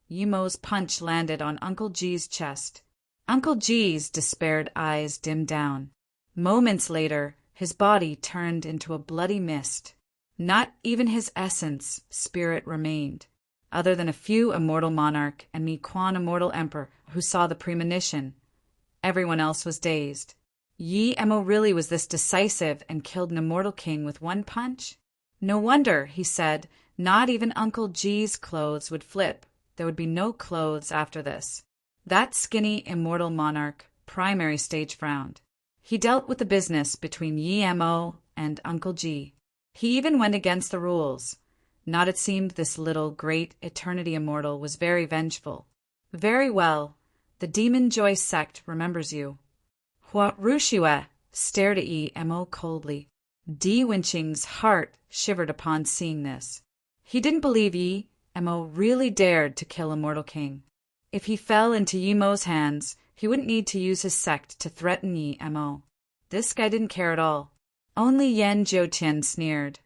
Yimo's punch landed on Uncle Ji's chest. Uncle Ji's despaired eyes dimmed down. Moments later, his body turned into a bloody mist. Not even his essence, spirit remained, other than a few immortal monarch and Mi Quan, Immortal Emperor, who saw the premonition. Everyone else was dazed. Yimo really was this decisive and killed an immortal king with one punch? No wonder, he said, not even Uncle Ji's clothes would flip. There would be no clothes after this. That skinny immortal monarch, primary stage, frowned. He dealt with the business between Yimo and Uncle Ji. He even went against the rules. Not it seemed this little great eternity immortal was very vengeful. Very well, the Demon Joy sect remembers you. Hua Rushue stared at Yimo coldly. Di Winching's heart shivered upon seeing this. He didn't believe Yimo really dared to kill a mortal king. If he fell into Yimo's hands, he wouldn't need to use his sect to threaten Yimo. This guy didn't care at all. Only Yan Jiutian sneered.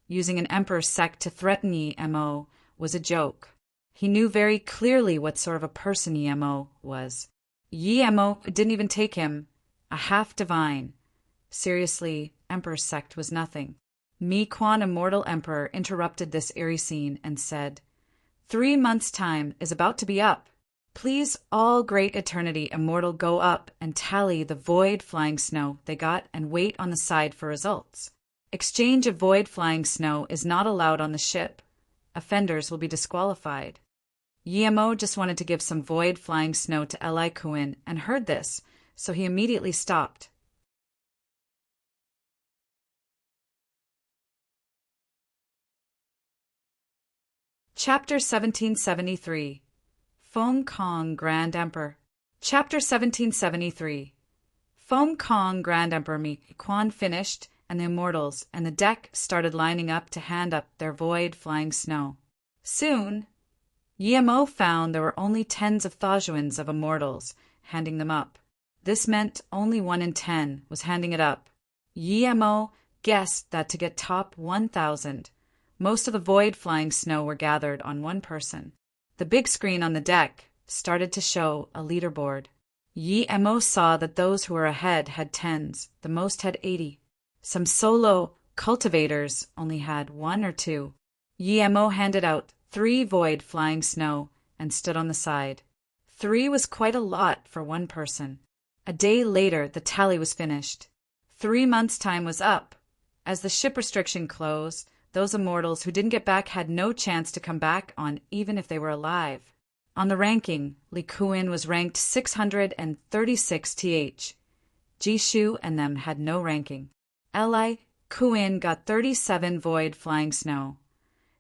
Using an emperor's sect to threaten Yimo was a joke. He knew very clearly what sort of a person Yimo was. Yimo didn't even take him, a half-divine. Seriously, emperor's sect was nothing. Mi Quan, Immortal Emperor, interrupted this eerie scene and said, 3 months' time is about to be up. Please, all great eternity immortal, go up and tally the void flying snow they got and wait on the side for results. Exchange of void flying snow is not allowed on the ship. Offenders will be disqualified. Yimo just wanted to give some void flying snow to Li Kuin and heard this, so he immediately stopped. Chapter 1773 Fong Kong Grand Emperor. Chapter 1773 Fong Kong Grand Emperor Mi Quan finished, and the immortals and the deck started lining up to hand up their void flying snow. Soon, Yemo found there were only tens of thousands of immortals handing them up. This meant only 1 in 10 was handing it up. Yemo guessed that to get top 1,000, most of the void flying snow were gathered on one person. The big screen on the deck started to show a leaderboard. Yemo saw that those who were ahead had tens, the most had 80. Some solo cultivators only had 1 or 2. Yemo handed out 3 void flying snow and stood on the side. 3 was quite a lot for one person. A day later, the tally was finished. 3 months' time was up. As the ship restriction closed, those immortals who didn't get back had no chance to come back on even if they were alive. On the ranking, Li Kuan was ranked 636 th. Jishu and them had no ranking. Li Kuan got 37 void flying snow.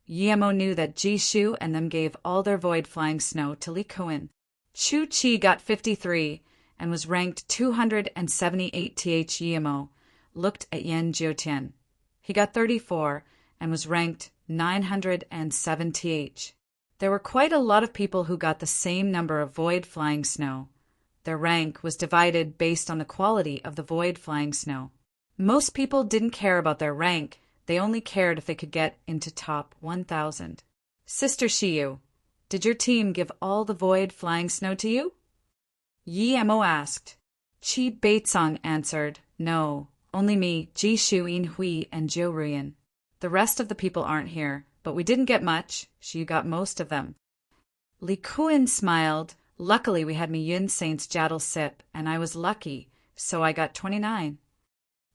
Yemo knew that Jishu and them gave all their void flying snow to Li Kuan. Chu Chi got 53 and was ranked 278 th. Yemo looked at Yan Jiutian. He got 34 and was ranked 907 th. There were quite a lot of people who got the same number of void flying snow. Their rank was divided based on the quality of the void flying snow. Most people didn't care about their rank, they only cared if they could get into top 1,000. Sister Shiyu, did your team give all the void flying snow to you? Yemo asked. Chi Baitsong answered, no, only me, Ji Shu In Hui, and Zhou Ruyan. The rest of the people aren't here, but we didn't get much. She got most of them. Li Kuan smiled. Luckily, we had Mi Yun Saint's Jaddle Sip, and I was lucky, so I got 29.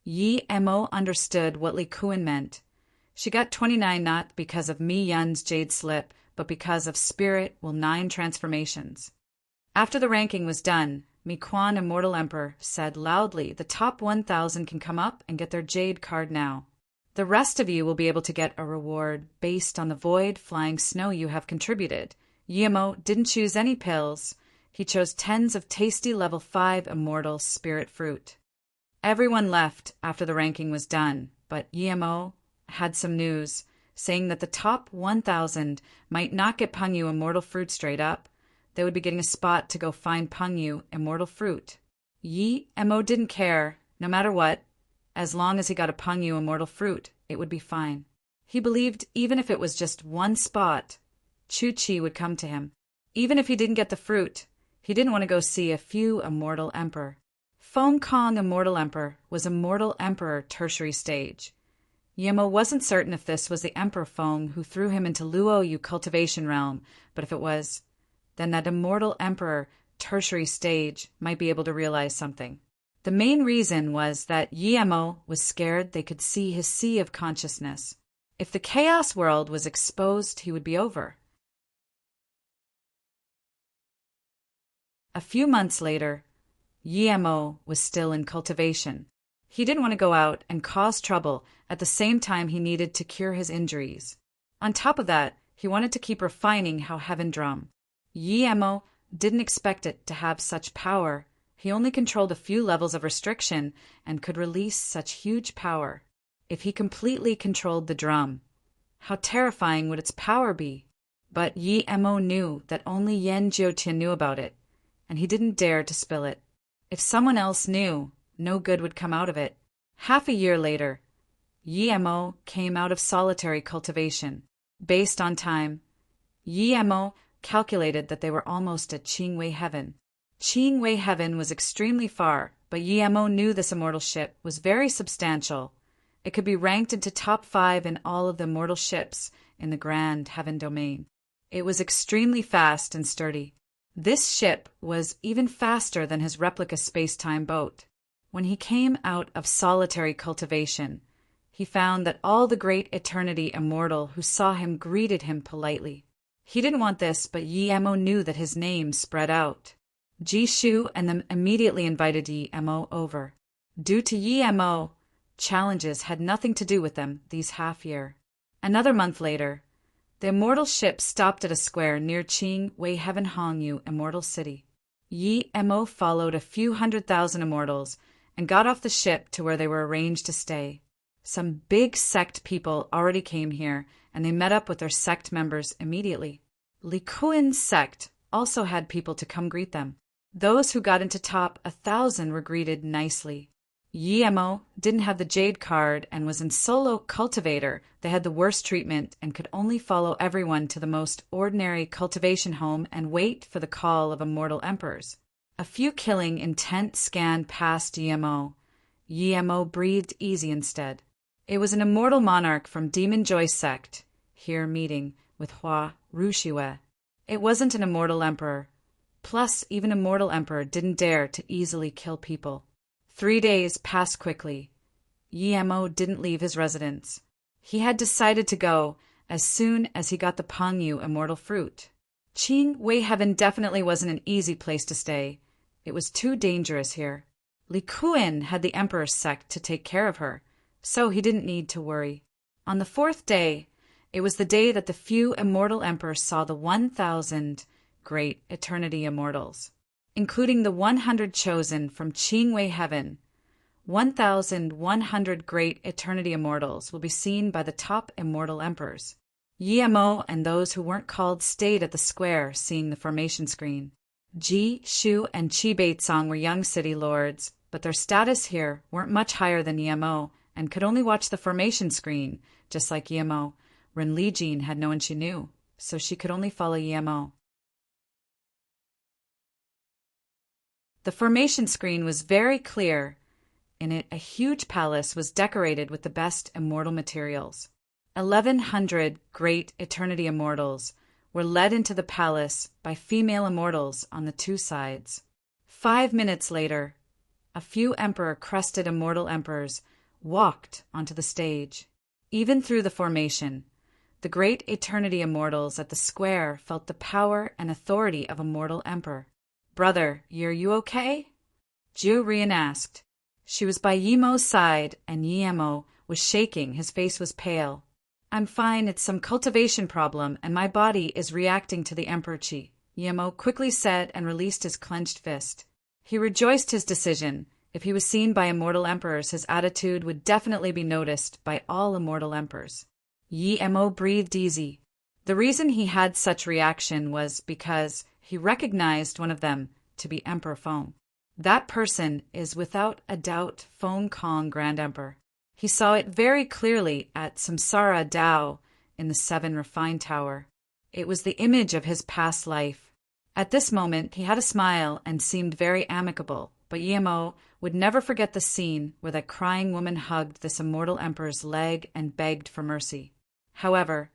Yemo understood what Li Kuan meant. She got 29 not because of Mi Yun's Jade Slip, but because of Spirit Will 9 transformations. After the ranking was done, Mi Quan, Immortal Emperor, said loudly, the top 1,000 can come up and get their Jade card now. The rest of you will be able to get a reward based on the void flying snow you have contributed. Yemo didn't choose any pills. He chose tens of tasty level 5 immortal spirit fruit. Everyone left after the ranking was done, but Yemo had some news, saying that the top 1,000 might not get Pengyu immortal fruit straight up. They would be getting a spot to go find Pengyu immortal fruit. Yemo didn't care, no matter what. As long as he got a Pengyu immortal fruit, it would be fine. He believed even if it was just one spot, Chu Chi would come to him. Even if he didn't get the fruit, he didn't want to go see a few Immortal Emperor. Fong Kong Immortal Emperor was Immortal Emperor tertiary stage. Yemo wasn't certain if this was the Emperor Fong who threw him into Luo Yu cultivation realm, but if it was, then that Immortal Emperor tertiary stage might be able to realize something. The main reason was that Yemo was scared they could see his sea of consciousness. If the chaos world was exposed, he would be over. A few months later, Yemo was still in cultivation. He didn't want to go out and cause trouble at the same time he needed to cure his injuries. On top of that, he wanted to keep refining how Heaven Drum. Yemo didn't expect it to have such power. He only controlled a few levels of restriction and could release such huge power. If he completely controlled the drum, how terrifying would its power be? But Yemo knew that only Yan Jiutian knew about it, and he didn't dare to spill it. If someone else knew, no good would come out of it. Half a year later, Yemo came out of solitary cultivation. Based on time, Yemo calculated that they were almost at Qingwei Heaven. Qingwei Heaven was extremely far, but Yemo knew this immortal ship was very substantial. It could be ranked into top 5 in all of the immortal ships in the Grand Heaven Domain. It was extremely fast and sturdy. This ship was even faster than his replica space-time boat. When he came out of solitary cultivation, he found that all the great eternity immortal who saw him greeted him politely. He didn't want this, but Yemo knew that his name spread out. Jishu and them immediately invited Yemo over. Due to Yemo, challenges had nothing to do with them these half-year. Another month later, The immortal ship stopped at a square near Qing Wei Heaven Hongyu Immortal City. Yi Mo followed a few 100,000 immortals and got off the ship to where they were arranged to stay. Some big sect people already came here, and they met up with their sect members immediately. Li Kuin's sect also had people to come greet them. Those who got into top 1,000 were greeted nicely. Yi Mo didn't have the Jade card and was in solo cultivator. They had the worst treatment and could only follow everyone to the most ordinary cultivation home and wait for the call of immortal emperors. A few killing intent scanned past Yi Mo. Yi Mo breathed easy instead. It was an immortal monarch from Demon Joy sect, here meeting with Hua Rushue. It wasn't an immortal emperor. Plus, even a mortal emperor didn't dare to easily kill people. 3 days passed quickly. Yi Mo didn't leave his residence. He had decided to go as soon as he got the Pengyu immortal fruit. Qing Wei Heaven definitely wasn't an easy place to stay. It was too dangerous here. Li Kuin had the emperor's sect to take care of her, so he didn't need to worry. On the 4th day, it was the day that the few immortal emperors saw the 1,000 great eternity immortals, including the 100 chosen from Qing Wei Heaven. 1,100 great eternity immortals will be seen by the top immortal emperors. Yi Mo and those who weren't called stayed at the square seeing the formation screen. Ji, Shu, and Qi Beitsong were young city lords, but their status here weren't much higher than Yi Mo and could only watch the formation screen, just like Yi Mo. Ren Lijin had no one she knew, so she could only follow Yi Mo. The formation screen was very clear. In it, a huge palace was decorated with the best immortal materials. 1,100 great eternity immortals were led into the palace by female immortals on the 2 sides. 5 minutes later, a few emperor-crested immortal emperors walked onto the stage. Even through the formation, the great eternity immortals at the square felt the power and authority of a mortal emperor. "Brother, are you okay?" Jiu Rian asked. She was by Yi Mo's side, and Yi Mo was shaking. His face was pale. "I'm fine. It's some cultivation problem, and my body is reacting to the Emperor Qi," Yi Mo quickly said and released his clenched fist. He rejoiced his decision. If he was seen by immortal emperors, his attitude would definitely be noticed by all immortal emperors. Yi Mo breathed easy. The reason he had such reaction was because he recognized one of them to be Emperor Feng. That person is without a doubt Feng Kong Grand Emperor. He saw it very clearly at Samsara Dao in the 7 Refined Tower. It was the image of his past life. At this moment, he had a smile and seemed very amicable, but Yi Mo would never forget the scene where that crying woman hugged this immortal emperor's leg and begged for mercy. However,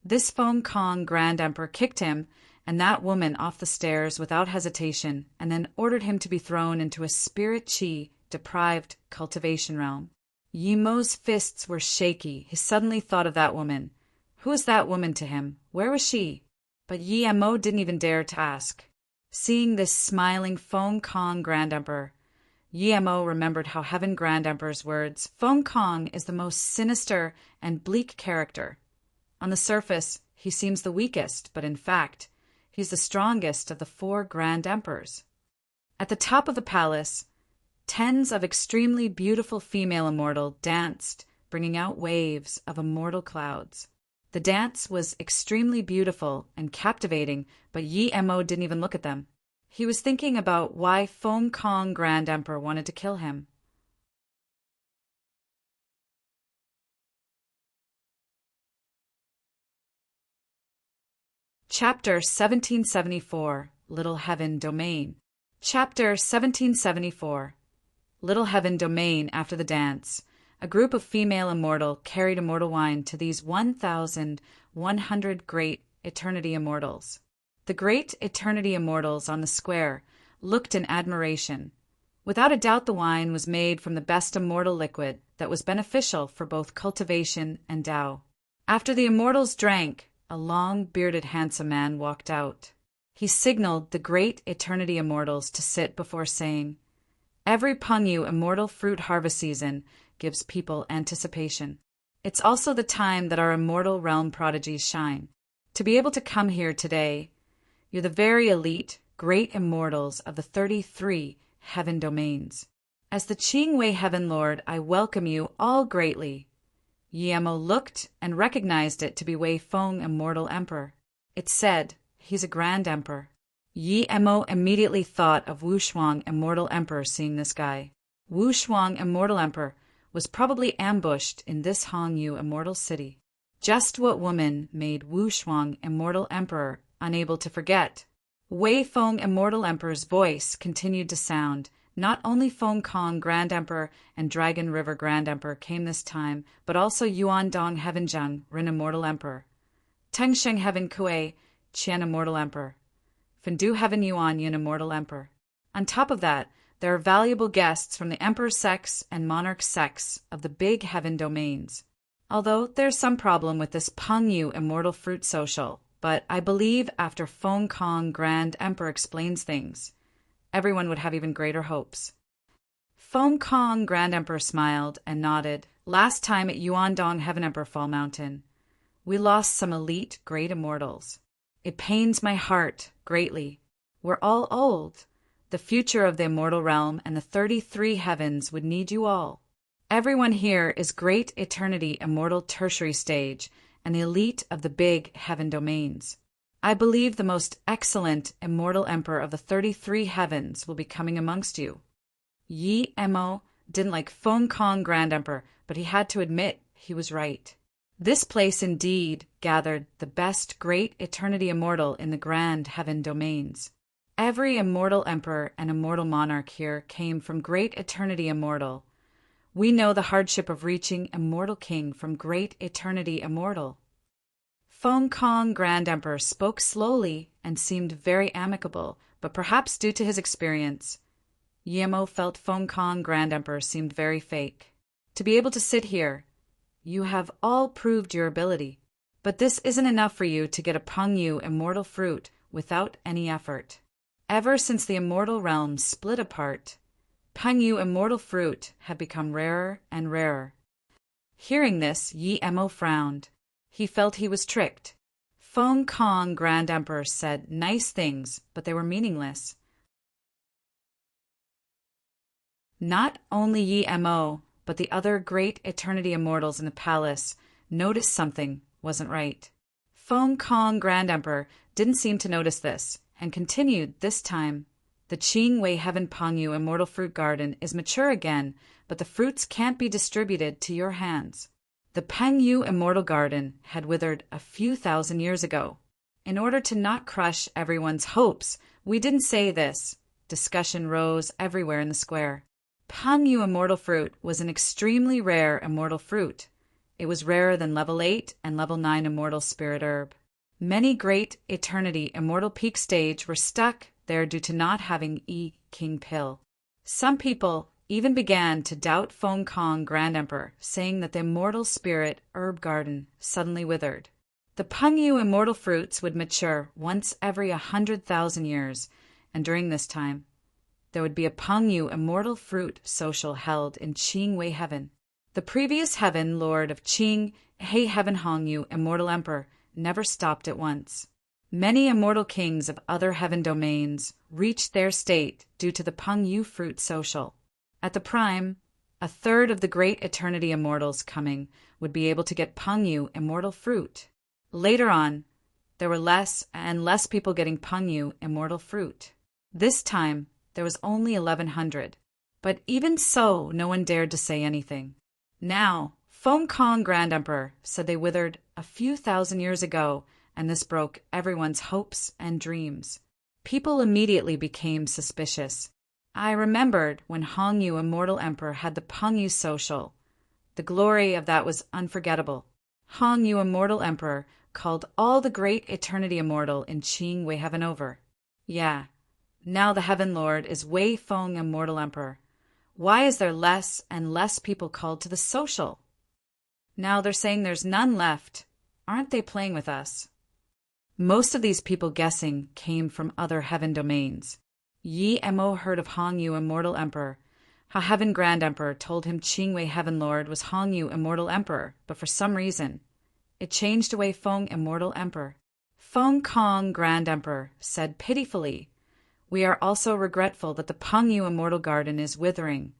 this Feng Kong Grand Emperor kicked him and that woman off the stairs without hesitation, and then ordered him to be thrown into a spirit Qi deprived cultivation realm. Yi Mo's fists were shaky. He suddenly thought of that woman. Who was that woman to him? Where was she? But Yi Mo didn't even dare to ask. Seeing this smiling Feng Kong Grand Emperor, Yi Mo remembered how Heaven Grand Emperor's words, "Feng Kong is the most sinister and bleak character. On the surface, he seems the weakest, but in fact, he's the strongest of the 4 Grand Emperors." At the top of the palace, tens of extremely beautiful female immortals danced, bringing out waves of immortal clouds. The dance was extremely beautiful and captivating, but Yi Mo didn't even look at them. He was thinking about why Feng Kong Grand Emperor wanted to kill him. Chapter 1774, Little Heaven Domain. Chapter 1774, Little Heaven Domain. After the dance, a group of female immortal carried immortal wine to these 1,100 great eternity immortals. The great eternity immortals on the square looked in admiration. Without a doubt, the wine was made from the best immortal liquid that was beneficial for both cultivation and Tao. After the immortals drank, a long-bearded handsome man walked out. He signaled the great eternity immortals to sit before saying, "Every Pengyu immortal fruit harvest season gives people anticipation. It's also the time that our immortal realm prodigies shine. To be able to come here today, you're the very elite, great immortals of the 33 heaven domains. As the Qing Heaven Lord, I welcome you all greatly. Yemo looked and recognized it to be Wei Feng, Immortal Emperor. It said, he's a Grand Emperor. Yemo immediately thought of Wu Shuang, Immortal Emperor, seeing this guy. Wu Shuang, Immortal Emperor, was probably ambushed in this Hongyu Immortal City. Just what woman made Wu Shuang, Immortal Emperor, unable to forget? Wei Feng, Immortal Emperor's voice continued to sound. Not only Feng Kong, Grand Emperor, and Dragon River Grand Emperor came this time, but also Yuan Dong Heavenjung, Rin Immortal Emperor, Tengsheng Heaven Kuei, Qian Immortal Emperor, Fendu Heaven Yuan Yin Immortal Emperor. On top of that, there are valuable guests from the Emperor sects and Monarch sects of the big heaven domains. Although there's some problem with this Pengyu Immortal Fruit Social, but I believe after Feng Kong Grand Emperor explains things, everyone would have even greater hopes. Feng Kong Grand Emperor smiled and nodded. Last time at Yuan Dong Heaven Emperor Fall Mountain, we lost some elite great immortals. It pains my heart greatly. We're all old. The future of the immortal realm and the 33 heavens would need you all. Everyone here is great eternity immortal tertiary stage and the elite of the big heaven domains. I believe the most excellent immortal emperor of the 33 heavens will be coming amongst you. Yi Mo didn't like Feng Kong Grand Emperor, but he had to admit he was right. This place indeed gathered the best great eternity immortal in the grand heaven domains. Every immortal emperor and immortal monarch here came from great eternity immortal. We know the hardship of reaching immortal king from great eternity immortal. Feng Kong Grand Emperor spoke slowly and seemed very amicable, but perhaps due to his experience, Yemo felt Feng Kong Grand Emperor seemed very fake. To be able to sit here, you have all proved your ability, but this isn't enough for you to get a Pengyu Immortal Fruit without any effort. Ever since the immortal realms split apart, Pengyu Immortal Fruit had become rarer and rarer. Hearing this, Yi Mo frowned. He felt he was tricked. Feng Kong Grand Emperor said nice things, but they were meaningless. Not only Yi Mo, but the other great eternity immortals in the palace noticed something wasn't right. Feng Kong Grand Emperor didn't seem to notice this, and continued this time. The Qing Wei Heaven Pengyu Immortal Fruit Garden is mature again, but the fruits can't be distributed to your hands. The Pengyu Immortal Garden had withered a few thousand years ago. In order to not crush everyone's hopes, we didn't say this. Discussion rose everywhere in the square. Pengyu Immortal Fruit was an extremely rare immortal fruit. It was rarer than level 8 and level 9 immortal spirit herb. Many great eternity immortal peak stage were stuck there due to not having King Pill. Some people even began to doubt Feng Kong Grand Emperor, saying that the immortal spirit herb garden suddenly withered. The Pengyu immortal fruits would mature once every 100,000 years, and during this time, there would be a Pengyu immortal fruit social held in Qing Wei Heaven. The previous heaven lord of Qing He Heaven Hongyu Immortal Emperor never stopped at once. Many immortal kings of other heaven domains reached their state due to the Pengyu fruit social. At the prime, a third of the great eternity immortals coming would be able to get Pengyu immortal fruit. Later on, there were less and less people getting Pengyu immortal fruit. This time, there was only 1,100. But even so, no one dared to say anything. Now, Feng Kong Grand Emperor said they withered a few thousand years ago, and this broke everyone's hopes and dreams. People immediately became suspicious. I remembered when Hongyu Immortal Emperor had the Pengyu social. The glory of that was unforgettable. Hongyu Immortal Emperor called all the great eternity immortal in Qing Wei Heaven over. Yeah, now the Heaven Lord is Wei Feng Immortal Emperor. Why is there less and less people called to the social? Now they're saying there's none left. Aren't they playing with us? Most of these people guessing came from other heaven domains. Yi Mo heard of Hongyu Immortal Emperor. How Heaven Grand Emperor told him Qing Wei Heaven Lord was Hongyu Immortal Emperor, but for some reason, it changed to Wei Feng Immortal Emperor. Feng Kong Grand Emperor said pitifully, "We are also regretful that the Pengyu Immortal Garden is withering.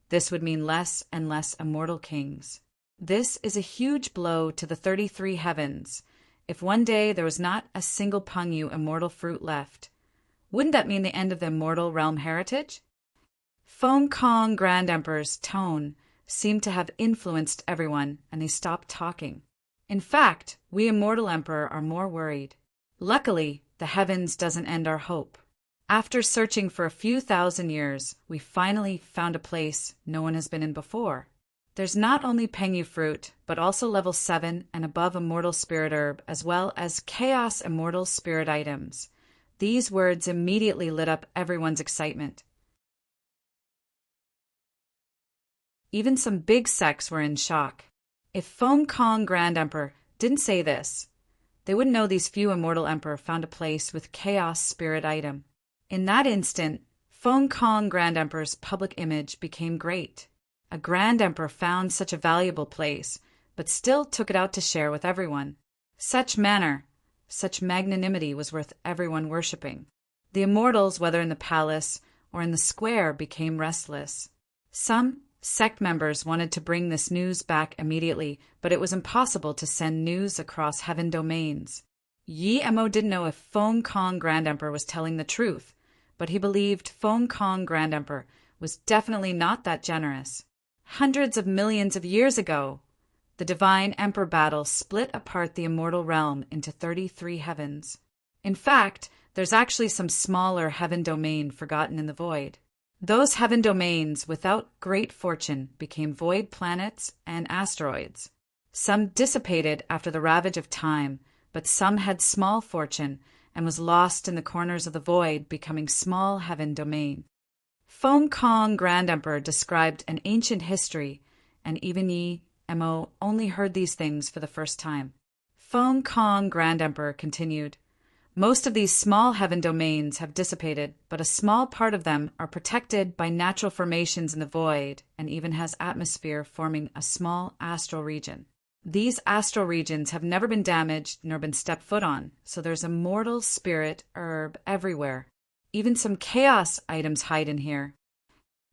This would mean less and less immortal kings. This is a huge blow to the 33 heavens. If one day there was not a single Pengyu immortal fruit left, wouldn't that mean the end of the immortal realm heritage?" Feng Kong Grand Emperor's tone seemed to have influenced everyone, and they stopped talking. "In fact, we Immortal Emperor are more worried. Luckily, the heavens doesn't end our hope. After searching for a few thousand years, we finally found a place no one has been in before. There's not only Pengyu fruit, but also level 7 and above Immortal Spirit Herb, as well as Chaos Immortal Spirit items." These words immediately lit up everyone's excitement. Even some big sects were in shock. If Feng Kong Grand Emperor didn't say this, they wouldn't know these few Immortal Emperor found a place with Chaos Spirit item. In that instant, Feng Kong Grand Emperor's public image became great. A Grand Emperor found such a valuable place, but still took it out to share with everyone. Such manner, such magnanimity was worth everyone worshipping. The immortals, whether in the palace or in the square, became restless. Some sect members wanted to bring this news back immediately, but it was impossible to send news across heaven domains. Yi Mo didn't know if Feng Kong Grand Emperor was telling the truth, but he believed Feng Kong Grand Emperor was definitely not that generous. Hundreds of millions of years ago, the Divine Emperor battle split apart the immortal realm into 33 heavens. In fact, there's actually some smaller heaven domain forgotten in the void. Those heaven domains without great fortune became void planets and asteroids. Some dissipated after the ravage of time, but some had small fortune and was lost in the corners of the void, becoming small heaven domain. Feng Kong Grand Emperor described an ancient history, and even Yi Mo only heard these things for the first time. Feng Kong Grand Emperor continued, "Most of these small heaven domains have dissipated, but a small part of them are protected by natural formations in the void and even has atmosphere forming a small astral region. These astral regions have never been damaged nor been stepped foot on, so there's immortal spirit herb everywhere. Even some chaos items hide in here."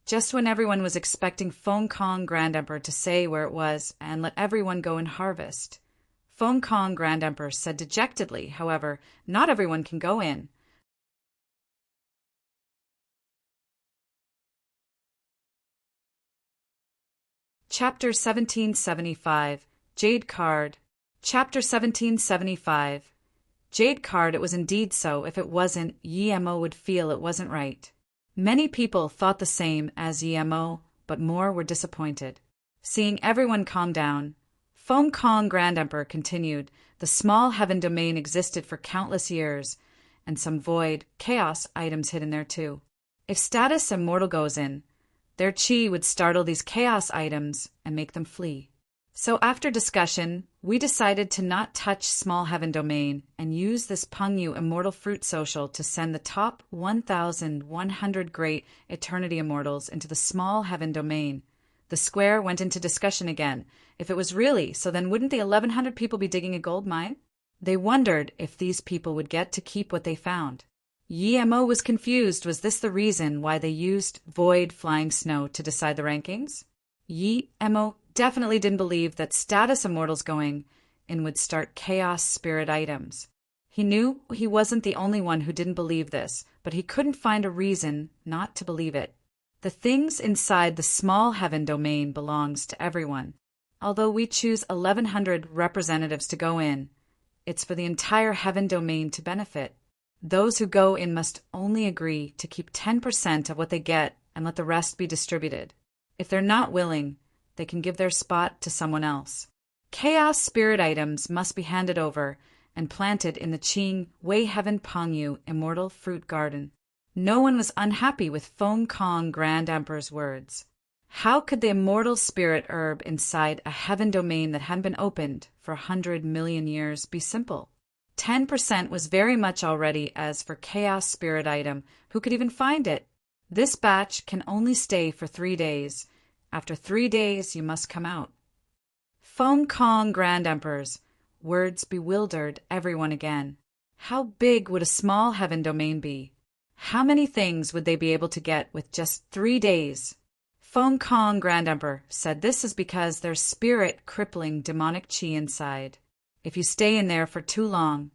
Just when everyone was expecting Feng Kong Grand Emperor to say where it was and let everyone go and harvest, Feng Kong Grand Emperor said dejectedly, "However, not everyone can go in. Chapter 1775, Jade Card. Chapter 1775. Jade Card. It was indeed so. If it wasn't, Yi Mo would feel it wasn't right. Many people thought the same as Yi Mo, but more were disappointed. Seeing everyone calm down, Feng Kong Grand Emperor continued, "The small heaven domain existed for countless years, and some void, chaos items hidden there too. If status immortal goes in, their chi would startle these chaos items and make them flee. So after discussion, we decided to not touch small heaven domain and use this Pengyu Immortal Fruit Social to send the top 1,100 great Eternity Immortals into the small heaven domain." The square went into discussion again. If it was really, so then wouldn't the 1,100 people be digging a gold mine? They wondered if these people would get to keep what they found. Yi Mo was confused. Was this the reason why they used Void Flying Snow to decide the rankings? Yi Mo definitely didn't believe that status immortals going in would start chaos spirit items. He knew he wasn't the only one who didn't believe this, but he couldn't find a reason not to believe it. The things inside the small heaven domain belongs to everyone. Although we choose 1,100 representatives to go in, it's for the entire heaven domain to benefit. Those who go in must only agree to keep 10% of what they get and let the rest be distributed. If they're not willing, they can give their spot to someone else. Chaos spirit items must be handed over and planted in the Qing Wei Heaven Pengyu Immortal Fruit Garden. No one was unhappy with Feng Kong Grand Emperor's words. How could the immortal spirit herb inside a heaven domain that hadn't been opened for 100 million years be simple? 10% was very much already. As for chaos spirit item, who could even find it? This batch can only stay for 3 days. After 3 days, you must come out. Feng Kong Grand Emperor's words bewildered everyone again. How big would a small heaven domain be? How many things would they be able to get with just 3 days? Feng Kong Grand Emperor said this is because there's spirit-crippling demonic qi inside. If you stay in there for too long,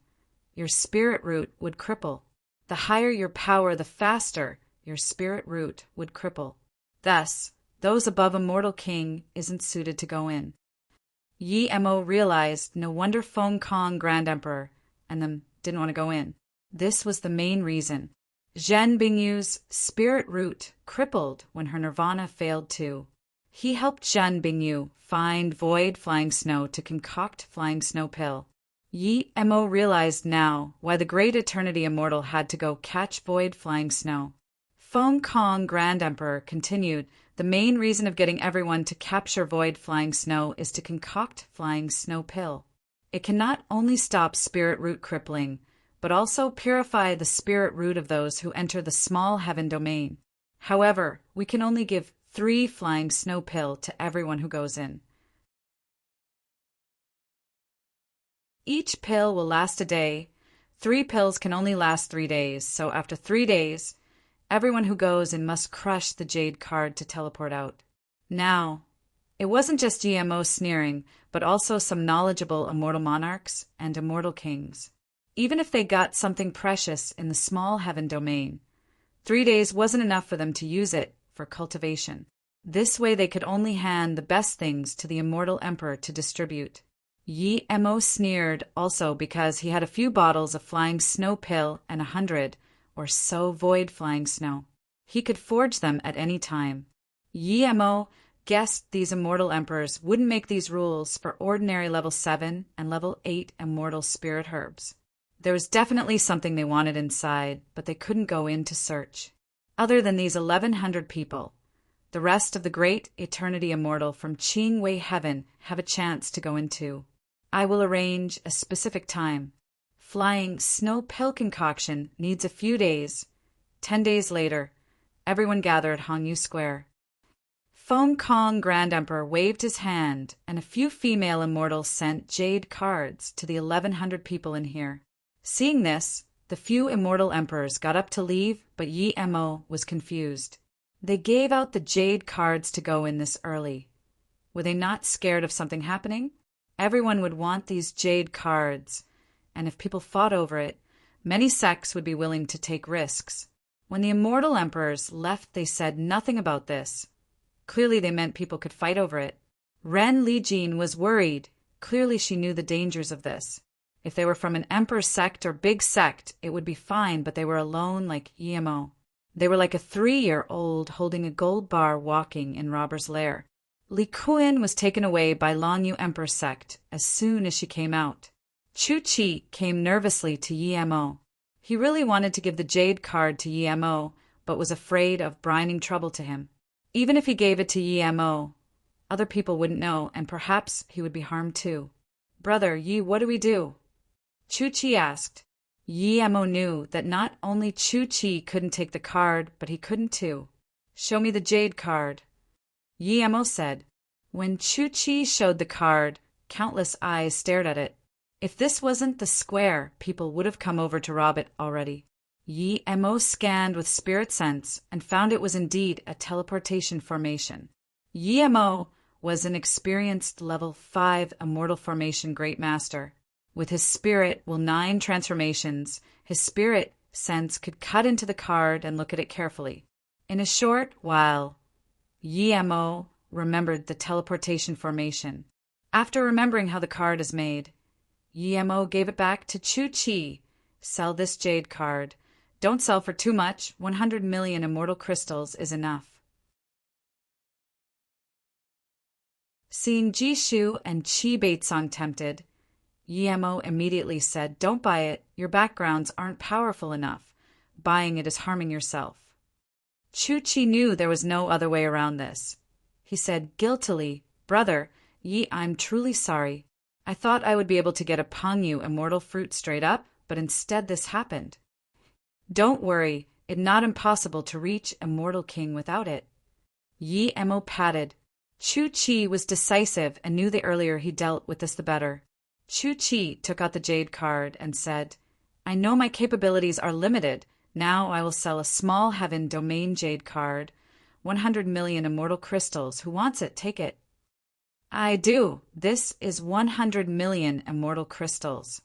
your spirit root would cripple. The higher your power, the faster your spirit root would cripple. Thus, those above a mortal king isn't suited to go in. Yi Mo realized no wonder Feng Kong Grand Emperor and them didn't want to go in. This was the main reason. Zhen Bingyu's spirit root crippled when her nirvana failed too. He helped Zhen Bingyu find void flying snow to concoct flying snow pill. Yi Mo realized now why the great eternity immortal had to go catch void flying snow. Feng Kong Grand Emperor continued, the main reason of getting everyone to capture void flying snow is to concoct flying snow pill. It can not only stop spirit root crippling, but also purify the spirit root of those who enter the small heaven domain. However, we can only give 3 flying snow pill to everyone who goes in. Each pill will last a day. 3 pills can only last 3 days, so after 3 days, everyone who goes in must crush the jade card to teleport out. Now, it wasn't just GMO sneering, but also some knowledgeable immortal monarchs and immortal kings. Even if they got something precious in the small heaven domain, 3 days wasn't enough for them to use it for cultivation. This way they could only hand the best things to the immortal emperor to distribute. Yi Mo sneered also because he had a few bottles of flying snow pill and 100 or so void flying snow. He could forge them at any time. Yi Mo guessed these immortal emperors wouldn't make these rules for ordinary level 7 and level 8 immortal spirit herbs. There was definitely something they wanted inside, but they couldn't go in to search. Other than these 1,100 people, the rest of the great eternity immortal from Qing Wei Heaven have a chance to go in too. I will arrange a specific time. Flying snow pill concoction needs a few days. 10 days later, everyone gathered at Hongyu Square. Feng Kong Grand Emperor waved his hand, and a few female immortals sent jade cards to the 1,100 people in here. Seeing this, the few immortal emperors got up to leave, but Yi Mo was confused. They gave out the jade cards to go in this early. Were they not scared of something happening? Everyone would want these jade cards, and if people fought over it, many sects would be willing to take risks. When the immortal emperors left, they said nothing about this. Clearly they meant people could fight over it. Ren Lijin was worried. Clearly she knew the dangers of this. If they were from an emperor sect or big sect, it would be fine, but they were alone like Yi Mo. They were like a 3-year-old holding a gold bar walking in robber's lair. Li Kuan was taken away by Longyu Emperor sect as soon as she came out. Chu Qi came nervously to Yi Mo. He really wanted to give the jade card to Yi Mo, but was afraid of brining trouble to him. Even if he gave it to Yi Mo, other people wouldn't know, and perhaps he would be harmed too. Brother, Yi, what do we do? Chu Qi asked. Yi Mo knew that not only Chu Qi couldn't take the card, but he couldn't too. Show me the jade card. Yi Mo said. When Chu Qi showed the card, countless eyes stared at it. If this wasn't the square, people would have come over to rob it already. Yi Mo scanned with spirit sense and found it was indeed a teleportation formation. Yi Mo was an experienced level 5 immortal formation great master. With his spirit will 9 transformations, his spirit sense could cut into the card and look at it carefully. In a short while, Yi Mo remembered the teleportation formation. After remembering how the card is made, Yi Mo gave it back to Chu Qi. Sell this jade card. Don't sell for too much. 100 million immortal crystals is enough. Seeing Jishu and Qi Baitsong tempted, Yi Mo immediately said, Don't buy it. Your backgrounds aren't powerful enough. Buying it is harming yourself. Chu Qi knew there was no other way around this. He said guiltily, Brother, Yi, I'm truly sorry. I thought I would be able to get a Pengyu immortal fruit straight up, but instead this happened. Don't worry, it's not impossible to reach Immortal King without it. Yi Mo patted. Chu Qi was decisive and knew the earlier he dealt with this the better. Chu Qi took out the jade card and said, I know my capabilities are limited. Now I will sell a small heaven domain jade card. 100 million immortal crystals. Who wants it? Take it. I do. This is 100 million immortal crystals.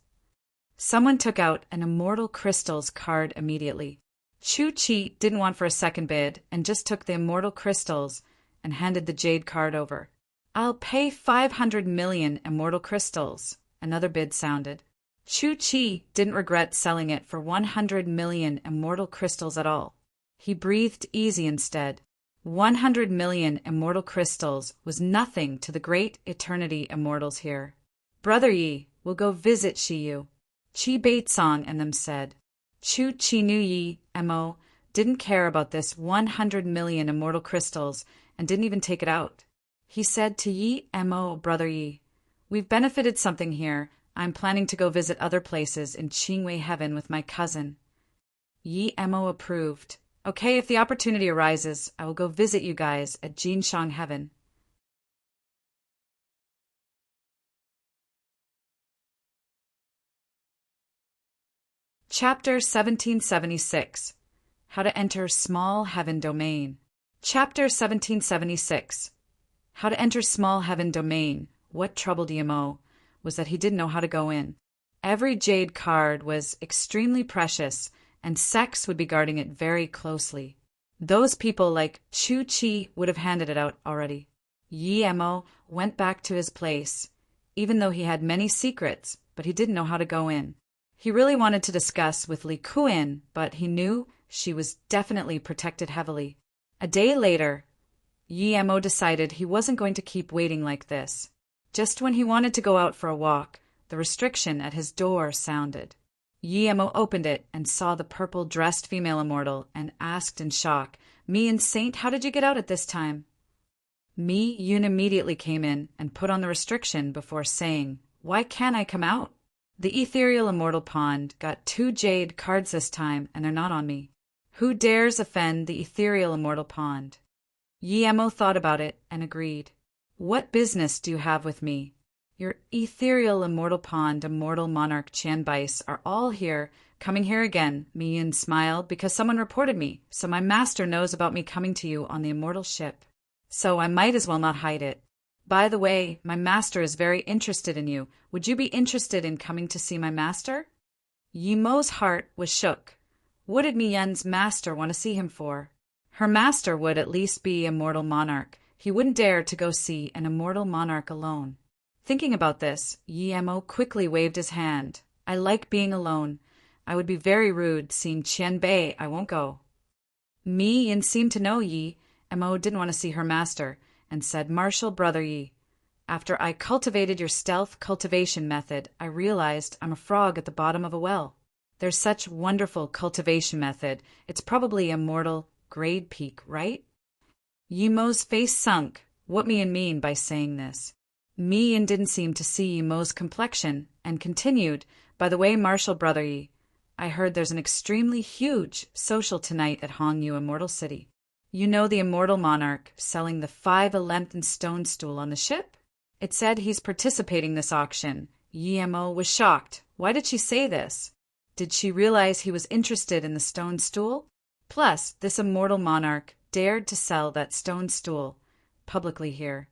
Someone took out an immortal crystals card immediately. Chu Chi didn't want for a second bid and just took the immortal crystals and handed the jade card over. I'll pay 500 million immortal crystals. Another bid sounded. Chu Chi didn't regret selling it for 100 million immortal crystals at all. He breathed easy instead. 100 million immortal crystals was nothing to the great eternity immortals here. Brother Yi, we'll go visit Shiyu. Chi Baitsong and them said. Chu Chi knew Yi, Mo, didn't care about this 100 million immortal crystals and didn't even take it out. He said to Yi, Mo, Brother Yi, we've benefited something here. I'm planning to go visit other places in Qingwei Heaven with my cousin. Yi Mo approved. Okay, if the opportunity arises, I will go visit you guys at Jinshang Heaven. Chapter 1776. How to Enter Small Heaven Domain. Chapter 1776. How to Enter Small Heaven Domain. What troubled Mo was that he didn't know how to go in. Every jade card was extremely precious, and Sex would be guarding it very closely. Those people like Chu Chi would have handed it out already. Yi Mo went back to his place, even though he had many secrets, but he didn't know how to go in. He really wanted to discuss with Li Kuan, but he knew she was definitely protected heavily. A day later, Yi Mo decided he wasn't going to keep waiting like this. Just when he wanted to go out for a walk, the restriction at his door sounded. Yi Mo opened it and saw the purple-dressed female immortal and asked in shock, "Me and Saint, how did you get out at this time?" Mi Yun immediately came in and put on the restriction before saying, "Why can't I come out? The ethereal immortal pond got 2 jade cards this time and they're not on me. Who dares offend the ethereal immortal pond?" Yi Mo thought about it and agreed. "What business do you have with me? Your ethereal immortal pond, immortal monarch Qianbais are all here, coming here again." Mi Yun smiled, "because someone reported me, so my master knows about me coming to you on the immortal ship. So I might as well not hide it. By the way, my master is very interested in you. Would you be interested in coming to see my master?" Yi Mo's heart was shook. What did Mi Yun's master want to see him for? Her master would at least be immortal monarch. He wouldn't dare to go see an immortal monarch alone. Thinking about this, Yi Mo quickly waved his hand. "I like being alone. I would be very rude seeing Qianbei. I won't go." Mi Yun seemed to know Yi Mo didn't want to see her master, and said, "Martial Brother Yi, after I cultivated your stealth cultivation method, I realized I'm a frog at the bottom of a well. There's such wonderful cultivation method. It's probably immortal grade peak, right?" Yi Mo's face sunk. What Mi Yun mean by saying this? Mi Yun didn't seem to see Yi Mo's complexion, and continued, "By the way, Martial Brother Yi, I heard there's an extremely huge social tonight at Hongyu Immortal City. You know the immortal monarch selling the 5-11th stone stool on the ship? It said he's participating in this auction." Yi Mo was shocked. Why did she say this? Did she realize he was interested in the stone stool? Plus, this immortal monarch dared to sell that stone stool publicly here.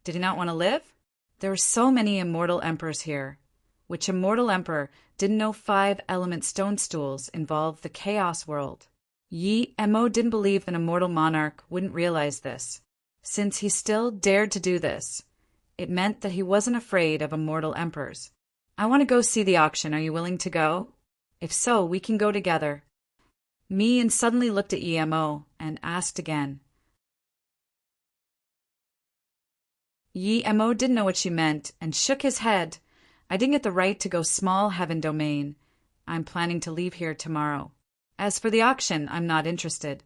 Did he not want to live? There were so many immortal emperors here. Which immortal emperor didn't know 5-element stone stools involved the chaos world? Yi Mo didn't believe an immortal monarch wouldn't realize this. Since he still dared to do this, it meant that he wasn't afraid of immortal emperors. "I want to go see the auction. Are you willing to go? If so, we can go together." Mi Yun suddenly looked at Yi Mo and asked again. Yi Mo didn't know what she meant and shook his head. "I didn't get the right to go small heaven domain. I'm planning to leave here tomorrow. As for the auction, I'm not interested."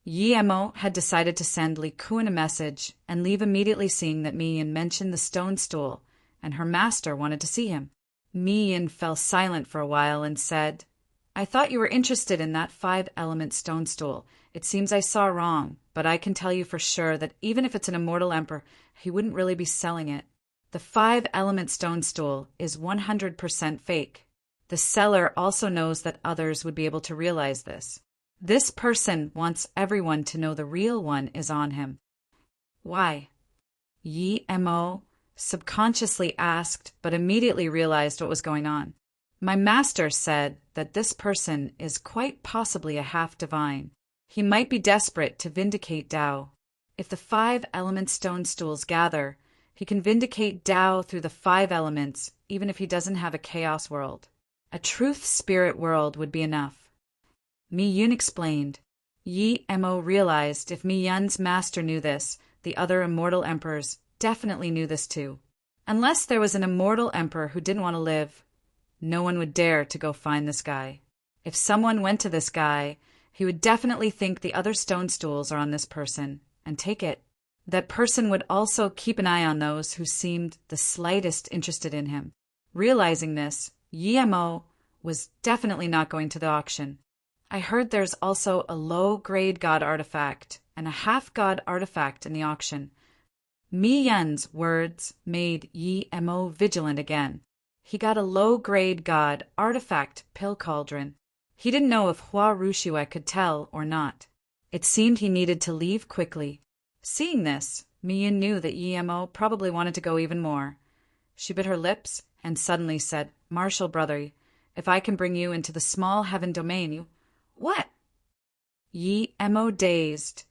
Yi Mo had decided to send Li Kuan a message and leave immediately, seeing that Mi Yun mentioned the stone stool and her master wanted to see him. Mi Yun fell silent for a while and said, "I thought you were interested in that 5-element stone stool. It seems I saw wrong, but I can tell you for sure that even if it's an immortal emperor, he wouldn't really be selling it. The 5-element stone stool is 100% fake." The seller also knows that others would be able to realize this. This person wants everyone to know the real one is on him. Why? Yi Mo subconsciously asked, but immediately realized what was going on. My master said that this person is quite possibly a half-divine. He might be desperate to vindicate Tao. If the 5 element stone stools gather, he can vindicate Tao through the 5 elements, even if he doesn't have a chaos world. A truth spirit world would be enough. Mi Yun explained. Yi Mo realized if Mi Yun's master knew this, the other immortal emperors definitely knew this too. Unless there was an immortal emperor who didn't want to live, no one would dare to go find this guy. If someone went to this guy, he would definitely think the other stone stools are on this person and take it. That person would also keep an eye on those who seemed the slightest interested in him. Realizing this, Yi Mo was definitely not going to the auction. I heard there's also a low-grade god artifact and a half-god artifact in the auction. Mi Yun's words made Yi Mo vigilant again. He got a low-grade god artifact pill cauldron. He didn't know if Hua Rushue could tell or not. It seemed he needed to leave quickly. Seeing this, Mi Yun knew that Yi Mo probably wanted to go even more. She bit her lips and suddenly said, "Martial brother, if I can bring you into the small heaven domain, you—" "What?" Yi Mo dazed.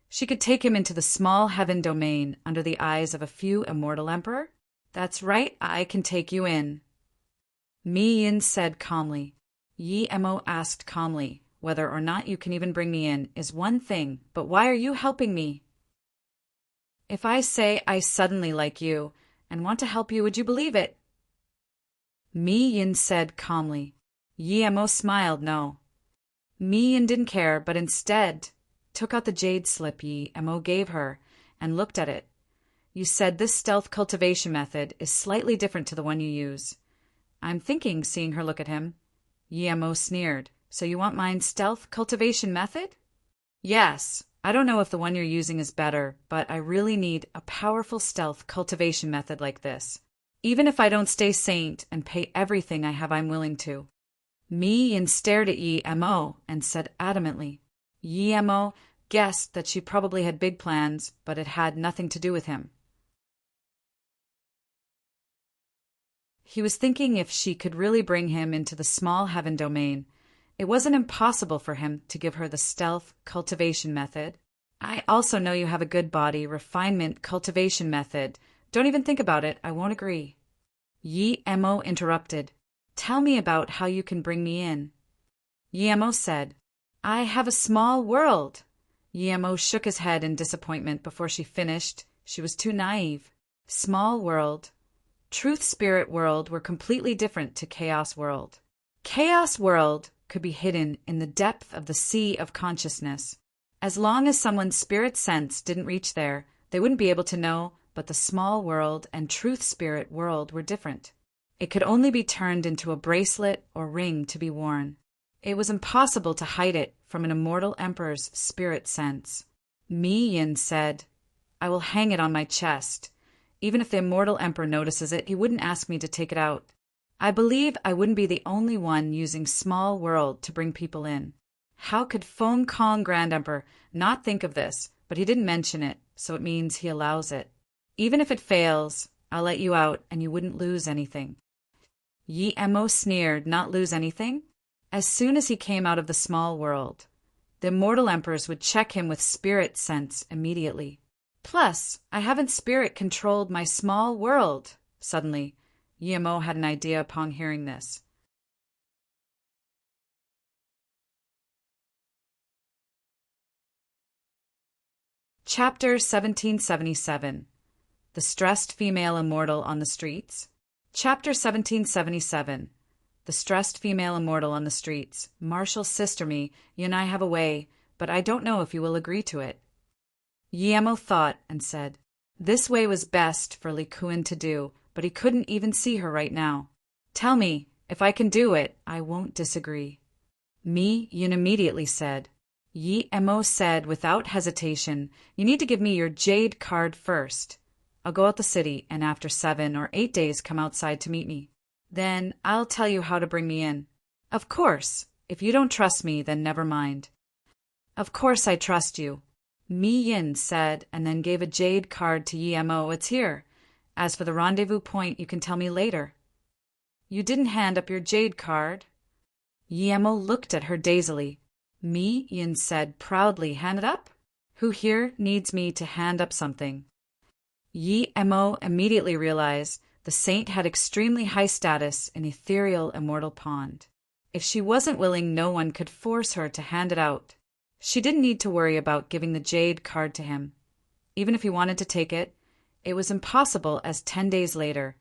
She could take him into the small heaven domain under the eyes of a few immortal emperor? "That's right, I can take you in." Mi Yin said calmly. Yi Mo asked calmly, "Whether or not you can even bring me in is one thing, but why are you helping me?" "If I say I suddenly like you and want to help you, would you believe it?" Mi Yin said calmly. Yi Mo smiled no. Mi Yin didn't care, but instead took out the jade slip Yi Mo gave her and looked at it. "You said this stealth cultivation method is slightly different to the one you use." "I'm thinking," seeing her look at him. Yi Mo sneered. "So you want mine stealth cultivation method?" "Yes. I don't know if the one you're using is better, but I really need a powerful stealth cultivation method like this. Even if I don't stay saint and pay everything I have, I'm willing to." Mi Yin stared at Yi Mo and said adamantly. Yi Mo guessed that she probably had big plans, but it had nothing to do with him. He was thinking if she could really bring him into the small heaven domain, it wasn't impossible for him to give her the stealth cultivation method. "I also know you have a good body refinement cultivation method. Don't even think about it, I won't agree." Yi Mo interrupted. "Tell me about how you can bring me in." Yi Mo said, "I have a small world." Yi Mo shook his head in disappointment before she finished. She was too naive. Small world. Truth spirit world were completely different to chaos world. Chaos world could be hidden in the depth of the sea of consciousness. As long as someone's spirit sense didn't reach there, they wouldn't be able to know, but the small world and truth spirit world were different. It could only be turned into a bracelet or ring to be worn. It was impossible to hide it from an immortal emperor's spirit sense. Mi Yin said, "I will hang it on my chest. Even if the immortal emperor notices it, he wouldn't ask me to take it out. I believe I wouldn't be the only one using small world to bring people in." How could Feng Kong Grand Emperor not think of this? But he didn't mention it, so it means he allows it. "Even if it fails, I'll let you out and you wouldn't lose anything." Yi Mo sneered, "Not lose anything?" As soon as he came out of the small world, the immortal emperors would check him with spirit sense immediately. "Plus, I haven't spirit controlled my small world." Suddenly, Yi Mo had an idea upon hearing this. Chapter 1777. The Stressed Female Immortal on the Streets. Chapter 1777. The Stressed Female Immortal on the Streets. "Martial sister me, you and I have a way, but I don't know if you will agree to it." Yi Mo thought and said, this way was best for Li Kuan to do, but he couldn't even see her right now. "Tell me, if I can do it, I won't disagree." Mi Yun immediately said. Yi Mo said without hesitation, "You need to give me your jade card first. I'll go out the city, and after 7 or 8 days come outside to meet me." Then I'll tell you how to bring me in. Of course. If you don't trust me, then never mind. Of course I trust you. Mi Yin said, and then gave a jade card to Yi Mo. It's here. As for the rendezvous point, you can tell me later. You didn't hand up your jade card. Yi Mo looked at her dazedly. Mi Yin said proudly, hand it up? Who here needs me to hand up something? Yi Mo immediately realized the saint had extremely high status in ethereal immortal pond. If she wasn't willing, no one could force her to hand it out. She didn't need to worry about giving the jade card to him. Even if he wanted to take it, it was impossible, as 10 days later,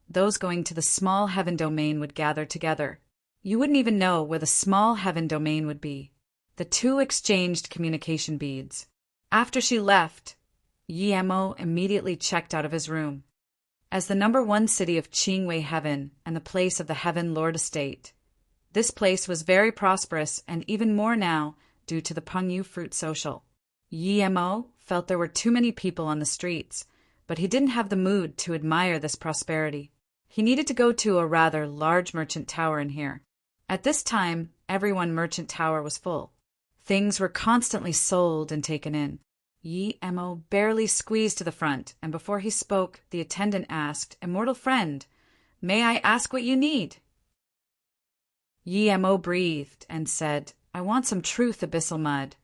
those going to the small heaven domain would gather together. You wouldn't even know where the small heaven domain would be. The two exchanged communication beads. After she left, Yi Mo immediately checked out of his room. As the #1 city of Qingwei Heaven and the place of the Heaven Lord Estate, this place was very prosperous, and even more now due to the Pengyu Fruit Social. Yi Mo felt there were too many people on the streets, but he didn't have the mood to admire this prosperity. He needed to go to a rather large merchant tower in here. At this time, everyone merchant tower was full. Things were constantly sold and taken in. Yi Mo barely squeezed to the front, and before he spoke, the attendant asked, "Immortal friend, may I ask what you need?" Yi Mo breathed and said, "I want some truth abyssal mud."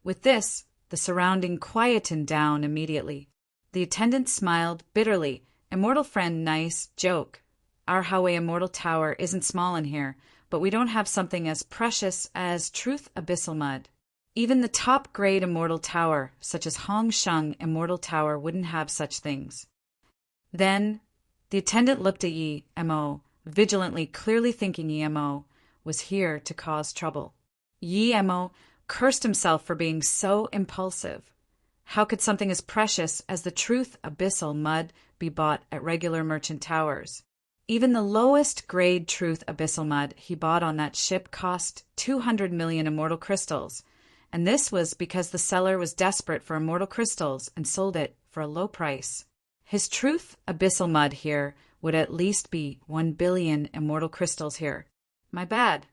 With this, the surrounding quietened down immediately. The attendant smiled bitterly. "Immortal friend, nice joke. Our Howei Immortal Tower isn't small in here, but we don't have something as precious as truth abyssal mud. Even the top-grade Immortal Tower, such as Hongsheng Immortal Tower, wouldn't have such things." Then, the attendant looked at Yi Mo, vigilantly, clearly thinking Yi Mo was here to cause trouble. Yi Mo cursed himself for being so impulsive. How could something as precious as the truth abyssal mud be bought at regular merchant towers? Even the lowest grade truth abyssal mud he bought on that ship cost 200 million immortal crystals, and this was because the seller was desperate for immortal crystals and sold it for a low price. His truth abyssal mud here would at least be 1 billion immortal crystals here. My bad.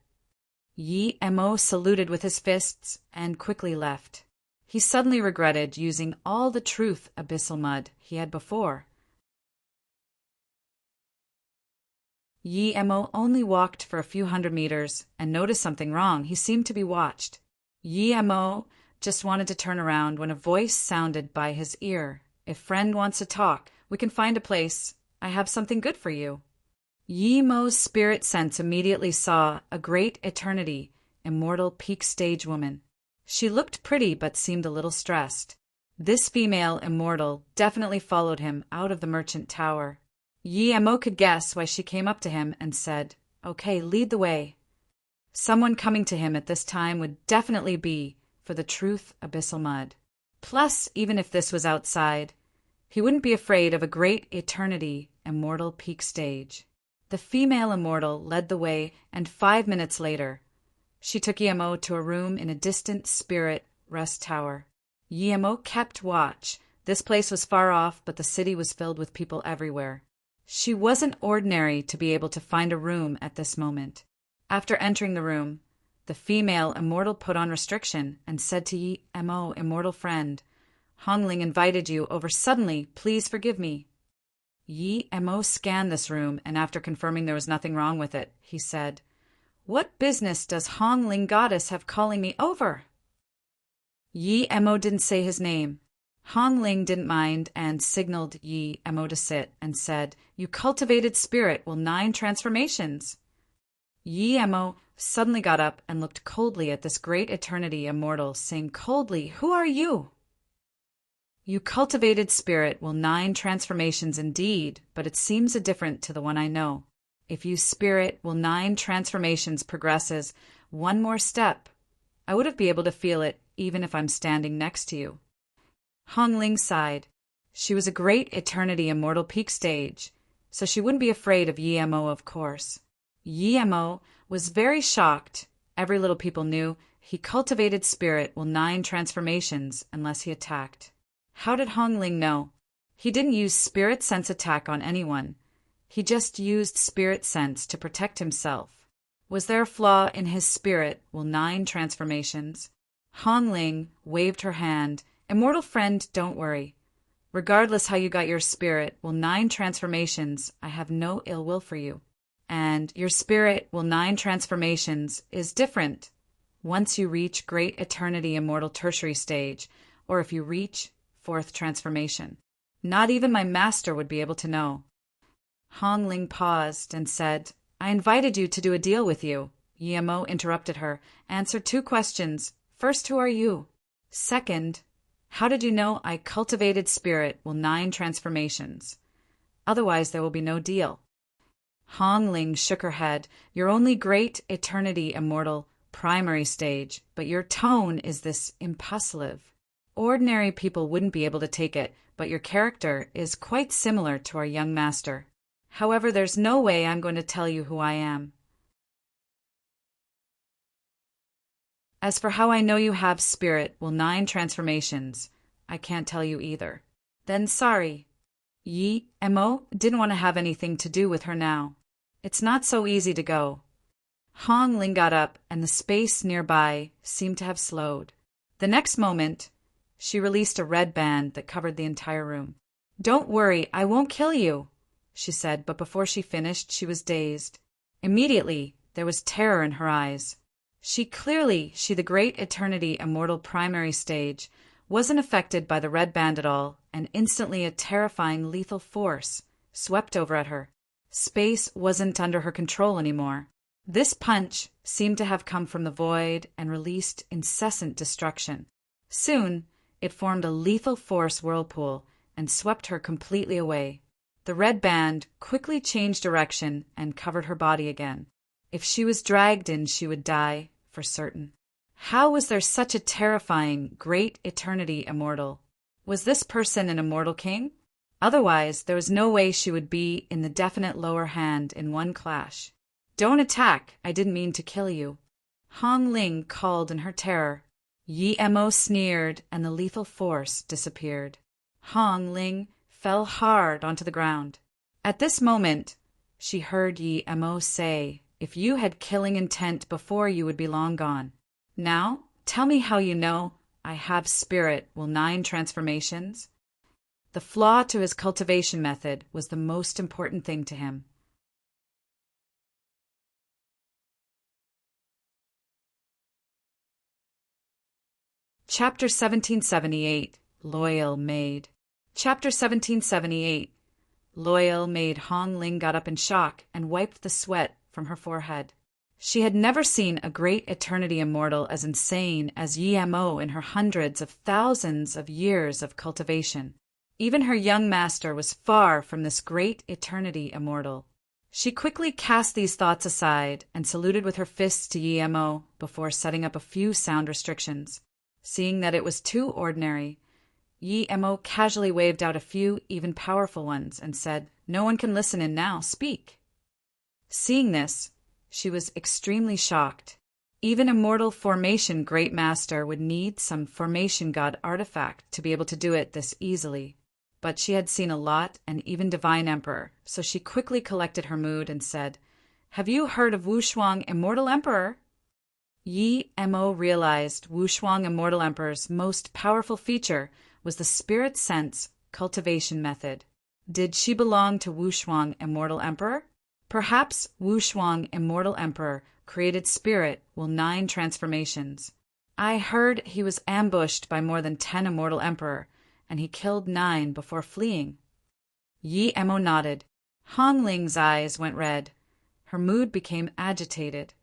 Yi Mo saluted with his fists and quickly left. He suddenly regretted using all the truth abyssal mud he had before. Yi Mo only walked for a few hundred meters and noticed something wrong. He seemed to be watched. Yi Mo just wanted to turn around when a voice sounded by his ear. "If friend wants to talk, we can find a place. I have something good for you." Yi Mo's spirit sense immediately saw a great eternity, immortal peak stage woman. She looked pretty but seemed a little stressed. This female immortal definitely followed him out of the merchant tower. Yi Mo could guess why she came up to him and said, "Okay, lead the way." Someone coming to him at this time would definitely be for the truth abyssal mud. Plus, even if this was outside, he wouldn't be afraid of a great eternity immortal peak stage. The female immortal led the way, and 5 minutes later, she took Yi Mo to a room in a distant spirit rest tower. Yi Mo kept watch. This place was far off, but the city was filled with people everywhere. She wasn't ordinary to be able to find a room at this moment. After entering the room, the female immortal put on restriction and said to Yi Mo, "Immortal friend, Hongling invited you over suddenly. Please forgive me." Yi Mo scanned this room, and after confirming there was nothing wrong with it, he said, "What business does Hongling goddess have calling me over?" Yi Mo didn't say his name. Hongling didn't mind and signaled Yi Mo to sit and said, "You cultivated spirit will 9 transformations." Yi Mo suddenly got up and looked coldly at this great eternity immortal, saying coldly, "Who are you?" "You cultivated spirit will 9 transformations indeed, but it seems different to the one I know. If you spirit will 9 transformations progresses 1 more step, I would have been able to feel it even if I'm standing next to you." Hongling sighed. She was a great eternity immortal peak stage, so she wouldn't be afraid of Yi Mo, of course. Yi Mo was very shocked. Every little people knew he cultivated spirit will 9 transformations unless he attacked. How did Hongling know? He didn't use spirit sense attack on anyone. He just used spirit sense to protect himself. Was there a flaw in his spirit? Well, 9 transformations. Hong Ling waved her hand. Immortal friend, don't worry. Regardless how you got your spirit, well, 9 transformations, I have no ill will for you. And your spirit, well, 9 transformations, is different once you reach Great Eternity Immortal Tertiary stage, or if you reach 4th transformation. Not even my master would be able to know. Hong Ling paused and said, I invited you to do a deal with you. Yemo interrupted her. Answer 2 questions. First, who are you? Second, how did you know I cultivated spirit, well, 9 transformations? Otherwise, there will be no deal. Hong Ling shook her head. You're only Great Eternity Immortal primary stage, but your tone is this impulsive. Ordinary people wouldn't be able to take it, but your character is quite similar to our young master. However, there's no way I'm going to tell you who I am. As for how I know you have spirit, well, 9 transformations, I can't tell you either. Then sorry. Yi Mo didn't want to have anything to do with her now. It's not so easy to go. Hong Ling got up, and the space nearby seemed to have slowed. The next moment, she released a red band that covered the entire room. Don't worry, I won't kill you, she said, but before she finished, she was dazed. Immediately, there was terror in her eyes. She, the Great Eternity Immortal primary stage, wasn't affected by the red band at all, and instantly a terrifying lethal force swept over at her. Space wasn't under her control anymore. This punch seemed to have come from the void and released incessant destruction. Soon, it formed a lethal force whirlpool and swept her completely away. The red band quickly changed direction and covered her body again. If she was dragged in, she would die, for certain. How was there such a terrifying, Great Eternity Immortal? Was this person an immortal king? Otherwise, there was no way she would be in the definite lower hand in one clash. Don't attack, I didn't mean to kill you. Hong Ling called in her terror. Yi Mo sneered, and the lethal force disappeared. Hong Ling fell hard onto the ground. At this moment, she heard Yi Mo say, if you had killing intent before, you would be long gone. Now, tell me how you know I have spirit, will 9 transformations? The flaw to his cultivation method was the most important thing to him. Chapter 1778, Loyal Maid. Chapter 1778, Loyal Maid. Hong Ling got up in shock and wiped the sweat from her forehead. She had never seen a Great Eternity Immortal as insane as Yi Mo in her hundreds of thousands of years of cultivation. Even her young master was far from this Great Eternity Immortal. She quickly cast these thoughts aside and saluted with her fists to Yi Mo before setting up a few sound restrictions. Seeing that it was too ordinary, Yi Mo casually waved out a few even powerful ones and said, no one can listen in now, speak. Seeing this, she was extremely shocked. Even Immortal Formation Great Master would need some Formation God artifact to be able to do it this easily. But she had seen a lot, and even Divine Emperor, so she quickly collected her mood and said, have you heard of Wushuang Immortal Emperor? Yi Mo realized Wushuang Immortal Emperor's most powerful feature was the spirit sense cultivation method. Did she belong to Wushuang Immortal Emperor? Perhaps Wushuang Immortal Emperor created spirit, will 9 transformations. I heard he was ambushed by more than 10 Immortal Emperor, and he killed 9 before fleeing. Yi Mo nodded. Hong Ling's eyes went red. Her mood became agitated.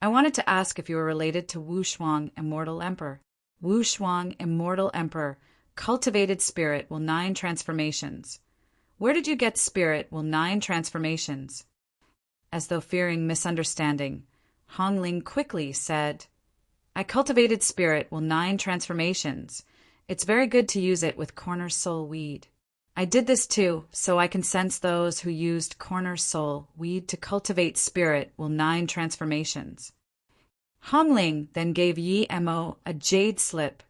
I wanted to ask if you were related to Wushuang Immortal Emperor. Wushuang Immortal Emperor, cultivated spirit, will 9 transformations. Where did you get spirit, will 9 transformations? As though fearing misunderstanding, Hong Ling quickly said, I cultivated spirit, will 9 transformations. It's very good to use it with corner soul weed. I did this too, so I can sense those who used corner soul weed to cultivate spirit, will 9 transformations. Hong Ling then gave Yi Mo a jade slip.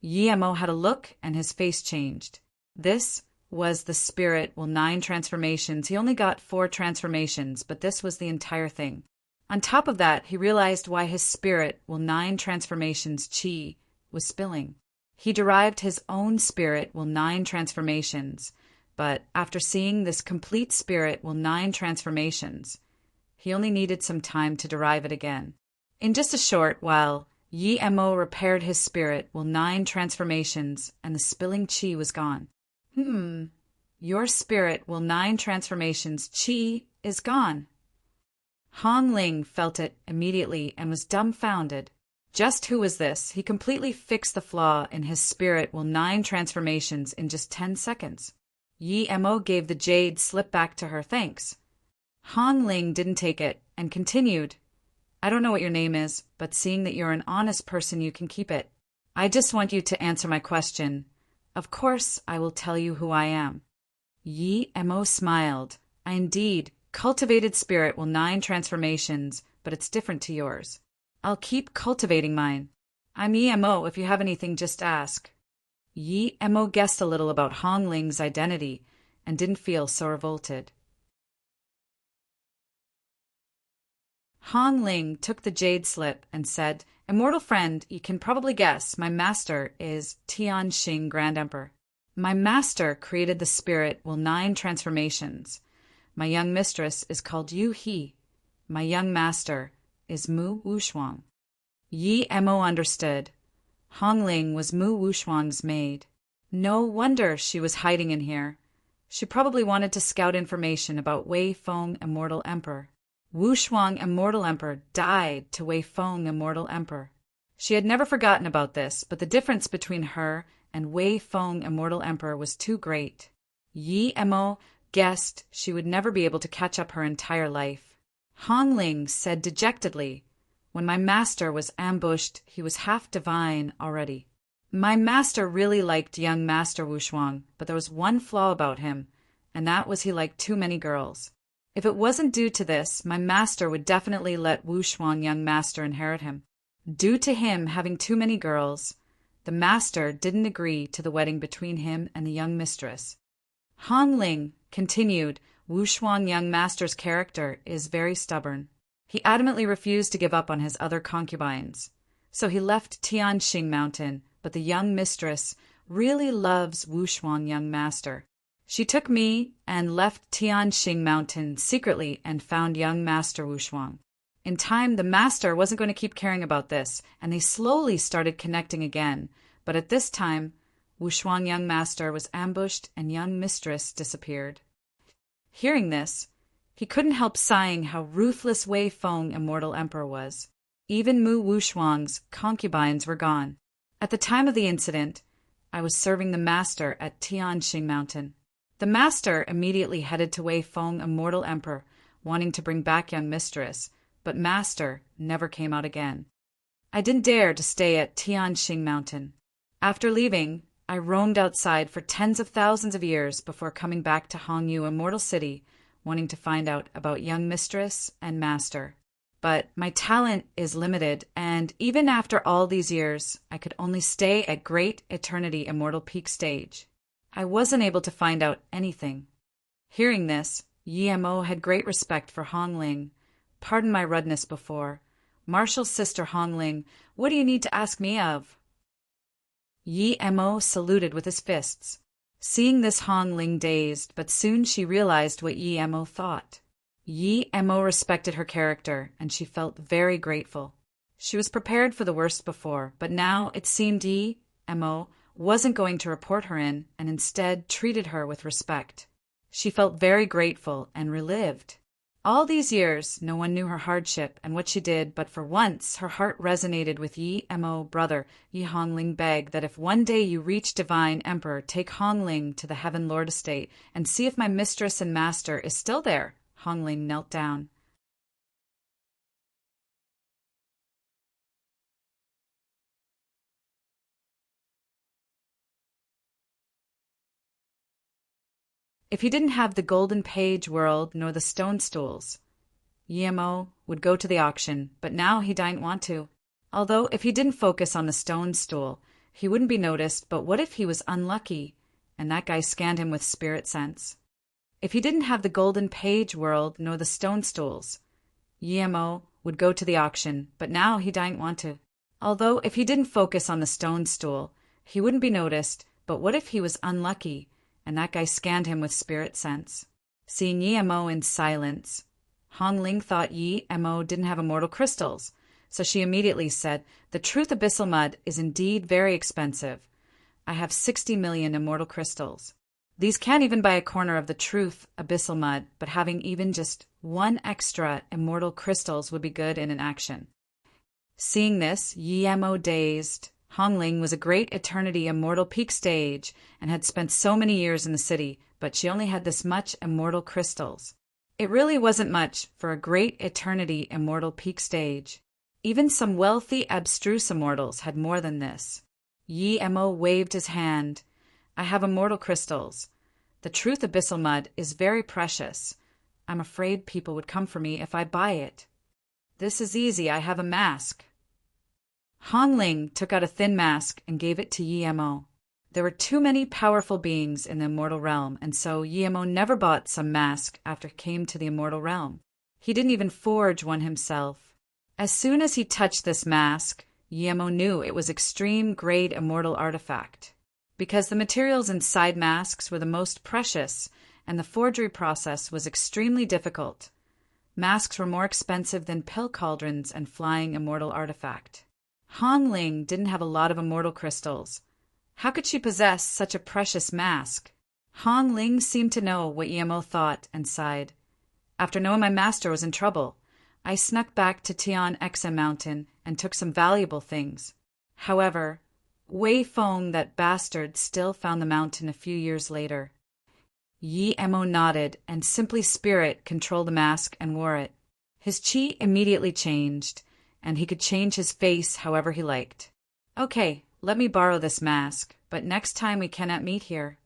Yi Mo had a look and his face changed. This was the spirit, 9 transformations. He only got 4 transformations, but this was the entire thing. On top of that, he realized why his spirit, 9 transformations chi, was spilling. He derived his own spirit, 9 transformations, but after seeing this complete spirit, 9 transformations, he only needed some time to derive it again. In just a short while, Yi Mo repaired his spirit, 9 transformations, and the spilling chi was gone. Your spirit, 9 transformations, chi is gone. Hong Ling felt it immediately and was dumbfounded. Just who was this? He completely fixed the flaw in his spirit, 9 transformations in just 10 seconds. Yi Mo gave the jade slip back to her, thanks. Hong Ling didn't take it and continued, I don't know what your name is, but seeing that you're an honest person, you can keep it. I just want you to answer my question. Of course, I will tell you who I am. Yi Mo smiled. I indeed cultivated spirit, 9 transformations, but it's different to yours. I'll keep cultivating mine. I'm Yi Mo. If you have anything, just ask. Yi Mo guessed a little about Hong Ling's identity and didn't feel so revolted. Hong Ling took the jade slip and said, Immortal friend, you can probably guess, my master is Tianxing Grand Emperor. My master created the spirit, 9 transformations. My young mistress is called Yu He. My young master is Mu Wushuang. Yi Mo understood. Hong Ling was Mu Wushuang's maid. No wonder she was hiding in here. She probably wanted to scout information about Wei Feng, Immortal Emperor. Wushuang, Immortal Emperor, died to Wei Feng, Immortal Emperor. She had never forgotten about this, but the difference between her and Wei Feng, Immortal Emperor, was too great. Yi Mo guessed she would never be able to catch up her entire life. Hong Ling said dejectedly, When my master was ambushed, he was half divine already. My master really liked young Master Wushuang, but there was one flaw about him, and that was he liked too many girls. If it wasn't due to this, my master would definitely let Wushuang, young master, inherit him. Due to him having too many girls, the master didn't agree to the wedding between him and the young mistress. Hong Ling continued, Wushuang, young master's character is very stubborn. He adamantly refused to give up on his other concubines. So he left Tianxing Mountain, but the young mistress really loves Wushuang, young master. She took me and left Tianxing Mountain secretly and found young Master Wushuang. In time, the master wasn't going to keep caring about this, and they slowly started connecting again. But at this time, Wushuang, young master, was ambushed and young mistress disappeared. Hearing this, he couldn't help sighing how ruthless Wei Feng, Immortal Emperor, was. Even Mu Wushuang's concubines were gone. At the time of the incident, I was serving the master at Tianxing Mountain. The master immediately headed to Wei Feng, Immortal Emperor, wanting to bring back young mistress, but master never came out again. I didn't dare to stay at Tianxing Mountain. After leaving, I roamed outside for tens of thousands of years before coming back to Hongyu, Immortal City, wanting to find out about young mistress and master. But my talent is limited, and even after all these years, I could only stay at Great Eternity Immortal Peak Stage. I wasn't able to find out anything. Hearing this, Yi Mo had great respect for Hong Ling. Pardon my rudeness before. Martial's sister Hong Ling, what do you need to ask me of? Yi Mo saluted with his fists. Seeing this, Hong Ling dazed, but soon she realized what Yi Mo thought. Yi Mo respected her character, and she felt very grateful. She was prepared for the worst before, but now it seemed Yi Mo wasn't going to report her in, and instead treated her with respect. She felt very grateful and relived. All these years, no one knew her hardship and what she did, but for once her heart resonated with Yi Mo. Brother, Yi Hongling begged that if one day you reach Divine Emperor, take Hongling to the Heaven Lord estate and see if my mistress and master is still there. Hongling knelt down. If he didn't have the golden page world nor the stone stools, Yi Mo would go to the auction, but now he didn't want to. Although if he didn't focus on the stone stool, he wouldn't be noticed, but what if he was unlucky and that guy scanned him with spirit sense. If he didn't have the golden page world nor the stone stools, Yemo would go to the auction, but now he didn't want to. Although if he didn't focus on the stone stool, he wouldn't be noticed, but what if he was unlucky, and that guy scanned him with spirit sense? Seeing Yemo in silence, Han Ling thought Yemo didn't have immortal crystals, so she immediately said, "The truth abyssal mud is indeed very expensive. I have 60 million immortal crystals. These can't even buy a corner of the truth abyssal mud, but having even just one extra immortal crystals would be good in an action." Seeing this, Yemo dazed. Hongling was a great eternity immortal peak stage and had spent so many years in the city, but she only had this much immortal crystals. It really wasn't much for a great eternity immortal peak stage. Even some wealthy, abstruse immortals had more than this. Yemo waved his hand. "I have immortal crystals. The truth abyssal mud is very precious. I'm afraid people would come for me if I buy it. This is easy, I have a mask." Hongling took out a thin mask and gave it to Yemo. There were too many powerful beings in the immortal realm, and so Yemo never bought some mask after he came to the immortal realm. He didn't even forge one himself. As soon as he touched this mask, Yemo knew it was extreme grade immortal artifact. Because the materials inside masks were the most precious, and the forgery process was extremely difficult. Masks were more expensive than pill cauldrons and flying immortal artifact. Han Ling didn't have a lot of immortal crystals. How could she possess such a precious mask? Han Ling seemed to know what Yemo thought and sighed. "After knowing my master was in trouble, I snuck back to Tian Exa Mountain and took some valuable things. However, Wei Feng, that bastard, still found the mountain a few years later." Yemo nodded and simply spirit controlled the mask and wore it. His chi immediately changed, and he could change his face however he liked. "Okay, let me borrow this mask, but next time we cannot meet here."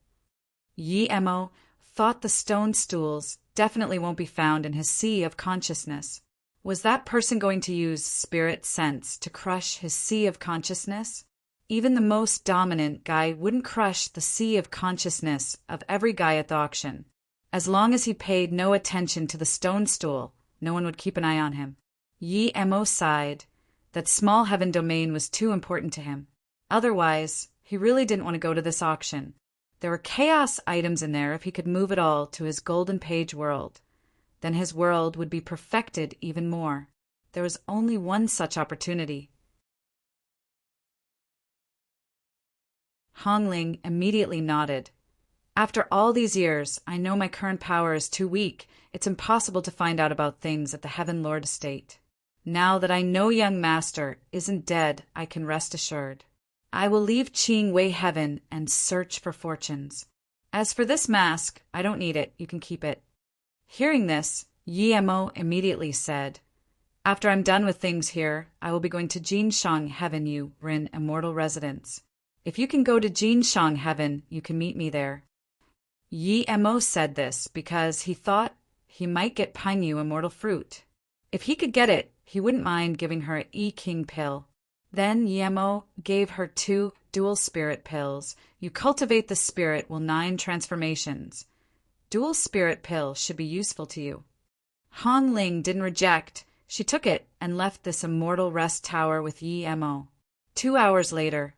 Yemo thought the stone stools definitely won't be found in his sea of consciousness. Was that person going to use spirit sense to crush his sea of consciousness? Even the most dominant guy wouldn't crush the sea of consciousness of every guy at the auction. As long as he paid no attention to the stone stool, no one would keep an eye on him. Yemo sighed. That small heaven domain was too important to him. Otherwise, he really didn't want to go to this auction. There were chaos items in there if he could move it all to his golden page world. Then his world would be perfected even more. There was only one such opportunity. Hongling immediately nodded. "After all these years, I know my current power is too weak. It's impossible to find out about things at the Heaven Lord estate. Now that I know young master isn't dead, I can rest assured. I will leave Qing Wei Heaven and search for fortunes. As for this mask, I don't need it. You can keep it." Hearing this, Yemo immediately said, "After I'm done with things here, I will be going to Jinshang Heaven, you Rin immortal residence. If you can go to Jinshang Heaven, you can meet me there." Yemo said this because he thought he might get Panyu immortal fruit. If he could get it, he wouldn't mind giving her an E-King pill. Then Yemo gave her 2 dual spirit pills. You cultivate the spirit will 9 transformations. Dual spirit pill should be useful to you. Han Ling didn't reject. She took it and left this immortal rest tower with Yemo. 2 hours later,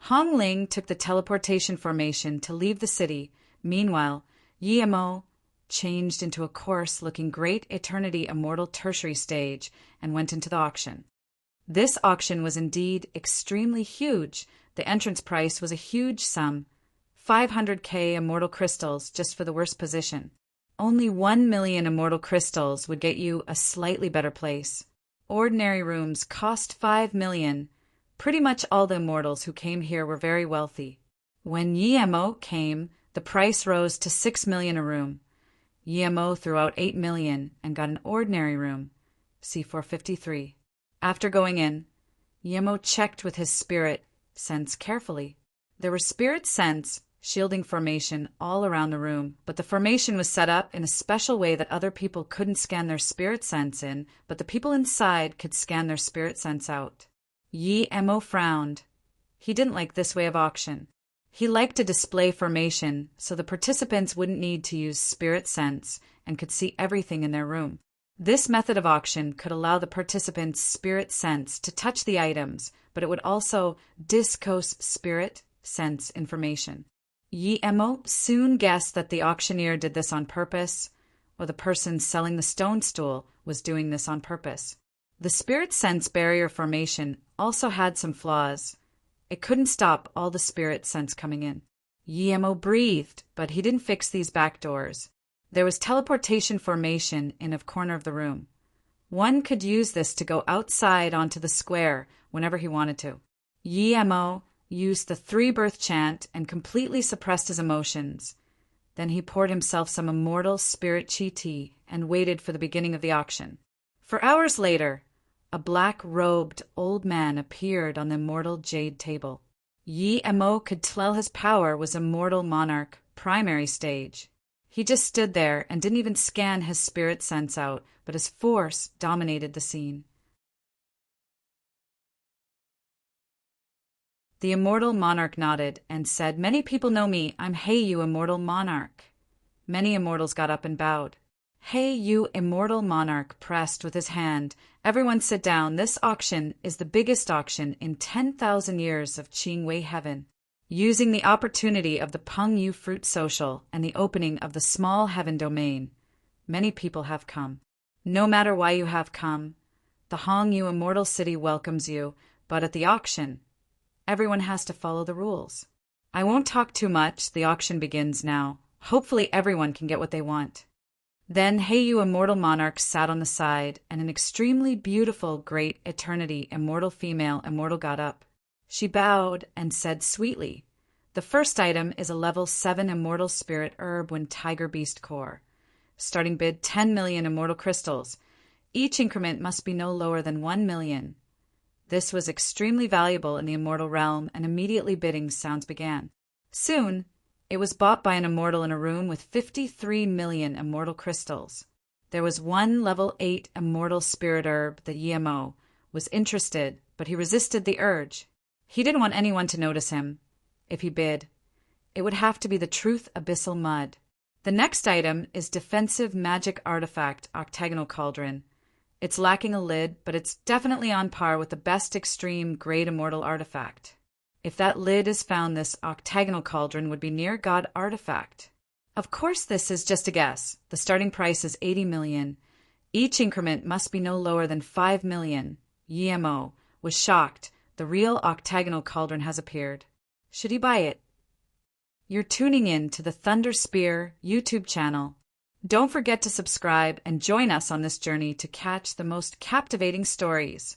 Hong Ling took the teleportation formation to leave the city. Meanwhile, Yemo changed into a course looking great eternity immortal tertiary stage and went into the auction. This auction was indeed extremely huge. The entrance price was a huge sum, 500k immortal crystals just for the worst position. Only 1 million immortal crystals would get you a slightly better place. Ordinary rooms cost 5 million. Pretty much all the immortals who came here were very wealthy. When Yemo came, the price rose to 6 million a room. Yemo threw out 8 million and got an ordinary room, C453. After going in, Yemo checked with his spirit sense carefully. There were spirit sense shielding formation all around the room, but the formation was set up in a special way that other people couldn't scan their spirit sense in, but the people inside could scan their spirit sense out. Yemo frowned. He didn't like this way of auction. He liked to display formation so the participants wouldn't need to use spirit sense and could see everything in their room. This method of auction could allow the participants' spirit sense to touch the items, but it would also disclose spirit sense information. Yi Emo soon guessed that the auctioneer did this on purpose, or the person selling the stone stool was doing this on purpose. The spirit sense barrier formation also had some flaws. It couldn't stop all the spirit sense coming in. Yi Emo breathed, but he didn't fix these back doors. There was teleportation formation in a corner of the room. One could use this to go outside onto the square whenever he wanted to. Yi Emo used the 3-birth chant and completely suppressed his emotions. Then he poured himself some immortal spirit chi tea and waited for the beginning of the auction. For hours later, a black-robed old man appeared on the immortal jade table. Yi Emo could tell his power was immortal monarch primary stage. He just stood there and didn't even scan his spirit sense out, but his force dominated the scene. The immortal monarch nodded and said, "Many people know me. I'm Hey You, immortal monarch." Many immortals got up and bowed. Hey You, immortal monarch pressed with his hand, "Everyone sit down. This auction is the biggest auction in 10,000 years of Qingwei heaven." Using the opportunity of the Peng Yu Fruit Social and the opening of the small heaven domain, many people have come. No matter why you have come, the Hong Yu Immortal City welcomes you, but at the auction, everyone has to follow the rules. I won't talk too much. The auction begins now. Hopefully everyone can get what they want. Then Hey You Immortal Monarch sat on the side, and an extremely beautiful, great eternity immortal female immortal got up. She bowed and said sweetly, "The first item is a level 7 immortal spirit herb when tiger beast core. Starting bid 10 million immortal crystals. Each increment must be no lower than 1 million. This was extremely valuable in the immortal realm, and immediately bidding sounds began. Soon, it was bought by an immortal in a room with 53 million immortal crystals. There was one level 8 immortal spirit herb that Yi Emo was interested, but he resisted the urge. He didn't want anyone to notice him. If he bid, it would have to be the truth abyssal mud. The next item is defensive magic artifact octagonal cauldron. It's lacking a lid, but it's definitely on par with the best extreme great immortal artifact. If that lid is found, this octagonal cauldron would be near God artifact. Of course, this is just a guess. The starting price is 80 million. Each increment must be no lower than 5 million. Yi Emo was shocked. The real octagonal cauldron has appeared. Should he buy it? You're tuning in to the Thunder Spear YouTube channel. Don't forget to subscribe and join us on this journey to catch the most captivating stories.